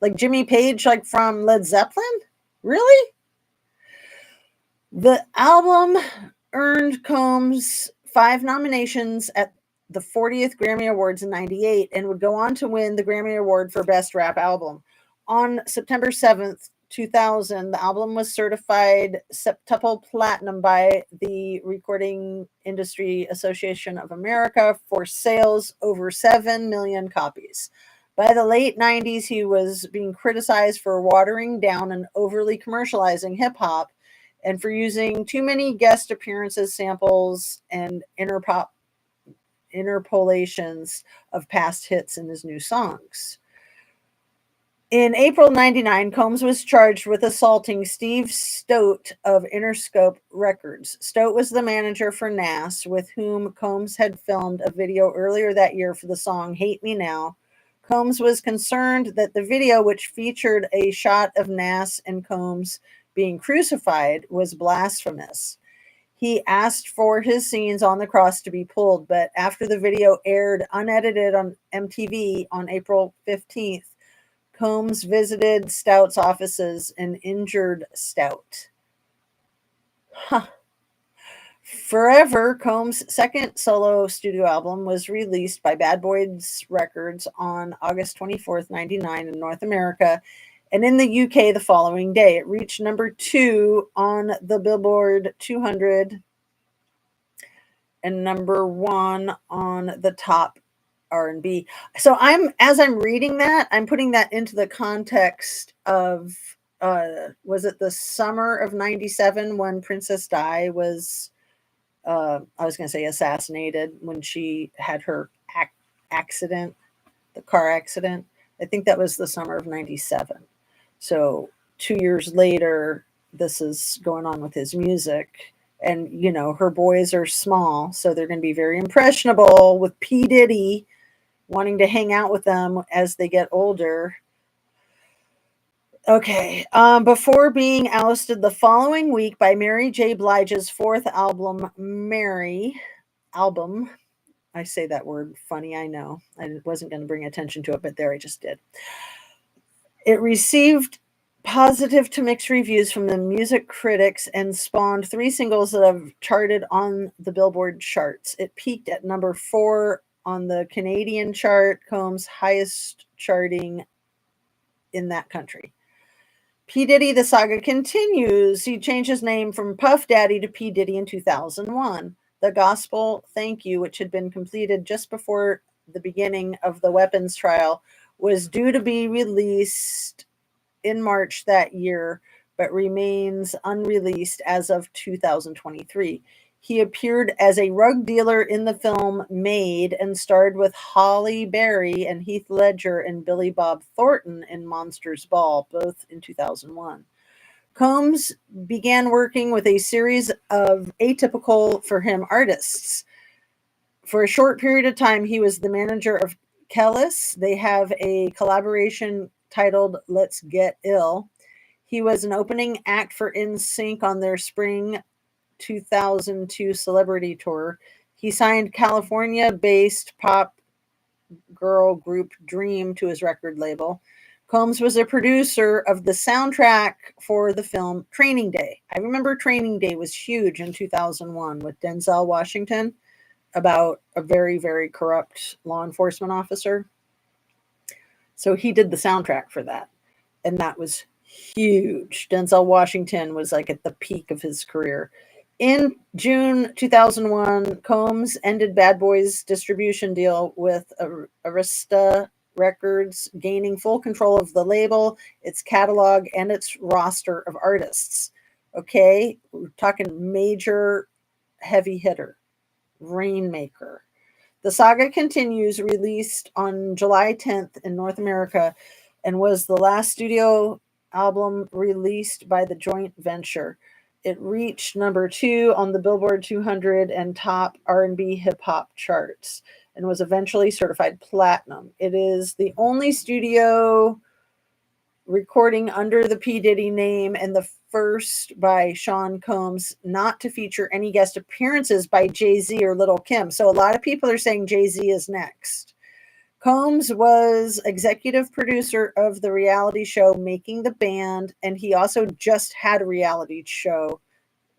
Like Jimmy Page, like from Led Zeppelin? Really? The album earned Combs 5 nominations at the 40th Grammy Awards in 98 and would go on to win the Grammy Award for Best Rap Album. On September 7th, 2000, the album was certified septuple platinum by the Recording Industry Association of America for sales over 7 million copies. By the late 90s, he was being criticized for watering down and overly commercializing hip hop and for using too many guest appearances, samples, and interpolations of past hits in his new songs. In April 99, Combs was charged with assaulting Steve Stoute of Interscope Records. Stoute was the manager for Nas, with whom Combs had filmed a video earlier that year for the song Hate Me Now. Combs was concerned that the video, which featured a shot of Nas and Combs being crucified, was blasphemous. He asked for his scenes on the cross to be pulled, but after the video aired unedited on MTV on April 15th, Combs visited Stoute's offices and injured Stoute. Forever, Combs' second solo studio album, was released by Bad Boys Records on August 24th, 99 in North America, and in the UK the following day. It reached number 2 on the Billboard 200 and number 1 on the top R&B. So as I'm reading that, I'm putting that into the context of was it the summer of 97 when Princess Di was I was going to say assassinated, when she had her accident, the car accident. I think that was the summer of 97. So 2 years later, this is going on with his music. And, you know, her boys are small, so they're going to be very impressionable with P. Diddy wanting to hang out with them as they get older. Okay. Before being ousted the following week by Mary J. Blige's 4th album, Mary album. I say that word funny, I know. I wasn't going to bring attention to it, but there I just did. It received positive to mixed reviews from the music critics and spawned 3 singles that have charted on the Billboard charts. It peaked at number 4 on the Canadian chart, Combs' highest charting in that country. P. Diddy, the saga continues. He changed his name from Puff Daddy to P. Diddy in 2001. The gospel Thank You, which had been completed just before the beginning of the weapons trial, was due to be released in March that year, but remains unreleased as of 2023. He appeared as a rug dealer in the film Made and starred with Halle Berry and Heath Ledger and Billy Bob Thornton in Monsters Ball, both in 2001. Combs began working with a series of atypical for him artists. For a short period of time, he was the manager of Kelis. They have a collaboration titled Let's Get Ill. He was an opening act for NSYNC on their spring 2002 celebrity tour. He signed California-based pop girl group Dream to his record label. Combs was a producer of the soundtrack for the film Training Day. I remember Training Day was huge in 2001 with Denzel Washington, about a very, very corrupt law enforcement officer. So he did the soundtrack for that, and that was huge. Denzel Washington was like at the peak of his career. In June 2001, Combs ended Bad Boys' distribution deal with Arista Records, gaining full control of the label, its catalog, and its roster of artists. Okay, we're talking major heavy hitter, Rainmaker. The saga continues, released on July 10th in North America, and was the last studio album released by the joint venture. It reached number 2 on the Billboard 200 and top R&B hip hop charts. and was eventually certified platinum. It is the only studio recording under the P. Diddy name and the first by Sean Combs not to feature any guest appearances by Jay-Z or Lil' Kim. So a lot of people are saying Jay-Z is next. Combs was executive producer of the reality show Making the Band, and he also just had a reality show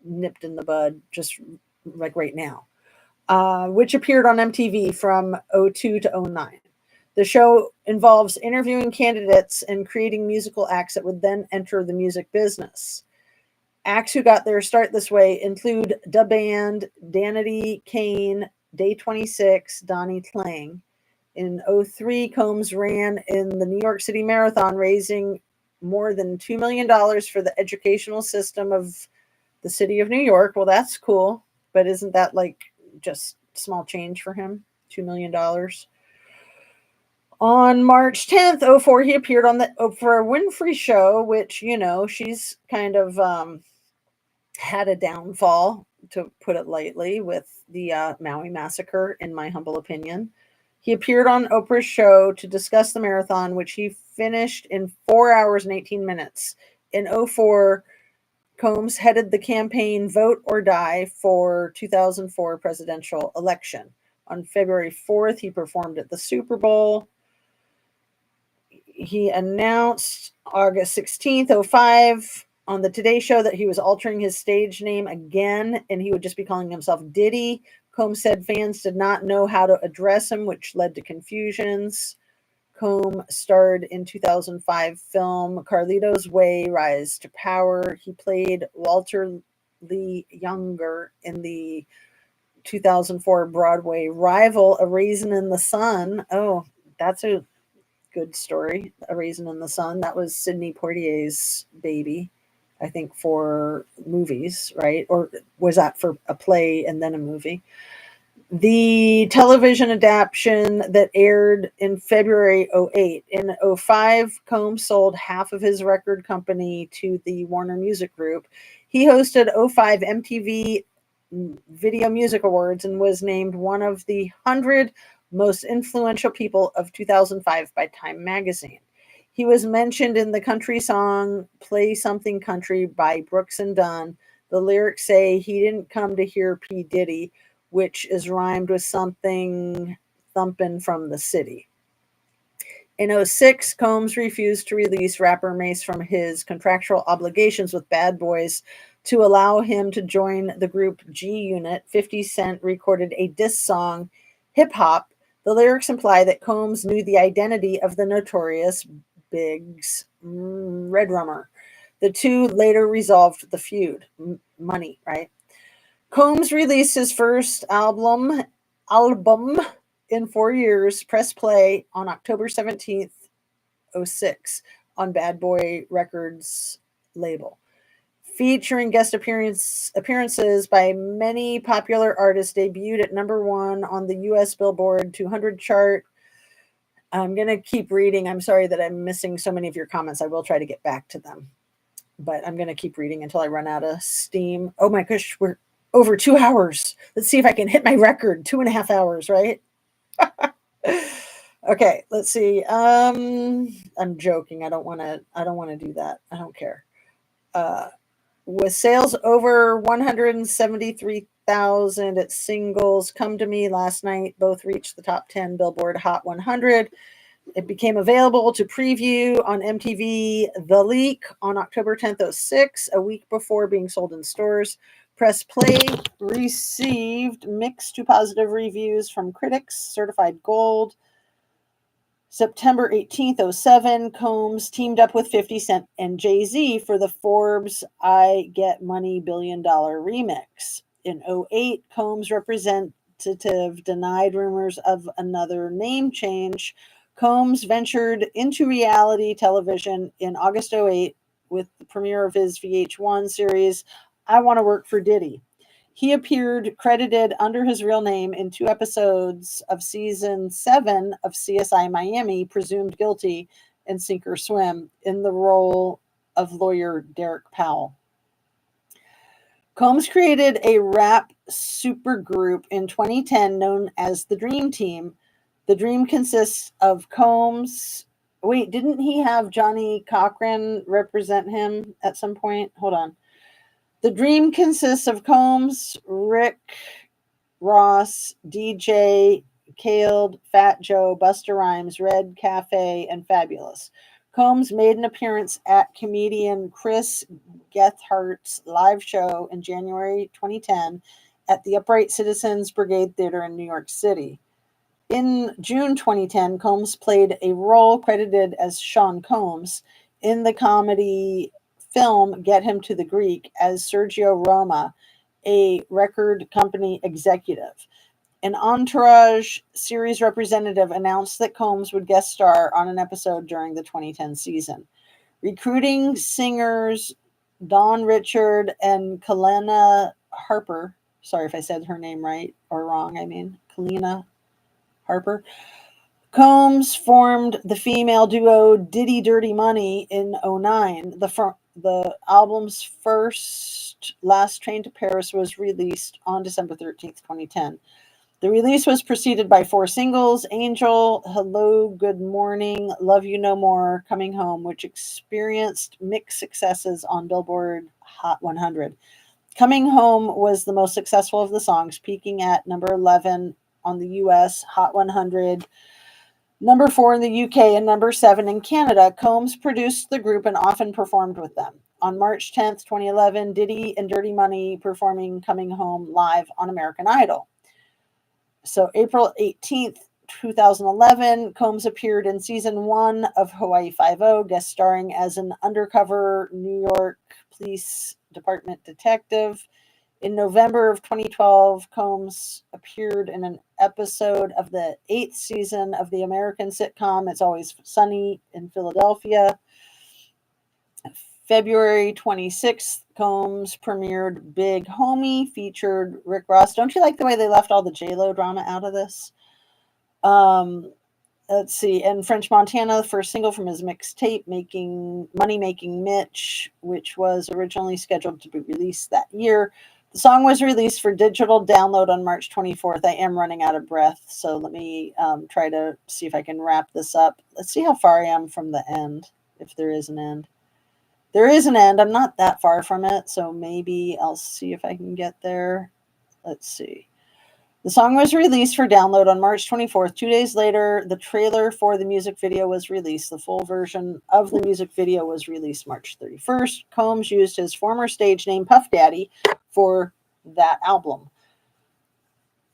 nipped in the bud, just like right now, which appeared on MTV from 02 to 09. The show involves interviewing candidates and creating musical acts that would then enter the music business. Acts who got their start this way include Da Band, Danity Kane, Day 26, Donnie Klang. In 03, Combs ran in the New York City Marathon, raising more than $2 million for the educational system of the city of New York. Well, that's cool, but isn't that like just small change for him? $2 million. On March 10th, 04, he appeared on the Oprah Winfrey Show, which, you know, she's kind of had a downfall, to put it lightly, with the Maui massacre, in my humble opinion. He appeared on Oprah's show to discuss the marathon, which he finished in 4 hours and 18 minutes. In 04, Combs headed the campaign Vote or Die for 2004 presidential election. On February 4th, he performed at the Super Bowl. He announced August 16th, 05, on the Today Show that he was altering his stage name again, and he would just be calling himself Diddy. Combs said fans did not know how to address him, which led to confusions. Combs starred in 2005 film Carlito's Way, Rise to Power. He played Walter Lee Younger in the 2004 Broadway rival, A Raisin in the Sun. Oh, that's a good story. A Raisin in the Sun. That was Sidney Poitier's baby, I think, for movies, right? Or was that for a play and then a movie? The television adaptation that aired in February 08. In 05, Combs sold half of his record company to the Warner Music Group. He hosted 05 MTV Video Music Awards and was named one of the 100 most influential people of 2005 by Time Magazine. He was mentioned in the country song Play Something Country by Brooks and Dunn. The lyrics say he didn't come to hear P. Diddy, which is rhymed with something thumping from the city. In 06, Combs refused to release rapper Mase from his contractual obligations with Bad Boys to allow him to join the group G Unit. 50 Cent recorded a diss song, Hip Hop. The lyrics imply that Combs knew the identity of the Notorious Big's Red Rummer. The two later resolved the feud. Money, right? Combs released his first album in 4 years, Press Play, on October 17th, 06, on Bad Boy Records label, featuring guest appearances by many popular artists. Debuted at #1 on the U.S. Billboard 200 chart. I'm going to keep reading. I'm sorry that I'm missing so many of your comments. I will try to get back to them, but I'm going to keep reading until I run out of steam. Oh my gosh, we're over 2 hours. Let's see if I can hit my record. 2.5 hours, right? Okay, let's see. I'm joking. I don't want to do that. I don't care. With sales over 173,000, its singles Come to Me, Last Night both reached the top 10 Billboard Hot 100. It became available to preview on MTV The Leak on October 10th, 06, a week before being sold in stores. Press Play received mixed to positive reviews from critics, certified gold. September 18th, 07, Combs teamed up with 50 Cent and Jay-Z for the Forbes I Get Money $1 billion remix. In 08, Combs' representative denied rumors of another name change. Combs ventured into reality television in August 08 with the premiere of his VH1 series, I Want to Work for Diddy. He appeared credited under his real name in 2 episodes of season 7 of CSI Miami, Presumed Guilty, and Sink or Swim, in the role of lawyer Derek Powell. Combs created a rap supergroup in 2010 known as the Dream Team. The Dream consists of Combs. Wait, didn't he have Johnny Cochran represent him at some point? Hold on. The Dream consists of Combs, Rick Ross, DJ Khaled, Fat Joe, Busta Rhymes, Red Cafe, and Fabulous. Combs made an appearance at comedian Chris Gethardt's live show in January 2010 at the Upright Citizens Brigade Theater in New York City. In June 2010, Combs played a role credited as Sean Combs in the comedy film Get Him to the Greek as Sergio Roma, a record company executive. An Entourage series representative announced that Combs would guest star on an episode during the 2010 season. Recruiting singers Dawn Richard and Kalena Harper, sorry if I said her name right or wrong, Kalena Harper, Combs formed the female duo Diddy Dirty Money in 2009. The album's first, Last Train to Paris, was released on December 13th, 2010. The release was preceded by 4 singles: Angel, Hello, Good Morning, Love You No More, Coming Home, which experienced mixed successes on Billboard Hot 100. Coming Home was the most successful of the songs, peaking at number 11 on the US Hot 100, number 4 in the UK, and number 7 in Canada. Combs produced the group and often performed with them. On March 10th, 2011, Diddy and Dirty Money performing Coming Home live on American Idol. So April 18th, 2011, Combs appeared in season 1 of Hawaii Five-0, guest starring as an undercover New York Police Department detective. In November of 2012, Combs appeared in an episode of the 8th season of the American sitcom It's Always Sunny in Philadelphia. February 26th, Combs premiered Big Homie, featured Rick Ross. Don't you like the way they left all the J-Lo drama out of this? Let's see. And French Montana, the first single from his mixtape, Money Making Mitch, which was originally scheduled to be released that year. The song was released for digital download on March 24th. I am running out of breath, so let me try to see if I can wrap this up. Let's see how far I am from the end, if there is an end. There is an end. I'm not that far from it, so maybe I'll see if I can get there. Let's see. The song was released for download on March 24th. 2 days later, the trailer for the music video was released. The full version of the music video was released March 31st. Combs used his former stage name Puff Daddy for that album.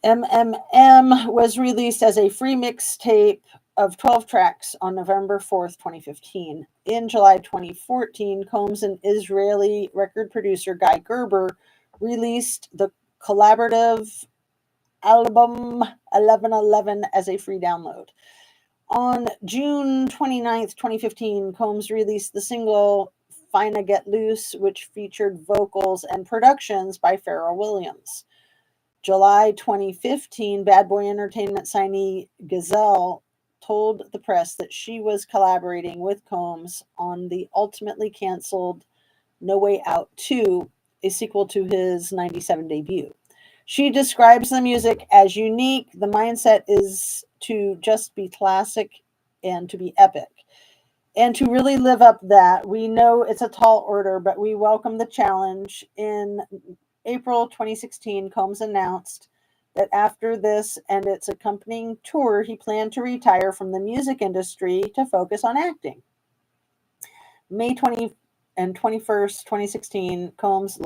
MMM was released as a free mixtape of 12 tracks on November 4th, 2015. In July 2014, Combs and Israeli record producer Guy Gerber released the collaborative album 1111 as a free download. On June 29th, 2015, Combs released the single Finna Get Loose, which featured vocals and productions by Pharrell Williams. July 2015, Bad Boy Entertainment signee Gazelle told the press that she was collaborating with Combs on the ultimately canceled No Way Out 2, a sequel to his 97 debut. She describes the music as unique. The mindset is to just be classic and to be epic. And to really live up that, we know it's a tall order, but we welcome the challenge. In April 2016, Combs announced that after this and its accompanying tour, he planned to retire from the music industry to focus on acting. May 20 and 21st, 2016, Combs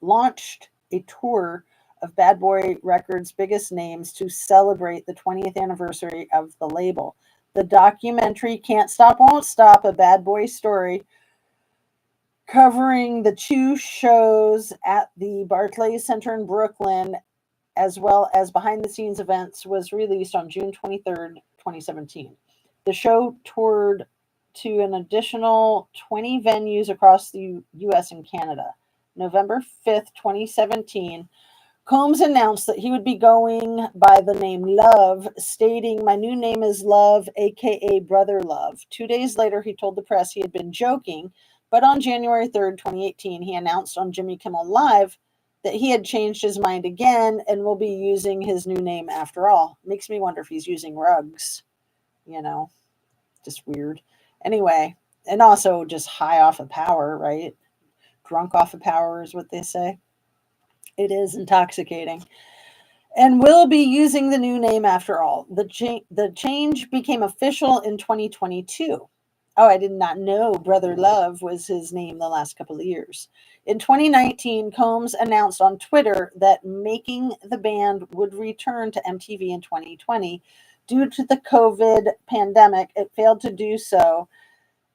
launched a tour of Bad Boy Records' biggest names to celebrate the 20th anniversary of the label. The documentary Can't Stop, Won't Stop, A Bad Boy Story, covering the 2 shows at the Barclays Center in Brooklyn, as well as behind-the-scenes events, was released on June 23rd, 2017. The show toured to an additional 20 venues across the U.S. and Canada. November 5th, 2017, Combs announced that he would be going by the name Love, stating, "My new name is Love, aka Brother Love." 2 days later, he told the press he had been joking, but on January 3rd, 2018, he announced on Jimmy Kimmel Live that he had changed his mind again and will be using his new name after all. Makes me wonder if he's using Ruggs, you know, just weird. Anyway, and also just high off of power, right? Drunk off of power is what they say. It is intoxicating. And will be using the new name after all. The change became official in 2022. Oh, I did not know Brother Love was his name the last couple of years. In 2019, Combs announced on Twitter that making the band would return to MTV in 2020. Due to the COVID pandemic, it failed to do so,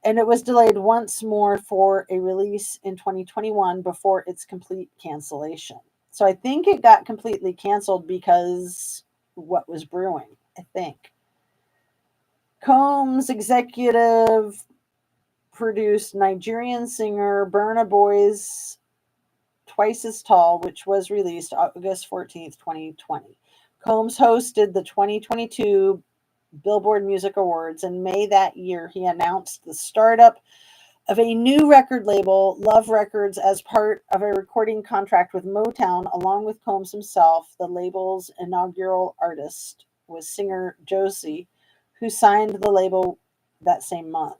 and it was delayed once more for a release in 2021 before its complete cancellation. So I think it got completely canceled because what was brewing, I think. Combs executive produced Nigerian singer Burna Boy's Twice as Tall, which was released August 14th, 2020. Combs hosted the 2022 Billboard Music Awards. In May that year, he announced the startup of a new record label, Love Records, as part of a recording contract with Motown, along with Combs himself. The label's inaugural artist was singer Josie, who signed the label that same month.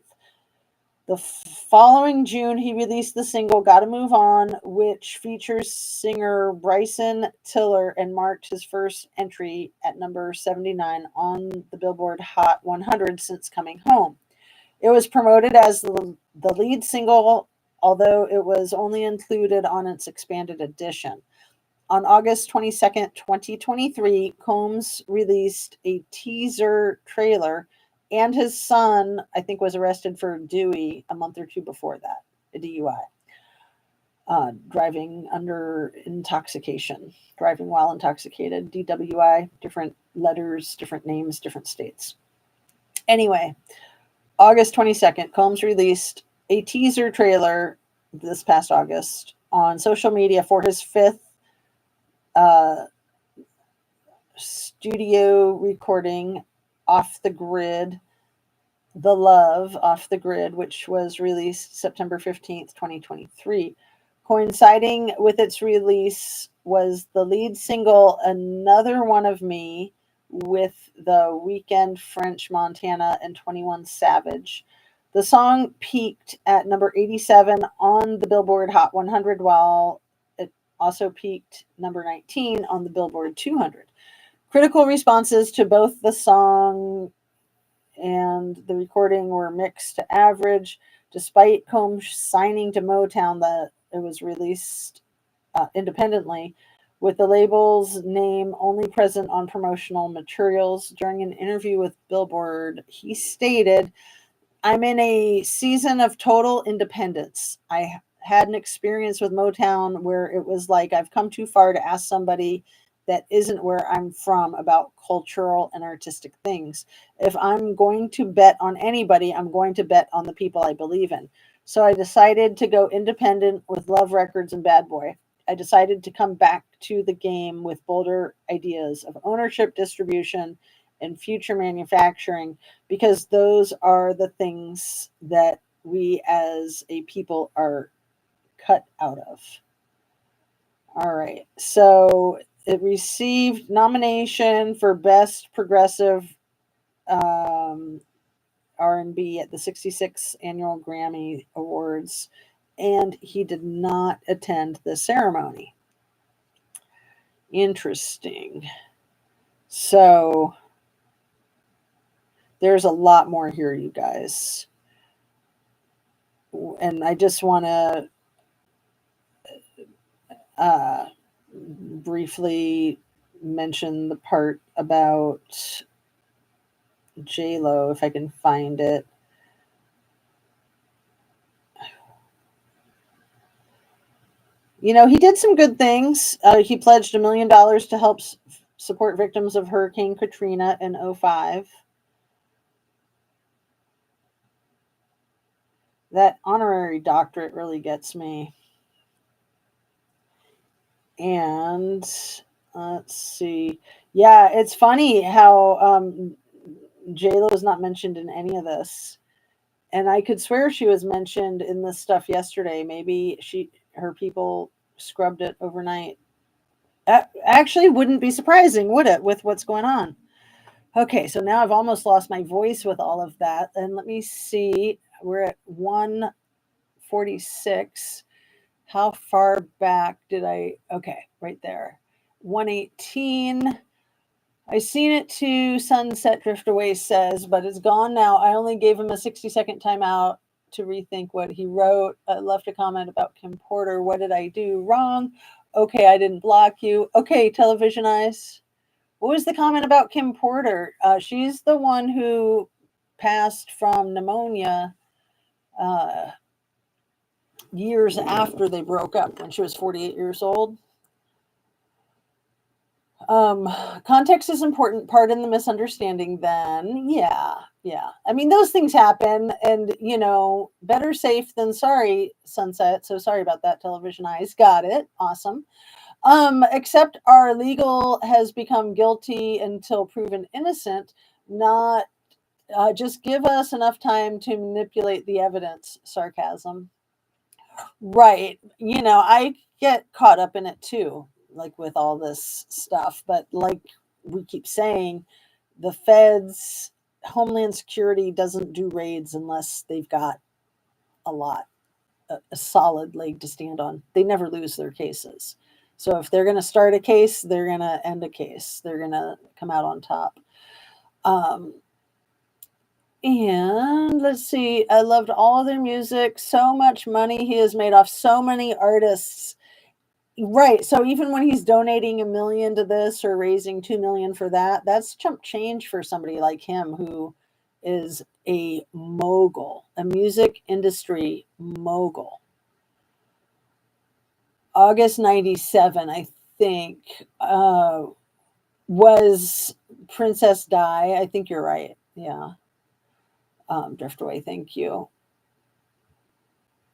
The following June, he released the single Gotta Move On, which features singer Bryson Tiller and marked his first entry at number 79 on the Billboard Hot 100 since coming home. It was promoted as the lead single, although it was only included on its expanded edition. On August 22nd, 2023, Combs released a teaser trailer, and his son, I think, was arrested for Dewey a month or two before that, a DUI. Driving under intoxication, driving while intoxicated, DWI, different letters, different names, different states. Anyway, August 22nd, Combs released a teaser trailer this past August on social media for his fifth studio recording, Off the Grid, The Love, Off the Grid, which was released September 15th, 2023. Coinciding with its release was the lead single, Another One of Me, with The Weeknd, French Montana, and 21 Savage. The song peaked at number 87 on the Billboard Hot 100, while it also peaked number 19 on the Billboard 200. Critical responses to both the song and the recording were mixed to average. Despite Combs signing to Motown, that it was released independently, with the label's name only present on promotional materials. During an interview with Billboard, he stated, "I'm in a season of total independence. I had an experience with Motown where it was like I've come too far to ask somebody that isn't where I'm from about cultural and artistic things. If I'm going to bet on anybody, I'm going to bet on the people I believe in. So I decided to go independent with Love Records and Bad Boy. I decided to come back to the game with bolder ideas of ownership, distribution, and future manufacturing, because those are the things that we as a people are cut out of." All right. So it received nomination for Best Progressive R&B at the 66th Annual Grammy Awards, and he did not attend the ceremony. Interesting. So there's a lot more here, you guys. And I just want to briefly mention the part about J-Lo, if I can find it. You know, he did some good things. He pledged $1 million to help support victims of Hurricane Katrina in 2005. That honorary doctorate really gets me. And let's see. Yeah, it's funny how J-Lo is not mentioned in any of this. And I could swear she was mentioned in this stuff yesterday. Maybe her people scrubbed it overnight. Actually, wouldn't be surprising, would it, with what's going on? Okay, so now I've almost lost my voice with all of that. And let me see, we're at 146. How far back did I? Okay, right there. 118. I seen it too, Sunset Drift Away says, but it's gone now. I only gave him a 60-second timeout to rethink what he wrote. I left a comment about Kim Porter. What did I do wrong? Okay, I didn't block you. Okay, Television Eyes. What was the comment about Kim Porter? She's the one who passed from pneumonia uh, years after they broke up when she was 48 years old. Context is important part in the misunderstanding then. Yeah. I mean, those things happen, and better safe than sorry, Sunset. So sorry about that, Television Eyes. Got it. Awesome. Except our legal has become guilty until proven innocent, not just give us enough time to manipulate the evidence. Sarcasm. Right. I get caught up in it too, like with all this stuff. But like we keep saying, the feds, Homeland Security doesn't do raids unless they've got a lot, a solid leg to stand on. They never lose their cases. So if they're going to start a case, they're going to end a case. They're going to come out on top. And let's see, I loved all their music. So much money he has made off so many artists. Right. So even when he's donating $1 million to this or raising $2 million for that, that's chump change for somebody like him who is a mogul, a music industry mogul. August 97, I think, was Princess Di. I think you're right. Yeah. Drift Away, thank you.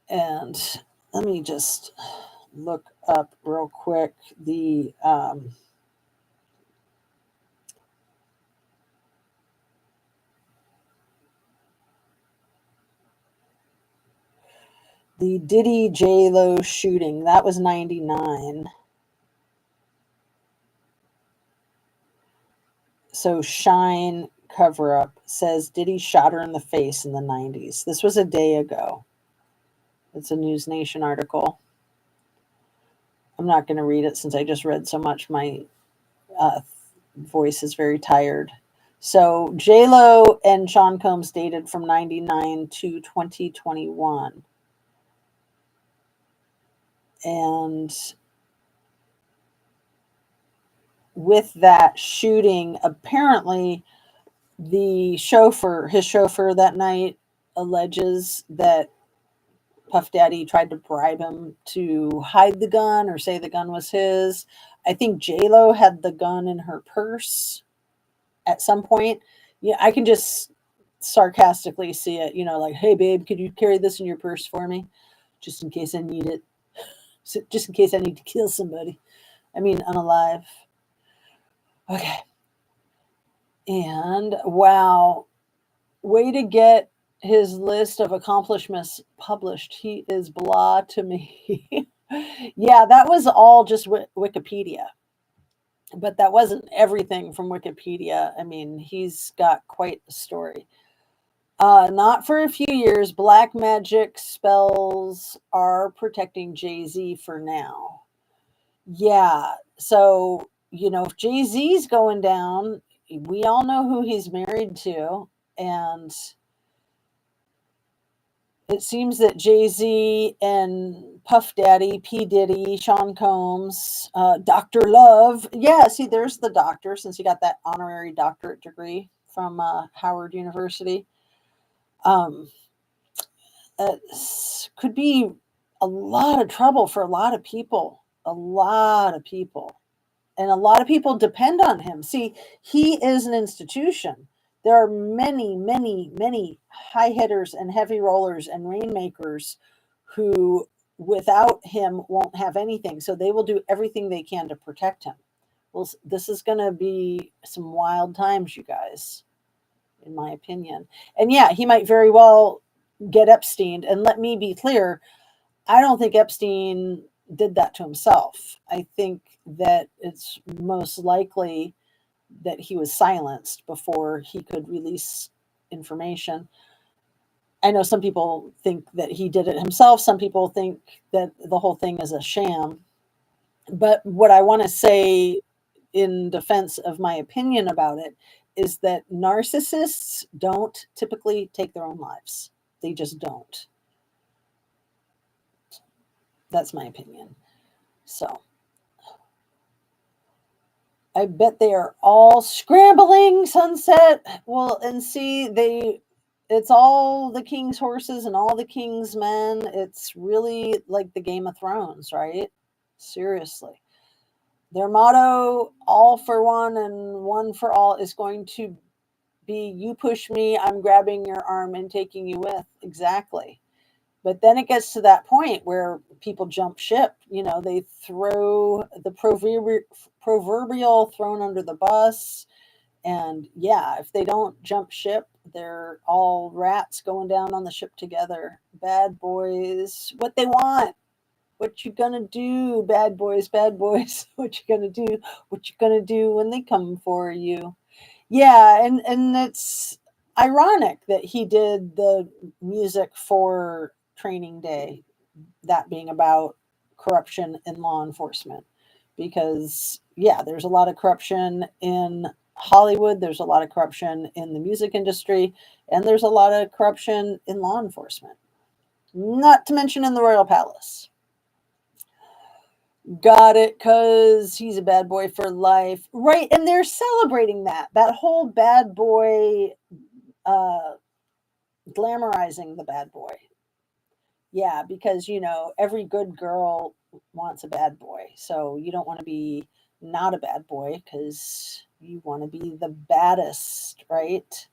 And let me just look up real quick the Diddy J-Lo shooting. That was 99. So Shine cover up says Diddy shot her in the face in the 90s. This was a day ago. It's a News Nation article. I'm not going to read it since I just read so much. My voice is very tired. So J-Lo and Sean Combs dated from 99 to 2021. And with that shooting, apparently his chauffeur that night alleges that Puff Daddy tried to bribe him to hide the gun or say the gun was his. I think J-Lo had the gun in her purse at some point. Yeah, I can just sarcastically see it, like, hey, babe, could you carry this in your purse for me? Just in case I need it. Just in case I need to kill somebody. I mean, unalive. Okay. And wow, way to get his list of accomplishments published. He is blah to me. Yeah, that was all just Wikipedia. But that wasn't everything from Wikipedia. I mean, he's got quite a story. Not for a few years. Black magic spells are protecting Jay-Z for now. Yeah. So, if Jay-Z's going down, we all know who he's married to. And it seems that Jay-Z and Puff Daddy, P. Diddy, Sean Combs, Dr. Love. Yeah, see, there's the doctor, since he got that honorary doctorate degree from Howard University. Could be a lot of trouble for a lot of people. A lot of people. And a lot of people depend on him. See, he is an institution. There are many, many, many high hitters and heavy rollers and rainmakers who, without him, won't have anything. So they will do everything they can to protect him. Well, this is going to be some wild times, you guys, in my opinion. And yeah, he might very well get Epstein. And let me be clear, I don't think Epstein did that to himself. I think that it's most likely that he was silenced before he could release information. I know some people think that he did it himself. Some people think that the whole thing is a sham. But what I want to say in defense of my opinion about it is that narcissists don't typically take their own lives. They just don't. That's my opinion. So I bet they are all scrambling, Sunset. Well, and see, it's all the king's horses and all the king's men. It's really like the Game of Thrones, right? Seriously. Their motto, all for one and one for all, is going to be you push me, I'm grabbing your arm and taking you with. Exactly. But then it gets to that point where people jump ship. They throw the proverbial thrown under the bus. And yeah, if they don't jump ship, they're all rats going down on the ship together. Bad boys, what they want. What you gonna do, bad boys, bad boys? What you gonna do? What you gonna do when they come for you? Yeah, and it's ironic that he did the music for Training Day, that being about corruption in law enforcement. Because, yeah, there's a lot of corruption in Hollywood, there's a lot of corruption in the music industry, and there's a lot of corruption in law enforcement. Not to mention in the Royal Palace. Got it, because he's a bad boy for life. Right, and they're celebrating that whole bad boy, uh, glamorizing the bad boy. Yeah, because, every good girl wants a bad boy. So you don't want to be not a bad boy because you want to be the baddest, right?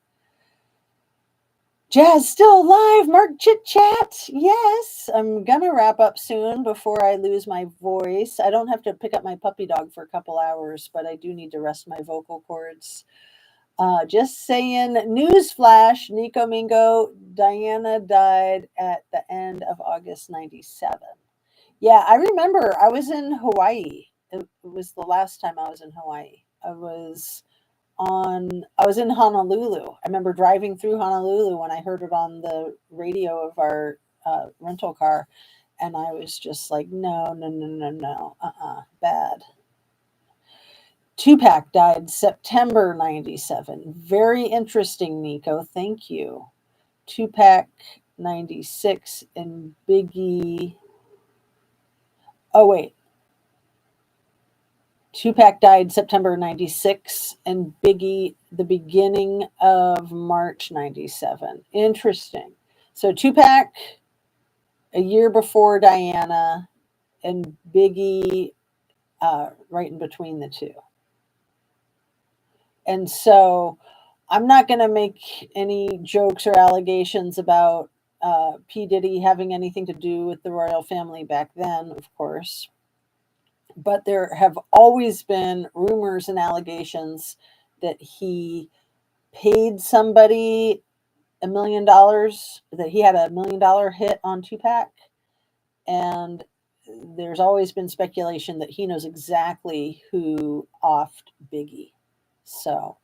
Jazz still alive, Mark Chit Chat. Yes, I'm gonna wrap up soon before I lose my voice. I don't have to pick up my puppy dog for a couple hours, but I do need to rest my vocal cords. Just saying, newsflash, Nico Mingo, Diana died at the end of August 97. Yeah, I remember I was in Hawaii. It was the last time I was in Hawaii. I was in Honolulu. I remember driving through Honolulu when I heard it on the radio of our rental car, and I was just like, no, no, no, no, no, bad. Tupac died September 97. Very interesting, Nico. Thank you. Tupac 96 and Biggie. Oh, wait. Tupac died September 96 and Biggie the beginning of March 97. Interesting. So Tupac a year before Diana and Biggie right in between the two. And so I'm not going to make any jokes or allegations about P. Diddy having anything to do with the royal family back then, of course. But there have always been rumors and allegations that he paid somebody $1 million, that he had $1 million hit on Tupac. And there's always been speculation that he knows exactly who offed Biggie. So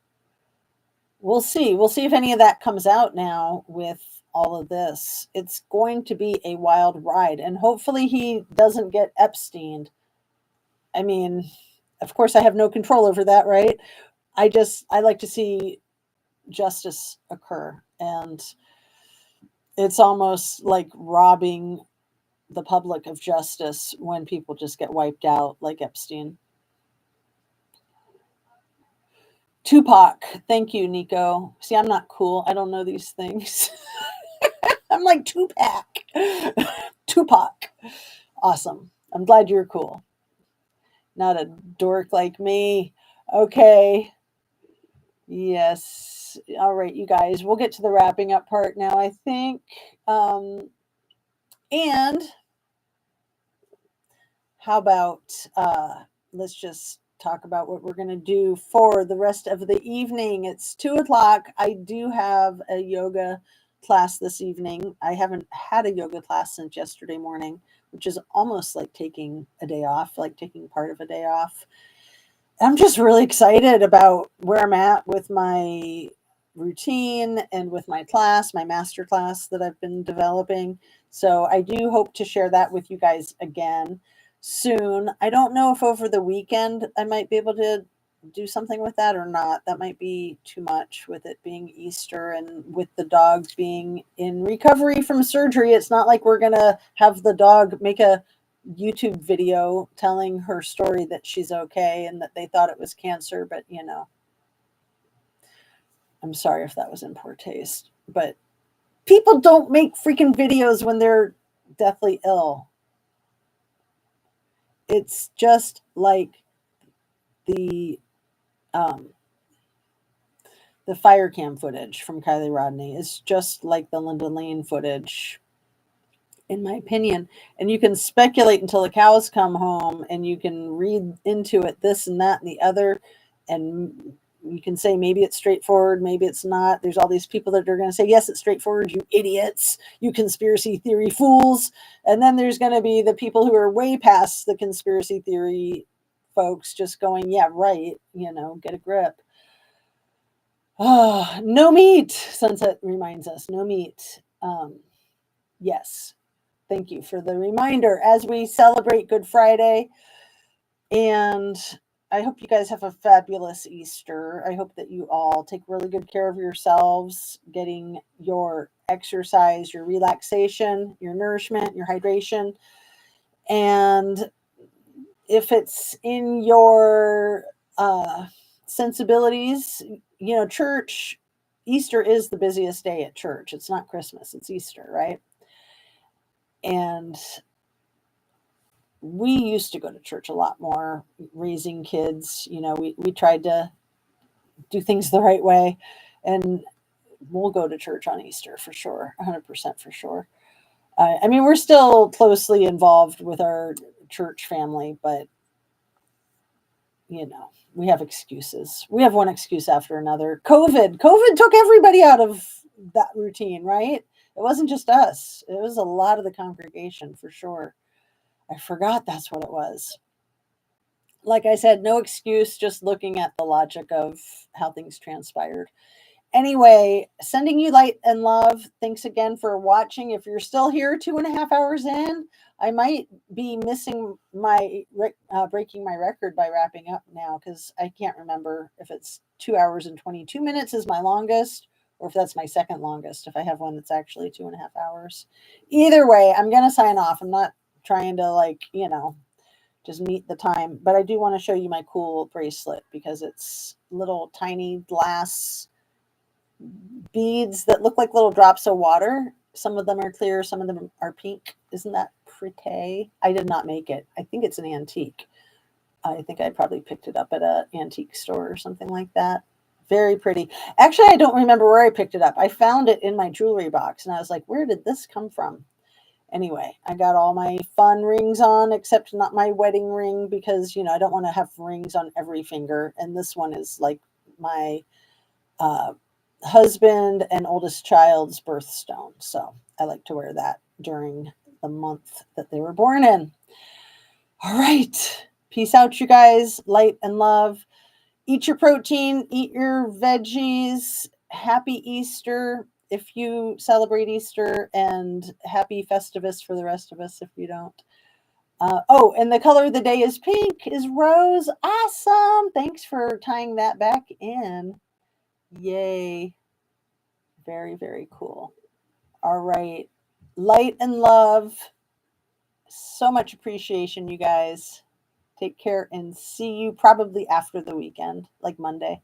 we'll see. We'll see if any of that comes out now with all of this. It's going to be a wild ride. And hopefully he doesn't get Epsteined. I mean, of course, I have no control over that, right? I like to see justice occur. And it's almost like robbing the public of justice when people just get wiped out like Epstein. Tupac. Thank you, Nico. See, I'm not cool. I don't know these things. I'm like Tupac. Tupac. Awesome. I'm glad you're cool. Not a dork like me. Okay. Yes. All right, you guys. We'll get to the wrapping up part now, I think. And how about let's just talk about what we're going to do for the rest of the evening. It's 2 o'clock. I do have a yoga class this evening. I haven't had a yoga class since yesterday morning, which is almost like taking a day off, like taking part of a day off. I'm just really excited about where I'm at with my routine and with my class, my master class that I've been developing. So I do hope to share that with you guys again soon. I don't know if over the weekend I might be able to do something with that or not. That might be too much with it being Easter and with the dog being in recovery from surgery. It's not like we're going to have the dog make a YouTube video telling her story that she's okay and that they thought it was cancer, but I'm sorry if that was in poor taste, but people don't make freaking videos when they're deathly ill. It's just like the fire cam footage from Kylie Rodney. It's just like the Linda Lane footage, in my opinion. And you can speculate until the cows come home, and you can read into it this and that and the other, and you can say maybe it's straightforward, maybe it's not. There's all these people that are going to say, yes, it's straightforward, you idiots, you conspiracy theory fools. And then there's going to be the people who are way past the conspiracy theory folks just going, yeah, right, get a grip. Oh, no meat, Sunset reminds us, no meat. Yes, thank you for the reminder as we celebrate Good Friday. And I hope you guys have a fabulous Easter. I hope that you all take really good care of yourselves, getting your exercise, your relaxation, your nourishment, your hydration. And if it's in your sensibilities, church, Easter is the busiest day at church. It's not Christmas, it's Easter, right? And we used to go to church a lot more, raising kids. We tried to do things the right way, and we'll go to church on Easter for sure, 100% for sure. We're still closely involved with our church family, but we have excuses. We have one excuse after another. COVID took everybody out of that routine, right? It wasn't just us. It was a lot of the congregation for sure. I forgot that's what it was. Like I said, no excuse, just looking at the logic of how things transpired. Anyway, sending you light and love. Thanks again for watching. If you're still here 2.5 hours in, I might be missing my breaking my record by wrapping up now, because I can't remember if it's 2 hours and 22 minutes is my longest, or if that's my second longest, if I have one that's actually 2.5 hours. Either way, I'm going to sign off. I'm not trying to just meet the time, but I do want to show you my cool bracelet, because it's little tiny glass beads that look like little drops of water. Some of them are clear, some of them are pink. Isn't that pretty? I did not make it. I think it's an antique. I think I probably picked it up at an antique store or something like that. Very pretty. Actually, I don't remember where I picked it up. I found it in my jewelry box, and I was like, where did this come from? Anyway, I got all my fun rings on, except not my wedding ring, because, I don't want to have rings on every finger. And this one is like my husband and oldest child's birthstone. So I like to wear that during the month that they were born in. All right. Peace out, you guys. Light and love. Eat your protein, eat your veggies. Happy Easter if you celebrate Easter, and happy Festivus for the rest of us if you don't. And the color of the day is pink, is rose. Awesome. Thanks for tying that back in. Yay. Very, very cool. All right. Light and love. So much appreciation, you guys. Take care, and see you probably after the weekend, like Monday.